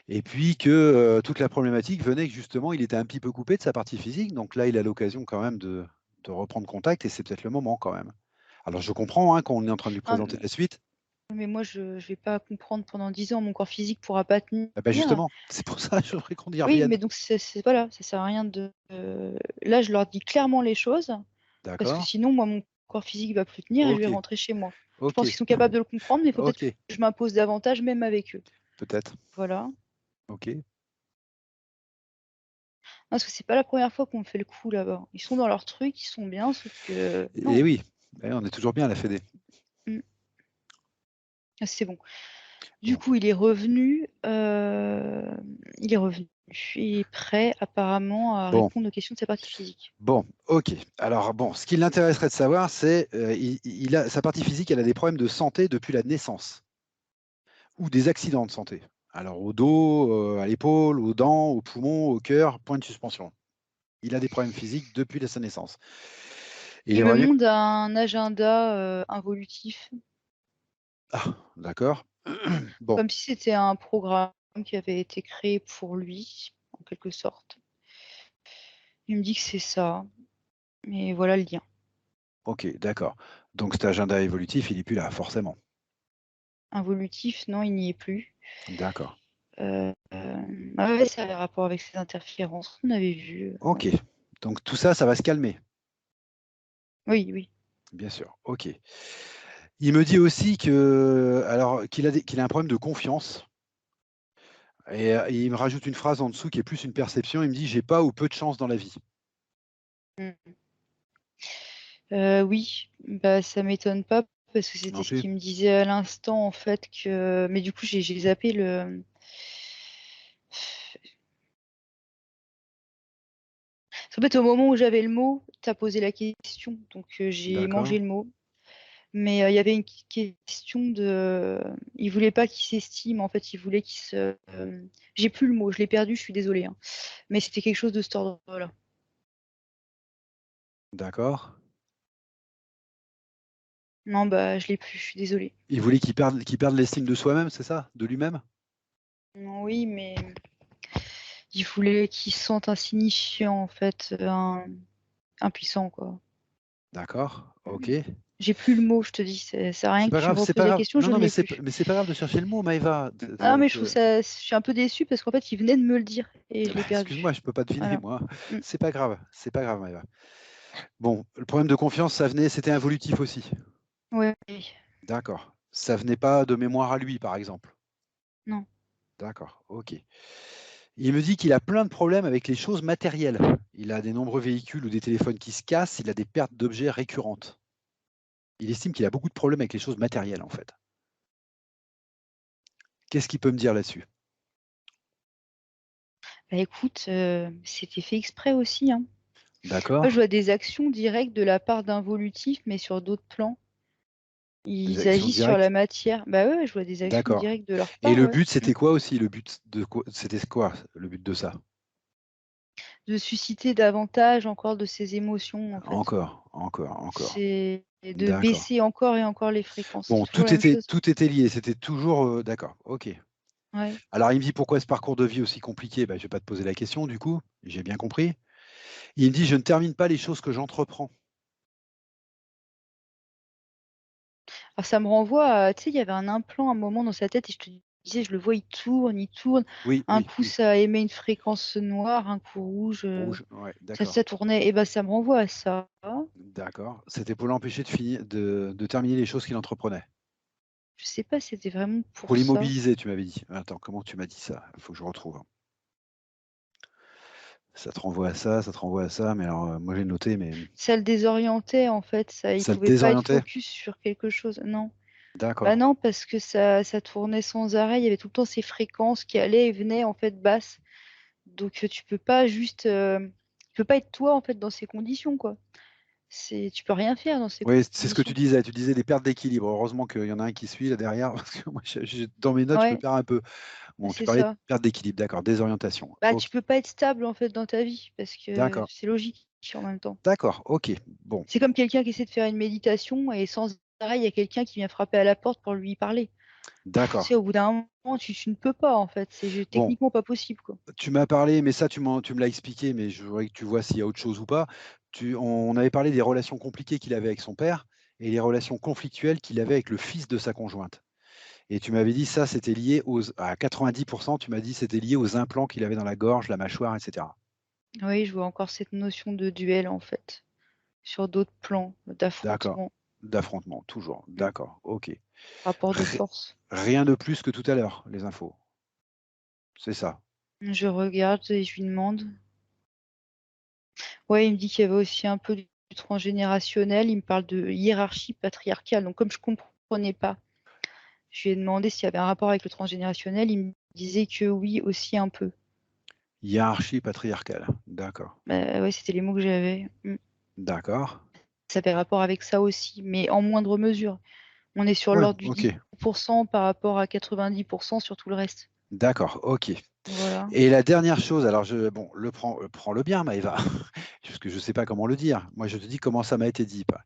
B: Et puis que toute la problématique venait que justement, il était un petit peu coupé de sa partie physique, donc là, il a l'occasion quand même de reprendre contact et c'est peut-être le moment quand même. Alors, je comprends hein, qu'on est en train de lui présenter
A: Non,
B: la suite.
A: mais moi, je ne vais pas comprendre pendant 10 ans, mon corps physique ne pourra pas tenir.
B: Ah bah justement, c'est pour ça que j'aimerais qu'on y
A: Oui,
B: revienne.
A: mais donc, voilà, ça sert à rien de. Là, je leur dis clairement les choses, parce que
B: D'accord?
A: sinon, moi, mon corps physique ne va plus tenir et je vais
B: Ok,
A: rentrer chez moi. Je
B: ok,
A: pense qu'ils sont capables de le comprendre, mais il faut peut-être que
B: ok,
A: je m'impose davantage, même avec eux.
B: peut-être.
A: Voilà.
B: Ok.
A: Parce que c'est pas la première fois qu'on me fait le coup là-bas. Ils sont dans leur truc, ils sont bien, sauf que.
B: Et
A: Non.
B: oui, on est toujours bien à la Fédé.
A: Mm. Ah, c'est bon. Du
B: Bon,
A: coup, il est revenu. Il est revenu. Il est prêt, apparemment, à
B: bon,
A: répondre aux questions de sa partie physique.
B: bon, ok. Alors bon, ce qui l'intéresserait de savoir, c'est sa partie physique, elle a des problèmes de santé depuis la naissance ou des accidents de santé. Alors au dos, à l'épaule, aux dents, aux poumons, au cœur, point de suspension. Il a des problèmes physiques depuis sa naissance. Il
A: Il me
B: aimerait bien.
A: montre un agenda involutif,
B: Ah, d'accord. Bon,
A: comme si c'était un programme qui avait été créé pour lui, en quelque sorte. Il me dit que c'est ça, mais voilà le lien.
B: ok, d'accord. Donc cet agenda évolutif, il n'est plus là, forcément.
A: Involutif, non, il n'y est plus.
B: D'accord.
A: Ah ouais, ça a rapport avec ces interférences qu'on avait vues. Ouais.
B: Ok. Donc tout ça, ça va se calmer.
A: Oui, oui.
B: Bien sûr, OK. Il me dit aussi que alors qu'il a un problème de confiance et il me rajoute une phrase en dessous qui est plus une perception. Il me dit: «J'ai pas ou peu de chance dans la vie».
A: Mmh. Oui, bah, ça m'étonne pas parce que c'était
B: Non
A: ce
B: plus?
A: qu'il me disait à l'instant, en fait, que mais du coup, j'ai zappé le en fait, au moment où j'avais le mot, tu as posé la question, donc j'ai
B: D'accord,
A: mangé le mot. Mais il y avait une question de il voulait pas qu'il s'estime, en fait, il voulait qu'il se j'ai plus le mot, je l'ai perdu, je suis désolée, hein. Mais c'était quelque chose de cet ordre-là.
B: d'accord.
A: Non, bah, je l'ai plus, je suis désolée.
B: Il voulait qu'il perde l'estime de soi-même, c'est ça? De lui-même?
A: Non, oui, mais il voulait qu'il se sente insignifiant, en fait, impuissant, quoi.
B: D'accord,
A: Mmh.
B: OK.
A: J'ai plus le mot, je te dis, ça sert à rien
B: C'est
A: que
B: pas
A: tu
B: grave,
A: me
B: c'est
A: reposes
B: pas
A: la
B: grave.
A: question,
B: Non,
A: je ne
B: non,
A: l'ai plus.
B: mais c'est pas grave de chercher le mot, Maëva.
A: Ah mais je trouve ça je suis un peu déçue parce qu'en fait, il venait de me le dire et je l'ai
B: Excuse-moi,
A: perdu.
B: je peux pas deviner
A: Voilà.
B: moi.
A: Mmh.
B: C'est pas grave, Maëva. Bon, le problème de confiance, ça venait c'était involutif aussi?
A: Ouais,
B: D'accord. Ça venait pas de mémoire à lui, par exemple?
A: non.
B: D'accord, OK. Il me dit qu'il a plein de problèmes avec les choses matérielles. Il a des nombreux véhicules ou des téléphones qui se cassent, il a des pertes d'objets récurrentes. Il estime qu'il a beaucoup de problèmes avec les choses matérielles, en fait. Qu'est-ce qu'il peut me dire là-dessus?
A: Bah, écoute, c'était fait exprès aussi, hein. Moi, je
B: D'accord.
A: vois des actions directes de la part d'involutifs, mais sur d'autres plans.
B: Des
A: Ils
B: actions
A: agissent sur la
B: directes?
A: matière. Bah, ouais, ouais, je vois des actions
B: D'accord.
A: directes de leur
B: Et
A: part,
B: le
A: ouais.
B: but,
A: Mmh.
B: c'était quoi aussi? Le but de quoi c'était quoi, le but de ça?
A: De susciter davantage encore de ces émotions, en fait.
B: Encore, encore, encore.
A: C'est de
B: D'accord.
A: baisser encore et encore les fréquences.
B: Bon,
A: C'est toujours la même chose.
B: tout était lié, c'était toujours, d'accord, OK.
A: Ouais.
B: Alors il me dit: «Pourquoi ce parcours de vie aussi compliqué?» Bah, je vais pas te poser la question du coup, j'ai bien compris. Il me dit: «Je ne termine pas les choses que j'entreprends».
A: Alors ça me renvoie à tu sais, il y avait un implant à un moment dans sa tête et je te disais, je le vois, il tourne.
B: Oui,
A: Un
B: oui,
A: coup,
B: oui.
A: ça émet une fréquence noire, un coup rouge,
B: Rouge, ouais,
A: ça
B: d'accord,
A: ça tournait et ben ça me renvoie à ça.
B: d'accord. C'était pour l'empêcher de terminer les choses qu'il entreprenait.
A: Je sais pas si c'était vraiment
B: Pour
A: pour ça.
B: l'immobiliser, tu m'avais dit. Attends, comment tu m'as dit ça? Il faut que je retrouve, hein. Ça te renvoie à ça, ça te renvoie à ça, mais alors, moi j'ai noté, mais
A: Ça le désorientait en fait, ça il
B: ça le
A: pouvait pas être
B: désorientait?
A: focus sur quelque chose. Non. Bah
B: D'accord.
A: non, parce que ça tournait sans arrêt, il y avait tout le temps ces fréquences qui allaient et venaient en fait basses. Donc, tu peux pas juste, tu peux pas être toi en fait dans ces conditions, quoi. Tu peux rien faire dans ces
B: Oui, c'est ce que
A: conditions.
B: tu disais des pertes d'équilibre. Heureusement qu'il y en a un qui suit là derrière, parce que moi dans mes notes, je me
A: Ouais,
B: perds un peu. Bon, tu
A: c'est
B: parlais de
A: ça.
B: perte d'équilibre, d'accord, désorientation.
A: Bah,
B: OK,
A: tu peux pas être stable en fait dans ta vie parce que
B: d'accord,
A: c'est logique en même temps.
B: d'accord, OK, bon,
A: C'est comme quelqu'un qui essaie de faire une méditation et sans arrêt, il y a quelqu'un qui vient frapper à la porte pour lui parler. Tu sais,
B: d'accord.
A: au bout d'un moment, tu ne peux pas en fait, c'est ju
B: Bon,
A: techniquement pas possible, quoi.
B: tu m'as parlé, mais ça tu me l'as expliqué, mais je voudrais que tu vois s'il y a autre chose ou pas. On avait parlé des relations compliquées qu'il avait avec son père et les relations conflictuelles qu'il avait avec le fils de sa conjointe. Et tu m'avais dit ça, c'était lié à 90 tu m'as dit c'était lié aux implants qu'il avait dans la gorge, la mâchoire et cetera.
A: Oui, je vois encore cette notion de duel en fait, sur d'autres plans,
B: D'accord.
A: d'affrontement,
B: D'affrontement, toujours.
A: mmh,
B: D'accord, OK.
A: rapport de
B: Ri
A: force.
B: Rien de plus que tout à l'heure, les infos. C'est ça?
A: Je regarde et je lui demande. Ouais, il me dit qu'il y avait aussi un peu du transgénérationnel, il me parle de hiérarchie patriarcale, donc comme je comprenais pas, je lui ai demandé s'il y avait un rapport avec le transgénérationnel, il me disait que oui, aussi un peu.
B: Hiérarchie patriarcale. D'accord.
A: Bah, ouais, c'était les mots que j'avais. Mmh.
B: D'accord.
A: Ça avait rapport avec ça aussi, mais en moindre mesure. On est sur
B: Ouais,
A: l'ordre du
B: OK.
A: 10 par rapport à 90 sur tout le reste.
B: D'accord, OK.
A: Voilà.
B: Et la dernière chose, alors bon, prends-le bien Maëva, parce que je ne sais pas comment le dire. Moi, je te dis comment ça m'a été dit, pas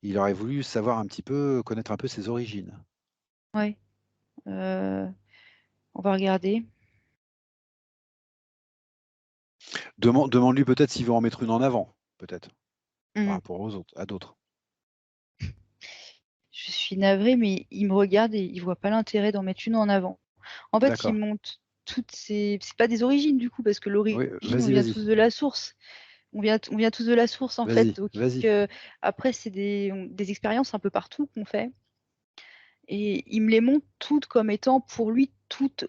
B: il aurait voulu savoir un petit peu, connaître un peu ses origines.
A: Ouais, heu, on va regarder.
B: Demande-lui peut-être s'il veut en mettre une en avant, peut-être, par
A: Mmh.
B: rapport aux autres à d'autres.
A: Je suis navrée, mais il me regarde et il voit pas l'intérêt d'en mettre une en avant. En fait, il
B: D'accord.
A: monte toutes ces c'est pas des origines du coup, parce que
B: Oui,
A: l'origine, on
B: vas-y,
A: vient
B: vas-y.
A: tous de la source. On vient tous de la source, en fait.
B: Vas-y,
A: Donc,
B: vas-y.
A: après, c'est des expériences un peu partout qu'on fait. Et il me les montre toutes comme étant pour lui toutes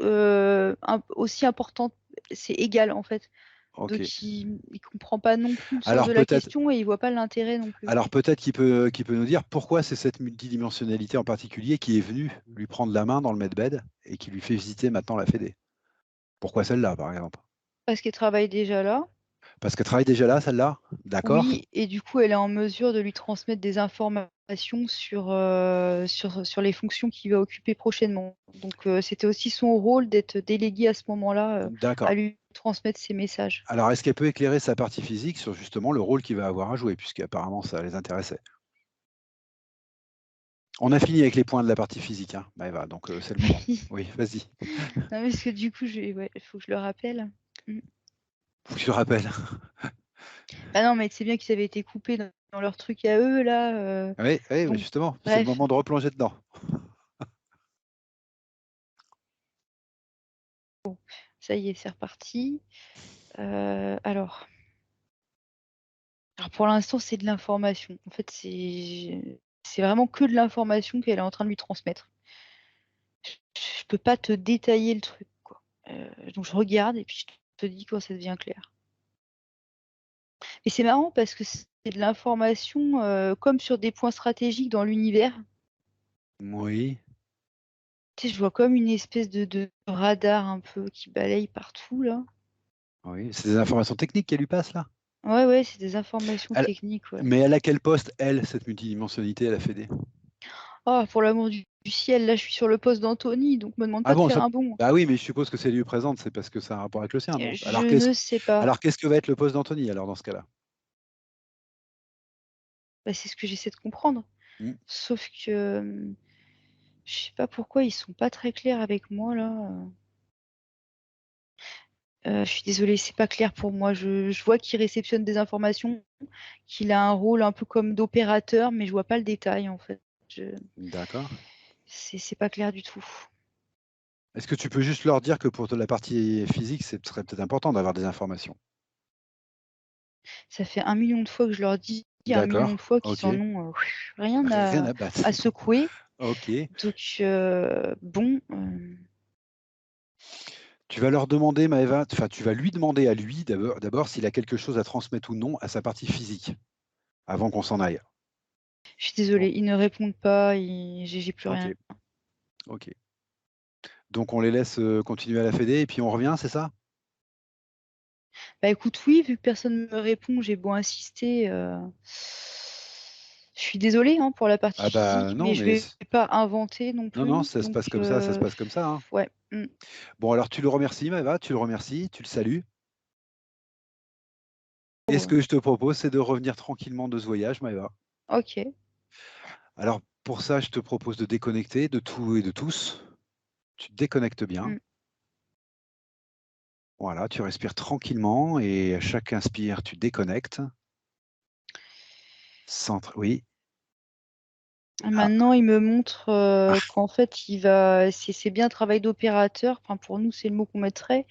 A: aussi importantes. C'est égal, en fait.
B: Ok.
A: Donc, il ne comprend pas non plus le sens
B: Alors
A: de la
B: peut-être,
A: question et il voit pas l'intérêt non plus.
B: alors peut-être qu'il peut nous dire pourquoi c'est cette multidimensionnalité en particulier qui est venue lui prendre la main dans le medbed et qui lui fait visiter maintenant la Fédé. Pourquoi celle-là, par exemple?
A: Parce qu'elle travaille déjà là.
B: Parce qu'elle travaille déjà là, celle-là? D'accord?
A: Oui, et du coup, elle est en mesure de lui transmettre des informations sur les fonctions qu'il va occuper prochainement. Donc, c'était aussi son rôle d'être délégué à ce moment-là, à
B: D'accord.
A: lui transmettre ces messages.
B: Alors, est-ce qu'elle peut éclairer sa partie physique sur justement le rôle qu'il va avoir à jouer, puisqu'apparemment ça les intéressait? On a fini avec les points de la partie physique, hein, Maëva, donc c'est le moment. Oui, vas-y.
A: Non, parce que du coup, ouais, il faut que je le rappelle.
B: Faut que tu le rappelles.
A: Ah non, mais c'est bien qu'ils avaient été coupés dans leur truc à eux, là.
B: Oui, oui, mais
A: Bon,
B: justement, c'est le
A: bref.
B: moment de replonger dedans.
A: Ça y est, c'est reparti. Alors, pour l'instant, c'est de l'information. En fait, c'est vraiment que de l'information qu'elle est en train de lui transmettre. Je peux pas te détailler le truc, quoi. Donc je regarde et puis je te dis quand ça devient clair. Et c'est marrant parce que c'est de l'information comme sur des points stratégiques dans l'univers.
B: Oui,
A: Tu sais, je vois comme une espèce de radar un peu qui balaye partout là.
B: oui. C'est des informations techniques qu'elle lui passe là.
A: Ouais, ouais, c'est des informations
B: Elle-
A: techniques, ouais.
B: Mais elle a quel poste, elle, cette multidimensionnalité, elle a fait des.
A: Oh, pour l'amour du ciel, là je suis sur le poste d'Anthony, donc me demande
B: Ah
A: pas de
B: bon,
A: faire
B: ça.
A: un bond.
B: Bah oui, mais je suppose que c'est lui présente, c'est parce que ça a un rapport avec le sien, non?
A: Je ne sais pas.
B: Alors qu'est-ce que va être le poste d'Anthony alors dans ce cas-là?
A: Bah, c'est ce que j'essaie de comprendre.
B: Hmm.
A: Sauf que je sais pas pourquoi ils sont pas très clairs avec moi là. Je suis désolée, c'est pas clair pour moi. Je vois qu'il réceptionne des informations, qu'il a un rôle un peu comme d'opérateur, mais je vois pas le détail en fait.
B: D'accord.
A: C'est pas clair du tout.
B: Est-ce que tu peux juste leur dire que pour la partie physique, ce serait peut-être important d'avoir des informations?
A: Ça fait 1 million de fois que je leur dis, 1 million de
B: D'accord,
A: fois qu'ils
B: ok.
A: en ont rien
B: Rien
A: à,
B: à battre.
A: à secouer.
B: Ok.
A: Donc bon,
B: Tu vas leur demander, Maëva, enfin, tu vas lui demander à lui d'abord s'il a quelque chose à transmettre ou non à sa partie physique, avant qu'on s'en aille.
A: je suis
B: Bon,
A: désolée, ils ne répondent pas, j'ai plus
B: ok,
A: rien.
B: ok. Donc on les laisse continuer à la fédé et puis on revient, c'est ça?
A: Bah écoute, oui, vu que personne ne me répond, j'ai beau insister. Je suis désolée hein, pour la partie
B: Ah bah
A: physique,
B: non,
A: mais je
B: mais
A: vais pas inventer non
B: non, non,
A: plus.
B: ça se
A: Donc,
B: passe comme ça, ça se passe comme ça, hein.
A: ouais.
B: Bon, alors tu le remercies, Maëva, tu le remercies, tu le salues. Et ce
A: Oh,
B: que je te propose, c'est de revenir tranquillement de ce voyage, Maëva.
A: ok.
B: Alors pour ça, je te propose de déconnecter de tout et de tous. Tu te déconnectes bien.
A: Mm.
B: Voilà, tu respires tranquillement et à chaque inspire, tu déconnectes. Centre, oui. Ah,
A: Maintenant, il me montre
B: ah,
A: qu'en fait, c'est bien un travail d'opérateur. Enfin, pour nous, c'est le mot qu'on mettrait,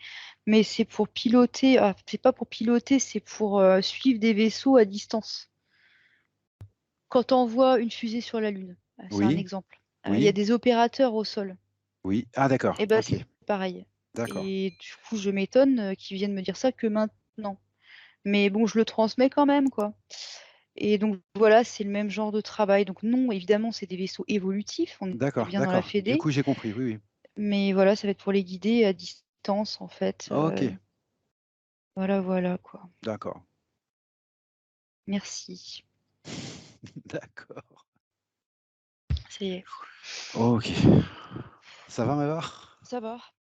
A: mais c'est pour piloter. Ah, c'est pas pour piloter, c'est pour suivre des vaisseaux à distance. Quand on voit une fusée sur la Lune, c'est un
B: oui,
A: exemple. Il y a
B: oui,
A: des opérateurs au sol.
B: oui. Ah, d'accord.
A: Et ben
B: Ok,
A: c'est pareil.
B: d'accord.
A: Et du coup, je m'étonne qu'ils viennent me dire ça que maintenant. Mais bon, je le transmets quand même, quoi. Et donc voilà, c'est le même genre de travail. Donc non, évidemment, c'est des vaisseaux évolutifs. On est
B: D'accord,
A: bien dans la
B: d'accord. Du
A: Fédé.
B: coup, j'ai compris. Oui, oui.
A: Mais voilà, ça va être pour les guider à distance, en fait.
B: Ok,
A: Voilà, voilà, quoi.
B: d'accord.
A: Merci.
B: D'accord.
A: Ça y est.
B: Ok. Ça va, Maëva?
A: Ça va.